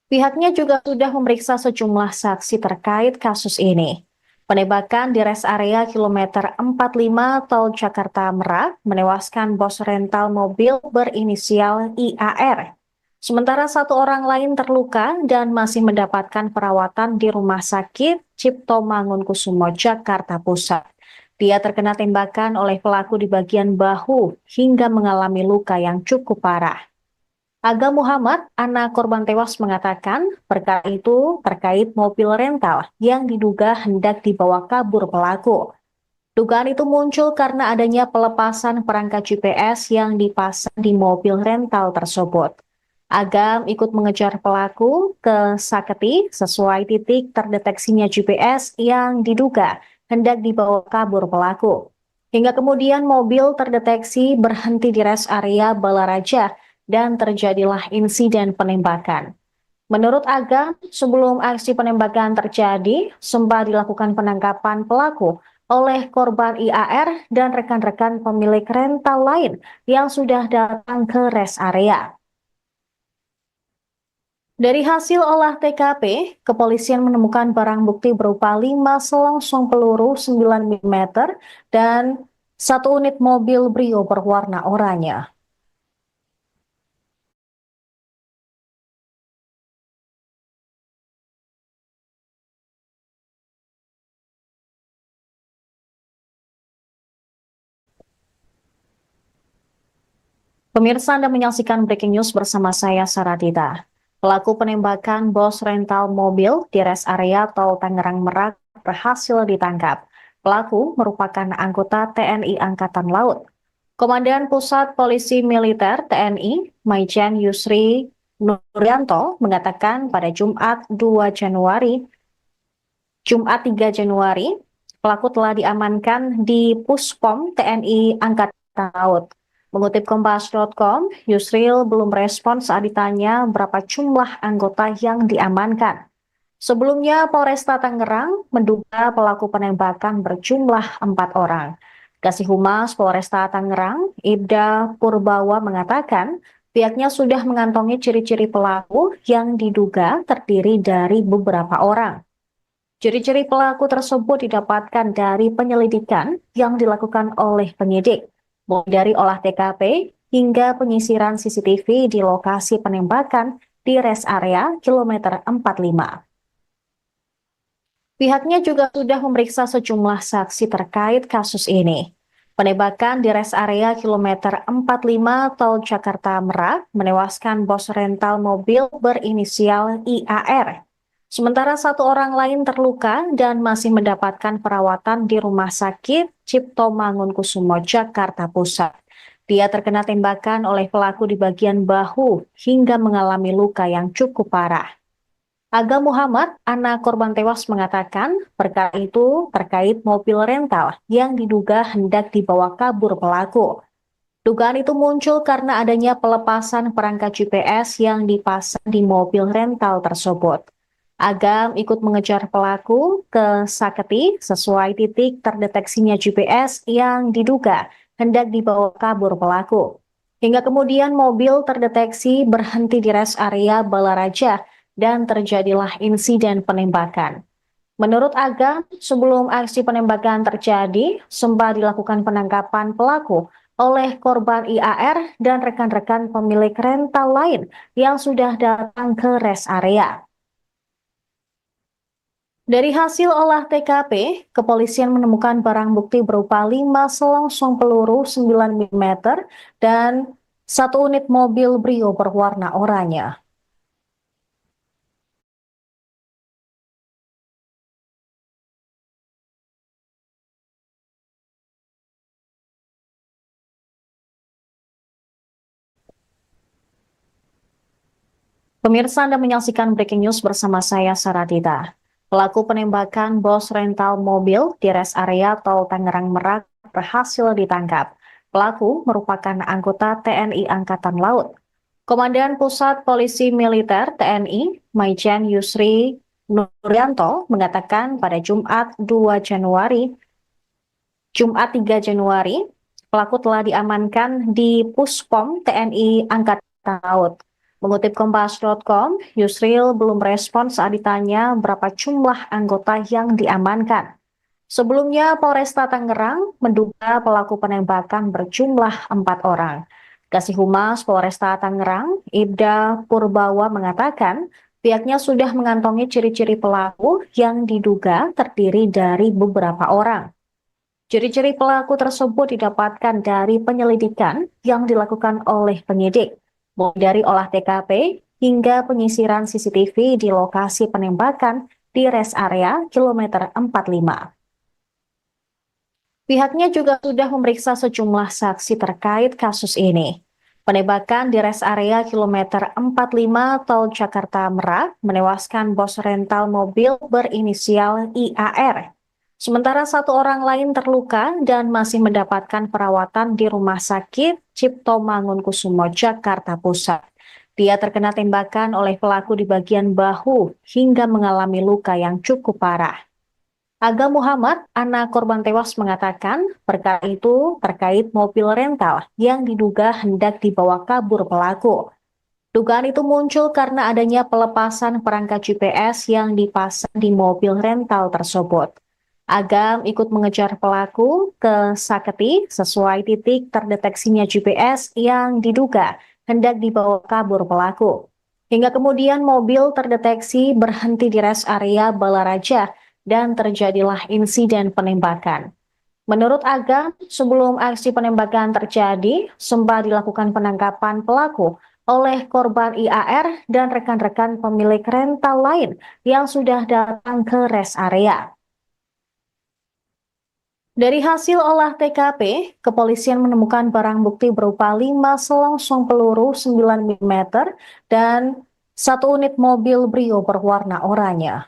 Pihaknya juga sudah memeriksa sejumlah saksi terkait kasus ini. Penembakan di rest area kilometer 45 Tol Jakarta Merak menewaskan bos rental mobil berinisial IAR. Sementara satu orang lain terluka dan masih mendapatkan perawatan di Rumah Sakit Cipto Mangunkusumo, Jakarta Pusat. Dia terkena tembakan oleh pelaku di bagian bahu hingga mengalami luka yang cukup parah. Aga Muhammad, anak korban tewas, mengatakan perkara itu terkait mobil rental yang diduga hendak dibawa kabur pelaku. Dugaan itu muncul karena adanya pelepasan perangkat GPS yang dipasang di mobil rental tersebut. Agam ikut mengejar pelaku ke Saketi sesuai titik terdeteksinya GPS yang diduga hendak dibawa kabur pelaku. Hingga kemudian mobil terdeteksi berhenti di rest area Balaraja dan terjadilah insiden penembakan. Menurut Agam, sebelum aksi penembakan terjadi, sempat dilakukan penangkapan pelaku oleh korban IAR dan rekan-rekan pemilik rental lain yang sudah datang ke rest area. Dari hasil olah TKP, kepolisian menemukan barang bukti berupa 5 selongsong peluru 9 mm dan satu unit mobil Brio berwarna oranye. Pemirsa, Anda menyaksikan breaking news bersama saya, Saradita. Pelaku penembakan bos rental mobil di rest area Tol Tangerang Merak berhasil ditangkap. Pelaku merupakan anggota TNI Angkatan Laut. Komandan Pusat Polisi Militer TNI, Maijen Yusri Nuryanto mengatakan pada Jumat 3 Januari, pelaku telah diamankan di Puspom TNI Angkatan Laut. Mengutip Kompas.com, Yusril belum respon saat ditanya berapa jumlah anggota yang diamankan. Sebelumnya, Polresta Tangerang menduga pelaku penembakan berjumlah 4 orang. Kasih Humas Polresta Tangerang, Ibda Purbawa mengatakan, pihaknya sudah mengantongi ciri-ciri pelaku yang diduga terdiri dari beberapa orang. Ciri-ciri pelaku tersebut didapatkan dari penyelidikan yang dilakukan oleh penyidik, mulai dari olah TKP hingga penyisiran CCTV di lokasi penembakan di rest area kilometer 45. Pihaknya juga sudah memeriksa sejumlah saksi terkait kasus ini. Penembakan di rest area kilometer 45 Tol Jakarta Merak menewaskan bos rental mobil berinisial IAR. Sementara satu orang lain terluka dan masih mendapatkan perawatan di Rumah Sakit Cipto Mangunkusumo, Jakarta Pusat. Dia terkena tembakan oleh pelaku di bagian bahu hingga mengalami luka yang cukup parah. Aga Muhammad, anak korban tewas, mengatakan perkara itu terkait mobil rental yang diduga hendak dibawa kabur pelaku. Dugaan itu muncul karena adanya pelepasan perangkat GPS yang dipasang di mobil rental tersebut. Agam ikut mengejar pelaku ke Saketi sesuai titik terdeteksinya GPS yang diduga hendak dibawa kabur pelaku. Hingga kemudian mobil terdeteksi berhenti di rest area Balaraja dan terjadilah insiden penembakan. Menurut Agam, sebelum aksi penembakan terjadi, sempat dilakukan penangkapan pelaku oleh korban IAR dan rekan-rekan pemilik rental lain yang sudah datang ke rest area. Dari hasil olah TKP, kepolisian menemukan barang bukti berupa 5 selongsong peluru 9 mm dan 1 unit mobil Brio berwarna oranye. Pemirsa, Anda menyaksikan Breaking News bersama saya, Saradita. Pelaku penembakan bos rental mobil di rest area Tol Tangerang Merak berhasil ditangkap. Pelaku merupakan anggota TNI Angkatan Laut. Komandan Pusat Polisi Militer TNI, Maijen Yusri Nuryanto mengatakan pada Jumat 3 Januari, pelaku telah diamankan di Puspom TNI Angkatan Laut. Mengutip Kompas.com, Yusril belum respon saat ditanya berapa jumlah anggota yang diamankan. Sebelumnya, Polresta Tangerang menduga pelaku penembakan berjumlah 4 orang. Kasih Humas Polresta Tangerang, Ibda Purbawa mengatakan, pihaknya sudah mengantongi ciri-ciri pelaku yang diduga terdiri dari beberapa orang. Ciri-ciri pelaku tersebut didapatkan dari penyelidikan yang dilakukan oleh penyidik, mulai dari olah TKP hingga penyisiran CCTV di lokasi penembakan di rest area kilometer 45. Pihaknya juga sudah memeriksa sejumlah saksi terkait kasus ini. Penembakan di rest area kilometer 45 Tol Jakarta Merak menewaskan bos rental mobil berinisial IAR. Sementara satu orang lain terluka dan masih mendapatkan perawatan di Rumah Sakit Cipto Mangunkusumo, Jakarta Pusat. Dia terkena tembakan oleh pelaku di bagian bahu hingga mengalami luka yang cukup parah. Aga Muhammad, anak korban tewas, mengatakan perkara itu terkait mobil rental yang diduga hendak dibawa kabur pelaku. Dugaan itu muncul karena adanya pelepasan perangkat GPS yang dipasang di mobil rental tersebut. Agam ikut mengejar pelaku ke Saketi sesuai titik terdeteksinya GPS yang diduga hendak dibawa kabur pelaku. Hingga kemudian mobil terdeteksi berhenti di rest area Balaraja dan terjadilah insiden penembakan. Menurut Agam, sebelum aksi penembakan terjadi, sempat dilakukan penangkapan pelaku oleh korban IAR dan rekan-rekan pemilik rental lain yang sudah datang ke rest area. Dari hasil olah TKP, kepolisian menemukan barang bukti berupa 5 selongsong peluru 9 mm dan 1 unit mobil Brio berwarna oranye.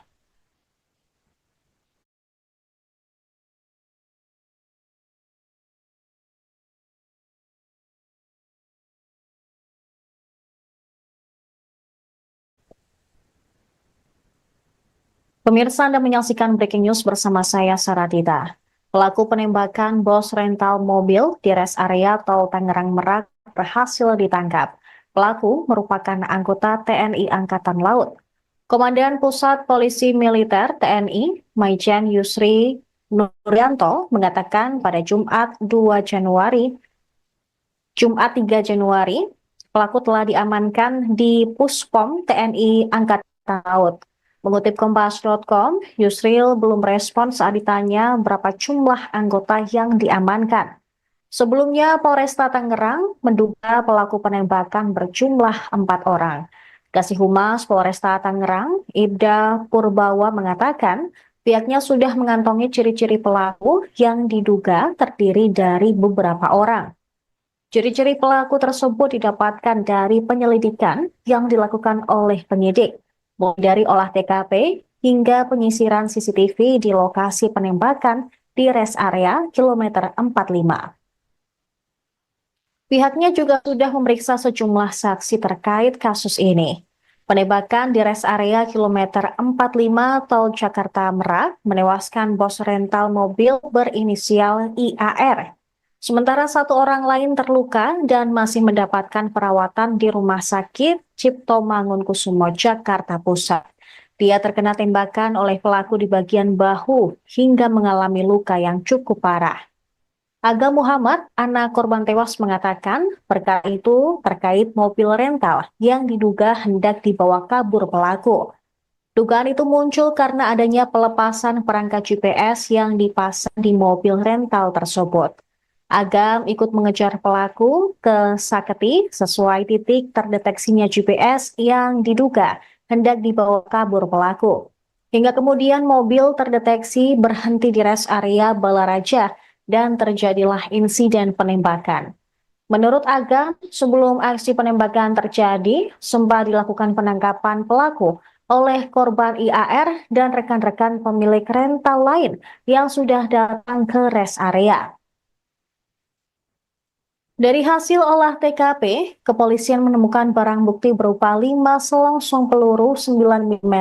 Pemirsa Anda menyaksikan breaking news bersama saya Saradita. Pelaku penembakan bos rental mobil di rest area tol Tangerang Merak berhasil ditangkap. Pelaku merupakan anggota TNI Angkatan Laut. Komandan Pusat Polisi Militer TNI, Maijen Yusri Nuryanto mengatakan pada Jumat 3 Januari, pelaku telah diamankan di Puspom TNI Angkatan Laut. Mengutip Kompas.com, Yusril belum respon saat ditanya berapa jumlah anggota yang diamankan. Sebelumnya, Polresta Tangerang menduga pelaku penembakan berjumlah 4 orang. Kasih Humas Polresta Tangerang, Ibda Purbawa mengatakan, pihaknya sudah mengantongi ciri-ciri pelaku yang diduga terdiri dari beberapa orang. Ciri-ciri pelaku tersebut didapatkan dari penyelidikan yang dilakukan oleh penyidik, mulai dari olah TKP hingga penyisiran CCTV di lokasi penembakan di rest area kilometer 45. Pihaknya juga sudah memeriksa sejumlah saksi terkait kasus ini. Penembakan di rest area kilometer 45 tol Jakarta Merak menewaskan bos rental mobil berinisial IAR. Sementara 1 orang lain terluka dan masih mendapatkan perawatan di Rumah Sakit Cipto Mangunkusumo, Jakarta Pusat. Dia terkena tembakan oleh pelaku di bagian bahu hingga mengalami luka yang cukup parah. Aga Muhammad, anak korban tewas mengatakan perkara itu terkait mobil rental yang diduga hendak dibawa kabur pelaku. Dugaan itu muncul karena adanya pelepasan perangkat GPS yang dipasang di mobil rental tersebut. Agam ikut mengejar pelaku ke Saketi sesuai titik terdeteksinya GPS yang diduga hendak dibawa kabur pelaku. Hingga kemudian mobil terdeteksi berhenti di rest area Balaraja dan terjadilah insiden penembakan. Menurut Agam, sebelum aksi penembakan terjadi, sempat dilakukan penangkapan pelaku oleh korban IAR dan rekan-rekan pemilik rental lain yang sudah datang ke rest area. Dari hasil olah TKP, kepolisian menemukan barang bukti berupa 5 selongsong peluru 9 mm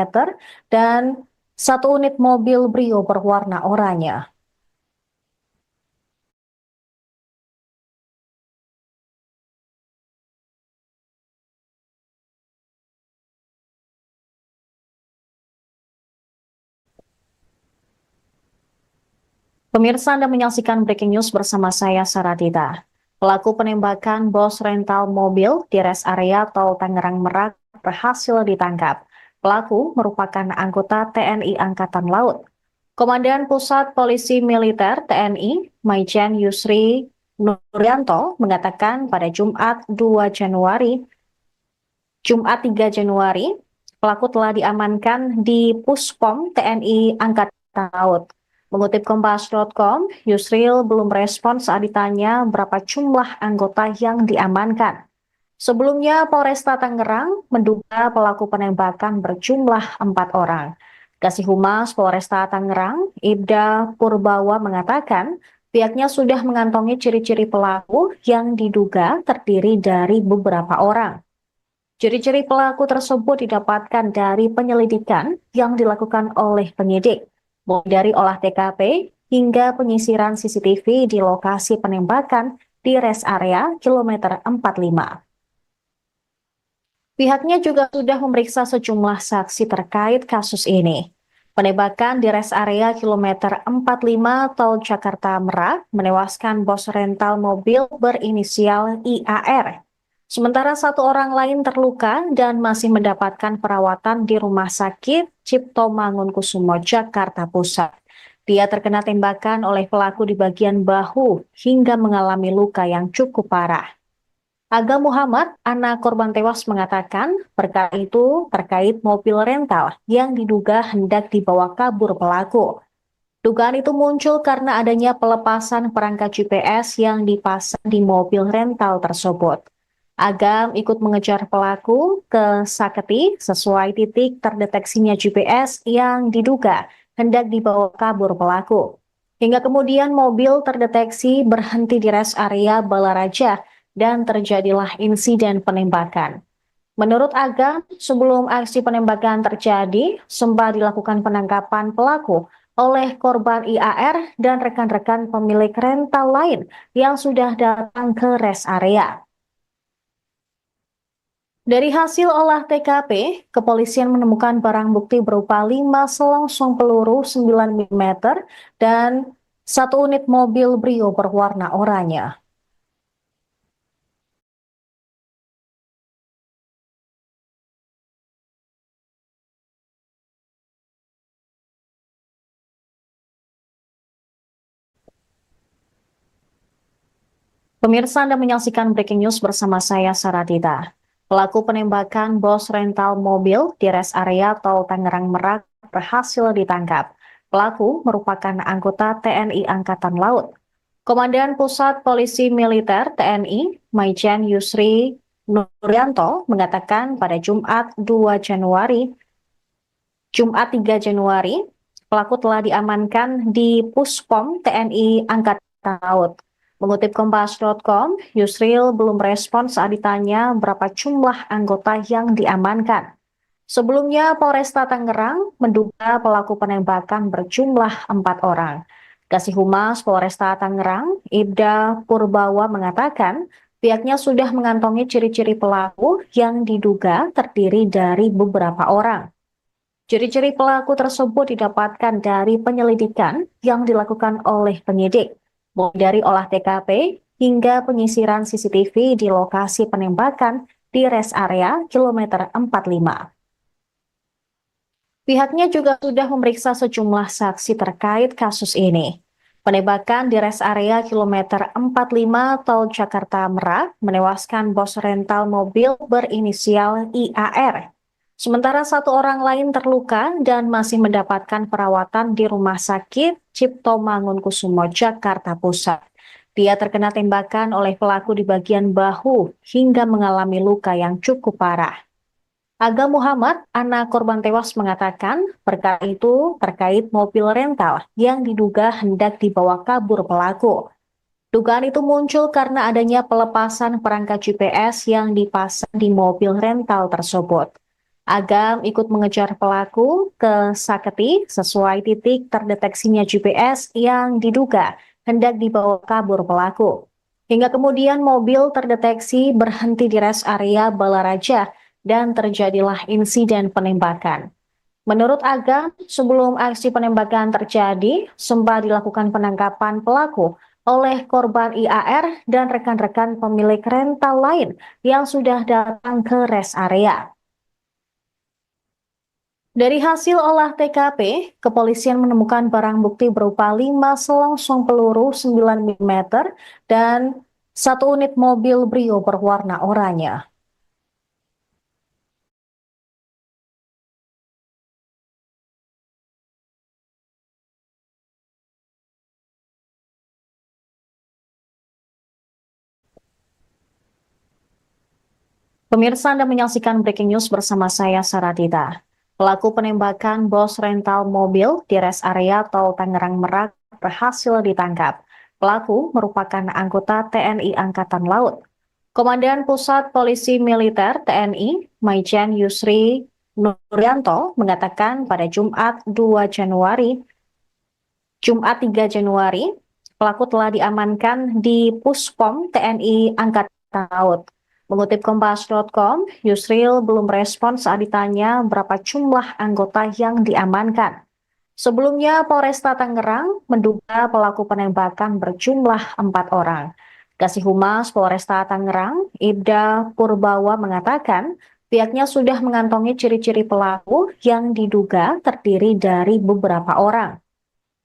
dan 1 unit mobil Brio berwarna oranye. Pemirsa Anda menyaksikan breaking news bersama saya Saradita. Pelaku penembakan bos rental mobil di rest area tol Tangerang Merak berhasil ditangkap. Pelaku merupakan anggota TNI Angkatan Laut. Komandan Pusat Polisi Militer TNI, Maijen Yusri Nuryanto mengatakan pada Jumat 3 Januari, pelaku telah diamankan di Puspom TNI Angkatan Laut. Mengutip Kompas.com, Yusril belum respon saat ditanya berapa jumlah anggota yang diamankan. Sebelumnya, Polresta Tangerang menduga pelaku penembakan berjumlah 4 orang. Kasih Humas Polresta Tangerang, Ibda Purbawa mengatakan, pihaknya sudah mengantongi ciri-ciri pelaku yang diduga terdiri dari beberapa orang. Ciri-ciri pelaku tersebut didapatkan dari penyelidikan yang dilakukan oleh penyidik, mulai dari olah TKP hingga penyisiran CCTV di lokasi penembakan di rest area kilometer 45. Pihaknya juga sudah memeriksa sejumlah saksi terkait kasus ini. Penembakan di rest area kilometer 45 tol Jakarta Merak menewaskan bos rental mobil berinisial IAR. Sementara 1 orang lain terluka dan masih mendapatkan perawatan di Rumah Sakit Cipto Mangunkusumo, Jakarta Pusat. Dia terkena tembakan oleh pelaku di bagian bahu hingga mengalami luka yang cukup parah. Aga Muhammad, anak korban tewas mengatakan perkara itu terkait mobil rental yang diduga hendak dibawa kabur pelaku. Dugaan itu muncul karena adanya pelepasan perangkat GPS yang dipasang di mobil rental tersebut. Agam ikut mengejar pelaku ke Saketi sesuai titik terdeteksinya GPS yang diduga hendak dibawa kabur pelaku. Hingga kemudian mobil terdeteksi berhenti di rest area Balaraja dan terjadilah insiden penembakan. Menurut Agam, sebelum aksi penembakan terjadi, sempat dilakukan penangkapan pelaku oleh korban IAR dan rekan-rekan pemilik rental lain yang sudah datang ke rest area. Dari hasil olah TKP, kepolisian menemukan barang bukti berupa 5 selongsong peluru 9 mm dan 1 unit mobil Brio berwarna oranye. Pemirsa, Anda menyaksikan breaking news bersama saya, Saradita. Pelaku penembakan bos rental mobil di rest area tol Tangerang Merak berhasil ditangkap. Pelaku merupakan anggota TNI Angkatan Laut. Komandan Pusat Polisi Militer TNI, Maijen Yusri Nuryanto, mengatakan pada Jumat 3 Januari, pelaku telah diamankan di Puspom TNI Angkatan Laut. Mengutip Kompas.com, Yusril belum respon saat ditanya berapa jumlah anggota yang diamankan. Sebelumnya, Polresta Tangerang menduga pelaku penembakan berjumlah 4 orang. Kasih Humas Polresta Tangerang, Ibda Purbawa mengatakan, pihaknya sudah mengantongi ciri-ciri pelaku yang diduga terdiri dari beberapa orang. Ciri-ciri pelaku tersebut didapatkan dari penyelidikan yang dilakukan oleh penyidik, mulai dari olah TKP hingga penyisiran CCTV di lokasi penembakan di rest area kilometer 45. Pihaknya juga sudah memeriksa sejumlah saksi terkait kasus ini. Penembakan di rest area kilometer 45 tol Jakarta Merak menewaskan bos rental mobil berinisial IAR. Sementara 1 orang lain terluka dan masih mendapatkan perawatan di Rumah Sakit Cipto Mangunkusumo, Jakarta Pusat. Dia terkena tembakan oleh pelaku di bagian bahu hingga mengalami luka yang cukup parah. Aga Muhammad, anak korban tewas, mengatakan perkara itu terkait mobil rental yang diduga hendak dibawa kabur pelaku. Dugaan itu muncul karena adanya pelepasan perangkat GPS yang dipasang di mobil rental tersebut. Agam ikut mengejar pelaku ke Saketi sesuai titik terdeteksinya GPS yang diduga hendak dibawa kabur pelaku. Hingga kemudian mobil terdeteksi berhenti di rest area Balaraja dan terjadilah insiden penembakan. Menurut Agam, sebelum aksi penembakan terjadi, sempat dilakukan penangkapan pelaku oleh korban IAR dan rekan-rekan pemilik rental lain yang sudah datang ke rest area. Dari hasil olah TKP, kepolisian menemukan barang bukti berupa 5 selongsong peluru 9 mm dan 1 unit mobil Brio berwarna oranye. Pemirsa, Anda menyaksikan breaking news bersama saya, Saradita. Pelaku penembakan bos rental mobil di rest area tol Tangerang Merak berhasil ditangkap. Pelaku merupakan anggota TNI Angkatan Laut. Komandan Pusat Polisi Militer TNI, Maijen Yusri Nuryanto, mengatakan pada Jumat 3 Januari, pelaku telah diamankan di Puspom TNI Angkatan Laut. Mengutip Kompas.com, Yusril belum respon saat ditanya berapa jumlah anggota yang diamankan. Sebelumnya, Polresta Tangerang menduga pelaku penembakan berjumlah 4 orang. Kasih Humas Polresta Tangerang, Ibda Purbawa mengatakan, pihaknya sudah mengantongi ciri-ciri pelaku yang diduga terdiri dari beberapa orang.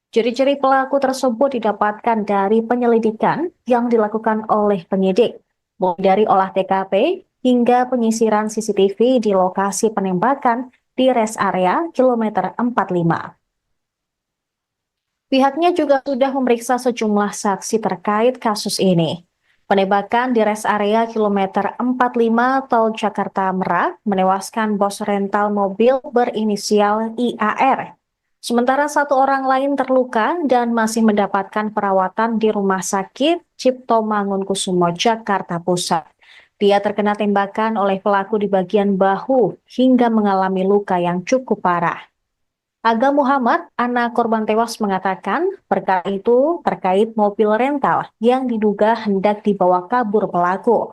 Ciri-ciri pelaku tersebut didapatkan dari penyelidikan yang dilakukan oleh penyidik, mulai dari olah TKP hingga penyisiran CCTV di lokasi penembakan di rest area kilometer 45. Pihaknya juga sudah memeriksa sejumlah saksi terkait kasus ini. Penembakan di rest area kilometer 45 Tol Jakarta Merak menewaskan bos rental mobil berinisial IAR. Sementara satu orang lain terluka dan masih mendapatkan perawatan di Rumah Sakit Cipto Mangunkusumo, Jakarta Pusat. Dia terkena tembakan oleh pelaku di bagian bahu hingga mengalami luka yang cukup parah. Aga Muhammad, anak korban tewas, mengatakan perkara itu terkait mobil rental yang diduga hendak dibawa kabur pelaku.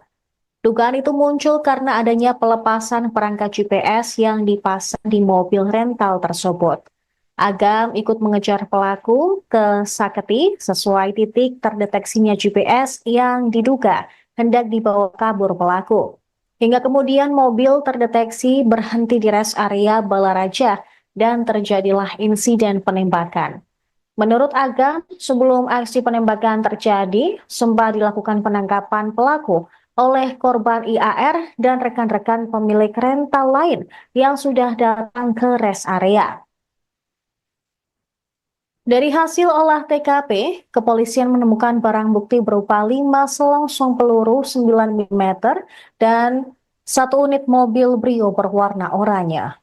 Dugaan itu muncul karena adanya pelepasan perangkat GPS yang dipasang di mobil rental tersebut. Agam ikut mengejar pelaku ke Saketi sesuai titik terdeteksinya GPS yang diduga hendak dibawa kabur pelaku. Hingga kemudian mobil terdeteksi berhenti di rest area Balaraja dan terjadilah insiden penembakan. Menurut Agam, sebelum aksi penembakan terjadi, sempat dilakukan penangkapan pelaku oleh korban IAR dan rekan-rekan pemilik rental lain yang sudah datang ke rest area. Dari hasil olah TKP, kepolisian menemukan barang bukti berupa 5 selongsong peluru 9 mm dan 1 unit mobil Brio berwarna oranye.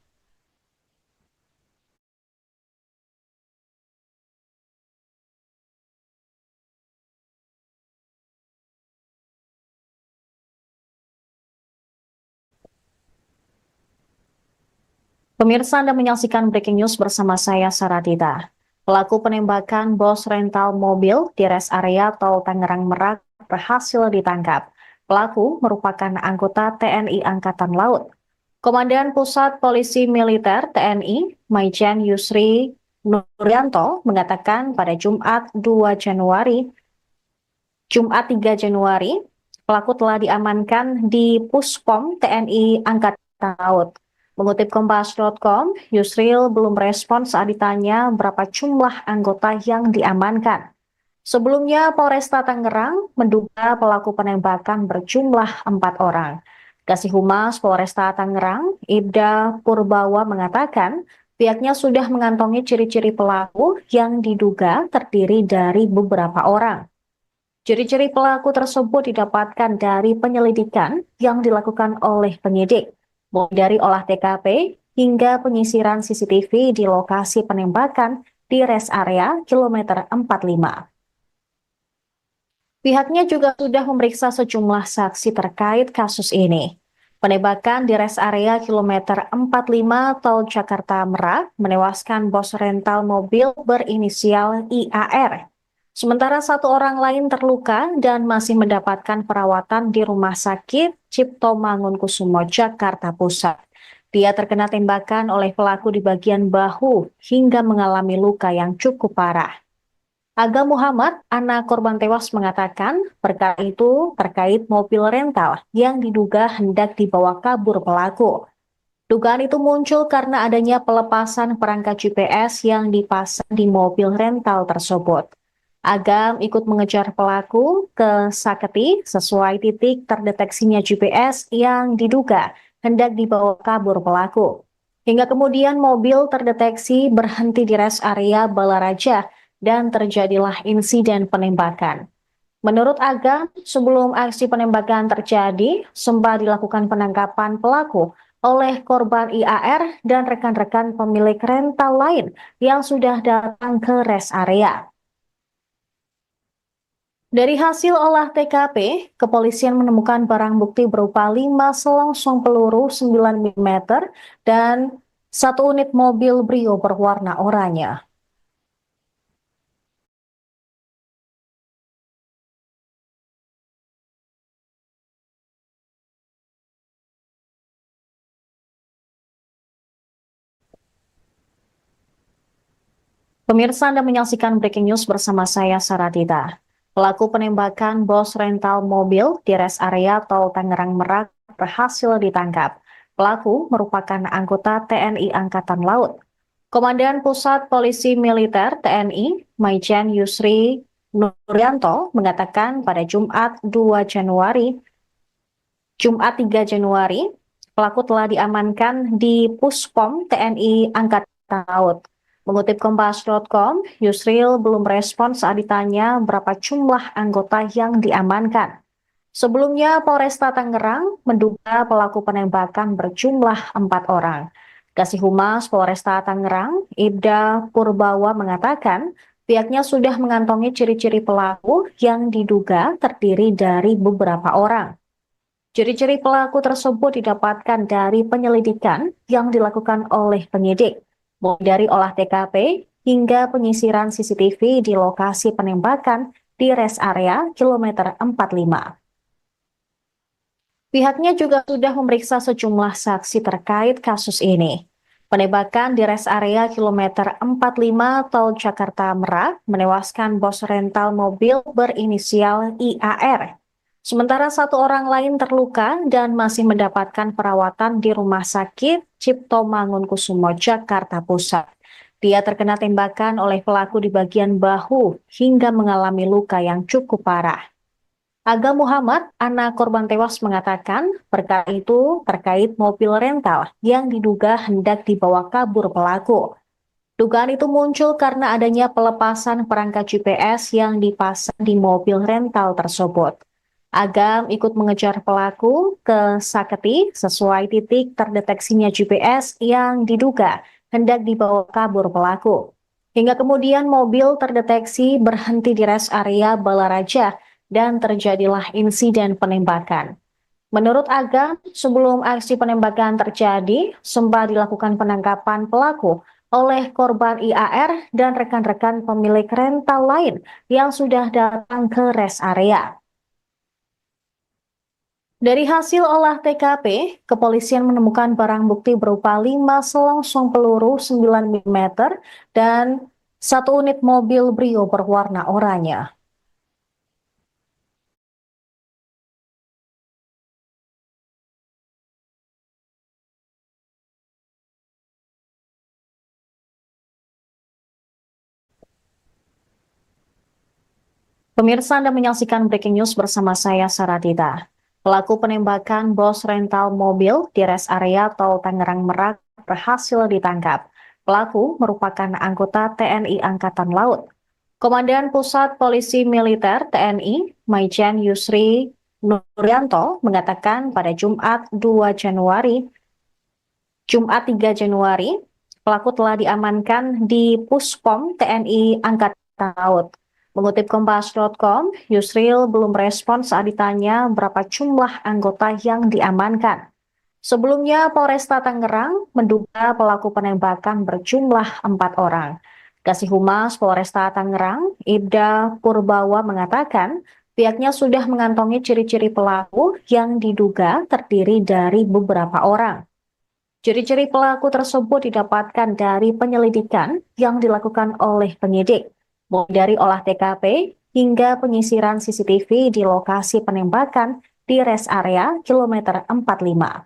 Pemirsa, Anda menyaksikan Breaking News bersama saya, Saratita. Pelaku penembakan bos rental mobil di rest area Tol Tangerang Merak berhasil ditangkap. Pelaku merupakan anggota TNI Angkatan Laut. Komandan Pusat Polisi Militer TNI, Maijen Yusri Nuryanto, mengatakan pada Jumat 3 Januari, pelaku telah diamankan di Puspom TNI Angkatan Laut. Mengutip Kompas.com, Yusril belum respon saat ditanya berapa jumlah anggota yang diamankan. Sebelumnya, Polresta Tangerang menduga pelaku penembakan berjumlah 4 orang. Kasih Humas Polresta Tangerang, Ibda Purbawa, mengatakan pihaknya sudah mengantongi ciri-ciri pelaku yang diduga terdiri dari beberapa orang. Ciri-ciri pelaku tersebut didapatkan dari penyelidikan yang dilakukan oleh penyidik, mulai dari olah TKP hingga penyisiran CCTV di lokasi penembakan di rest area kilometer 45. Pihaknya juga sudah memeriksa sejumlah saksi terkait kasus ini. Penembakan di rest area kilometer 45 Tol Jakarta Merak menewaskan bos rental mobil berinisial IAR. Sementara satu orang lain terluka dan masih mendapatkan perawatan di Rumah Sakit Cipto Mangunkusumo, Jakarta Pusat. Dia terkena tembakan oleh pelaku di bagian bahu hingga mengalami luka yang cukup parah. Aga Muhammad, anak korban tewas, mengatakan perkara itu terkait mobil rental yang diduga hendak dibawa kabur pelaku. Dugaan itu muncul karena adanya pelepasan perangkat GPS yang dipasang di mobil rental tersebut. Agam ikut mengejar pelaku ke Saketi sesuai titik terdeteksinya GPS yang diduga hendak dibawa kabur pelaku. Hingga kemudian mobil terdeteksi berhenti di rest area Balaraja dan terjadilah insiden penembakan. Menurut Agam, sebelum aksi penembakan terjadi, sempat dilakukan penangkapan pelaku oleh korban IAR dan rekan-rekan pemilik rental lain yang sudah datang ke rest area. Dari hasil olah TKP, kepolisian menemukan barang bukti berupa 5 selongsong peluru 9 mm dan 1 unit mobil Brio berwarna oranye. Pemirsa, Anda menyaksikan Breaking News bersama saya, Saratita. Pelaku penembakan bos rental mobil di rest area Tol Tangerang Merak berhasil ditangkap. Pelaku merupakan anggota TNI Angkatan Laut. Komandan Pusat Polisi Militer TNI, Maijen Yusri Nuryanto, mengatakan pada Jumat 3 Januari, pelaku telah diamankan di Puspom TNI Angkatan Laut. Mengutip Kompas.com, Yusril belum respon saat ditanya berapa jumlah anggota yang diamankan. Sebelumnya, Polresta Tangerang menduga pelaku penembakan berjumlah 4 orang. Kasih Humas Polresta Tangerang, Ibda Purbawa mengatakan, pihaknya sudah mengantongi ciri-ciri pelaku yang diduga terdiri dari beberapa orang. Ciri-ciri pelaku tersebut didapatkan dari penyelidikan yang dilakukan oleh penyidik, mulai dari olah TKP hingga penyisiran CCTV di lokasi penembakan di rest area kilometer 45. Pihaknya juga sudah memeriksa sejumlah saksi terkait kasus ini. Penembakan di rest area kilometer 45 Tol Jakarta Merak menewaskan bos rental mobil berinisial IAR. Sementara 1 orang lain terluka dan masih mendapatkan perawatan di Rumah Sakit Cipto Mangunkusumo, Jakarta Pusat. Dia terkena tembakan oleh pelaku di bagian bahu hingga mengalami luka yang cukup parah. Aga Muhammad, anak korban tewas, mengatakan perkara itu terkait mobil rental yang diduga hendak dibawa kabur pelaku. Dugaan itu muncul karena adanya pelepasan perangkat GPS yang dipasang di mobil rental tersebut. Agam ikut mengejar pelaku ke Saketi sesuai titik terdeteksinya GPS yang diduga hendak dibawa kabur pelaku. Hingga kemudian mobil terdeteksi berhenti di rest area Balaraja dan terjadilah insiden penembakan. Menurut Agam, sebelum aksi penembakan terjadi, sempat dilakukan penangkapan pelaku oleh korban IAR dan rekan-rekan pemilik rental lain yang sudah datang ke rest area. Dari hasil olah TKP, kepolisian menemukan barang bukti berupa 5 selongsong peluru 9 mm dan 1 unit mobil Brio berwarna oranye. Pemirsa, Anda menyaksikan Breaking News bersama saya, Saradita. Pelaku penembakan bos rental mobil di rest area Tol Tangerang Merak berhasil ditangkap. Pelaku merupakan anggota TNI Angkatan Laut. Komandan Pusat Polisi Militer TNI, Maijen Yusri Nuryanto, mengatakan pada Jumat 3 Januari, pelaku telah diamankan di Puspom TNI Angkatan Laut. Mengutip Kompas.com, Yusril belum respon saat ditanya berapa jumlah anggota yang diamankan. Sebelumnya, Polresta Tangerang menduga pelaku penembakan berjumlah 4 orang. Kasih Humas Polresta Tangerang, Ibda Purbawa mengatakan, pihaknya sudah mengantongi ciri-ciri pelaku yang diduga terdiri dari beberapa orang. Ciri-ciri pelaku tersebut didapatkan dari penyelidikan yang dilakukan oleh penyidik, mulai dari olah TKP hingga penyisiran CCTV di lokasi penembakan di rest area kilometer 45.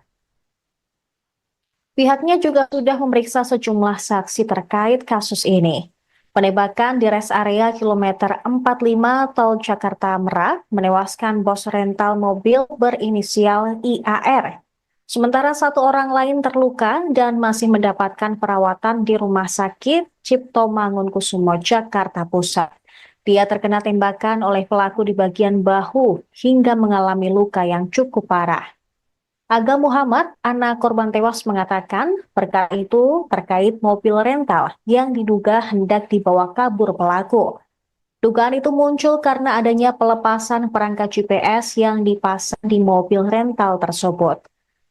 Pihaknya juga sudah memeriksa sejumlah saksi terkait kasus ini. Penembakan di rest area kilometer 45 Tol Jakarta Merak menewaskan bos rental mobil berinisial IAR. Sementara 1 orang lain terluka dan masih mendapatkan perawatan di Rumah Sakit Cipto Mangunkusumo, Jakarta Pusat. Dia terkena tembakan oleh pelaku di bagian bahu hingga mengalami luka yang cukup parah. Aga Muhammad, anak korban tewas, mengatakan perkara itu terkait mobil rental yang diduga hendak dibawa kabur pelaku. Dugaan itu muncul karena adanya pelepasan perangkat GPS yang dipasang di mobil rental tersebut.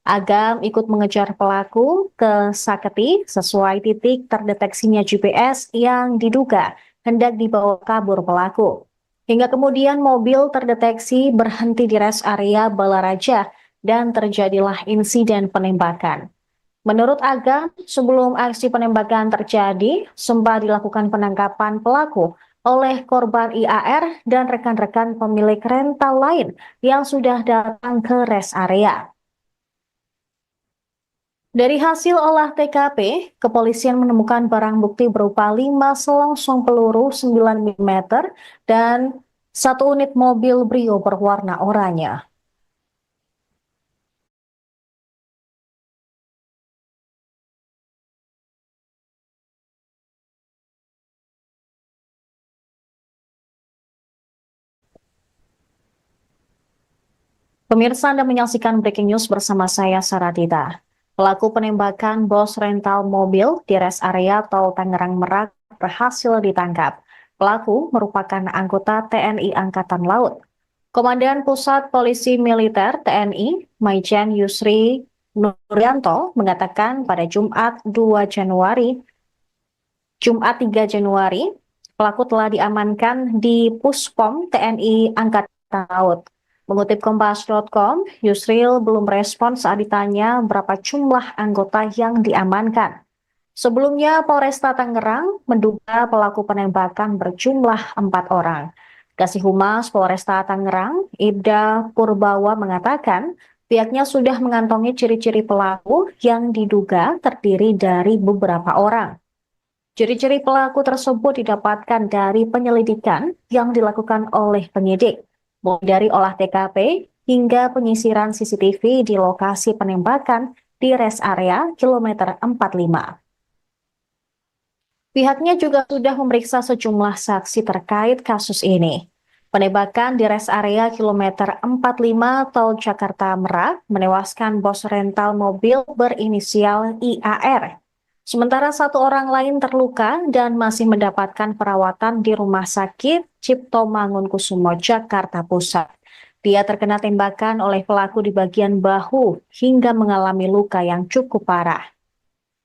Agam ikut mengejar pelaku ke Saketi sesuai titik terdeteksinya GPS yang diduga hendak dibawa kabur pelaku. Hingga kemudian mobil terdeteksi berhenti di rest area Balaraja dan terjadilah insiden penembakan. Menurut Agam, sebelum aksi penembakan terjadi, sempat dilakukan penangkapan pelaku oleh korban IAR dan rekan-rekan pemilik rental lain yang sudah datang ke rest area. Dari hasil olah TKP, kepolisian menemukan barang bukti berupa 5 selongsong peluru 9 mm dan 1 unit mobil Brio berwarna oranye. Pemirsa, Anda menyaksikan breaking news bersama saya, Saradita. Pelaku penembakan bos rental mobil di rest area tol Tangerang Merak berhasil ditangkap. Pelaku merupakan anggota TNI Angkatan Laut. Komandan Pusat Polisi Militer TNI, Maijen Yusri Nuryanto, mengatakan pada Jumat 3 Januari, pelaku telah diamankan di Puspom TNI Angkatan Laut. Mengutip Kompas.com, Yusril belum respon saat ditanya berapa jumlah anggota yang diamankan. Sebelumnya, Polresta Tangerang menduga pelaku penembakan berjumlah 4 orang. Kasih Humas Polresta Tangerang, Ibda Purbawa, mengatakan pihaknya sudah mengantongi ciri-ciri pelaku yang diduga terdiri dari beberapa orang. Ciri-ciri pelaku tersebut didapatkan dari penyelidikan yang dilakukan oleh penyidik, mulai dari olah TKP hingga penyisiran CCTV di lokasi penembakan di rest area kilometer 45. Pihaknya juga sudah memeriksa sejumlah saksi terkait kasus ini. Penembakan di rest area kilometer 45 tol Jakarta Merak menewaskan bos rental mobil berinisial IAR. Sementara 1 orang lain terluka dan masih mendapatkan perawatan di Rumah Sakit Cipto Mangunkusumo, Jakarta Pusat. Dia terkena tembakan oleh pelaku di bagian bahu hingga mengalami luka yang cukup parah.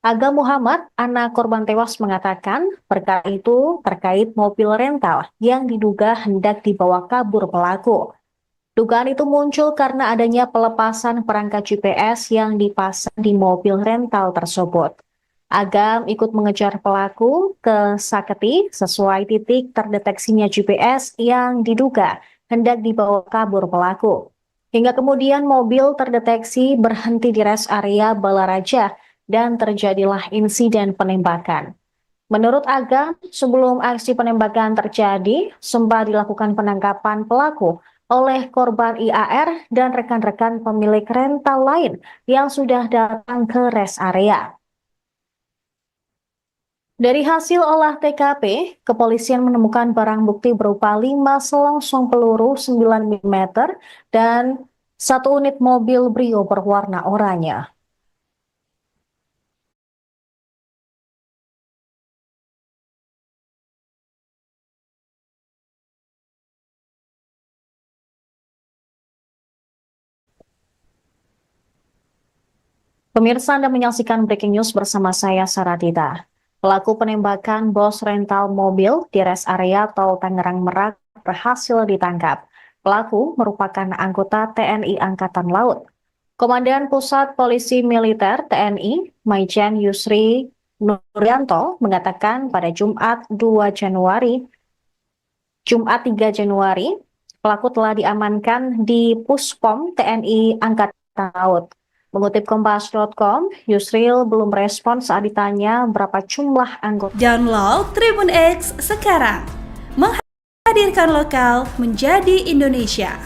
Aga Muhammad, anak korban tewas, mengatakan perkara itu terkait mobil rental yang diduga hendak dibawa kabur pelaku. Dugaan itu muncul karena adanya pelepasan perangkat GPS yang dipasang di mobil rental tersebut. Agam ikut mengejar pelaku ke Saketi sesuai titik terdeteksinya GPS yang diduga hendak dibawa kabur pelaku. Hingga kemudian mobil terdeteksi berhenti di rest area Balaraja dan terjadilah insiden penembakan. Menurut Agam, sebelum aksi penembakan terjadi, sempat dilakukan penangkapan pelaku oleh korban IAR dan rekan-rekan pemilik rental lain yang sudah datang ke rest area. Dari hasil olah TKP, kepolisian menemukan barang bukti berupa 5 selongsong peluru 9 mm dan 1 unit mobil Brio berwarna oranye. Pemirsa, Anda menyaksikan breaking news bersama saya, Saradita. Pelaku penembakan bos rental mobil di rest area tol Tangerang Merak berhasil ditangkap. Pelaku merupakan anggota TNI Angkatan Laut. Komandan Pusat Polisi Militer TNI, Maijen Yusri Nuryanto, mengatakan pada Jumat 3 Januari, pelaku telah diamankan di Puspom TNI Angkatan Laut. Mengutip Kompas.com, Yusril belum respon saat ditanya berapa jumlah anggota. Download Tribun X sekarang, menghadirkan lokal menjadi Indonesia.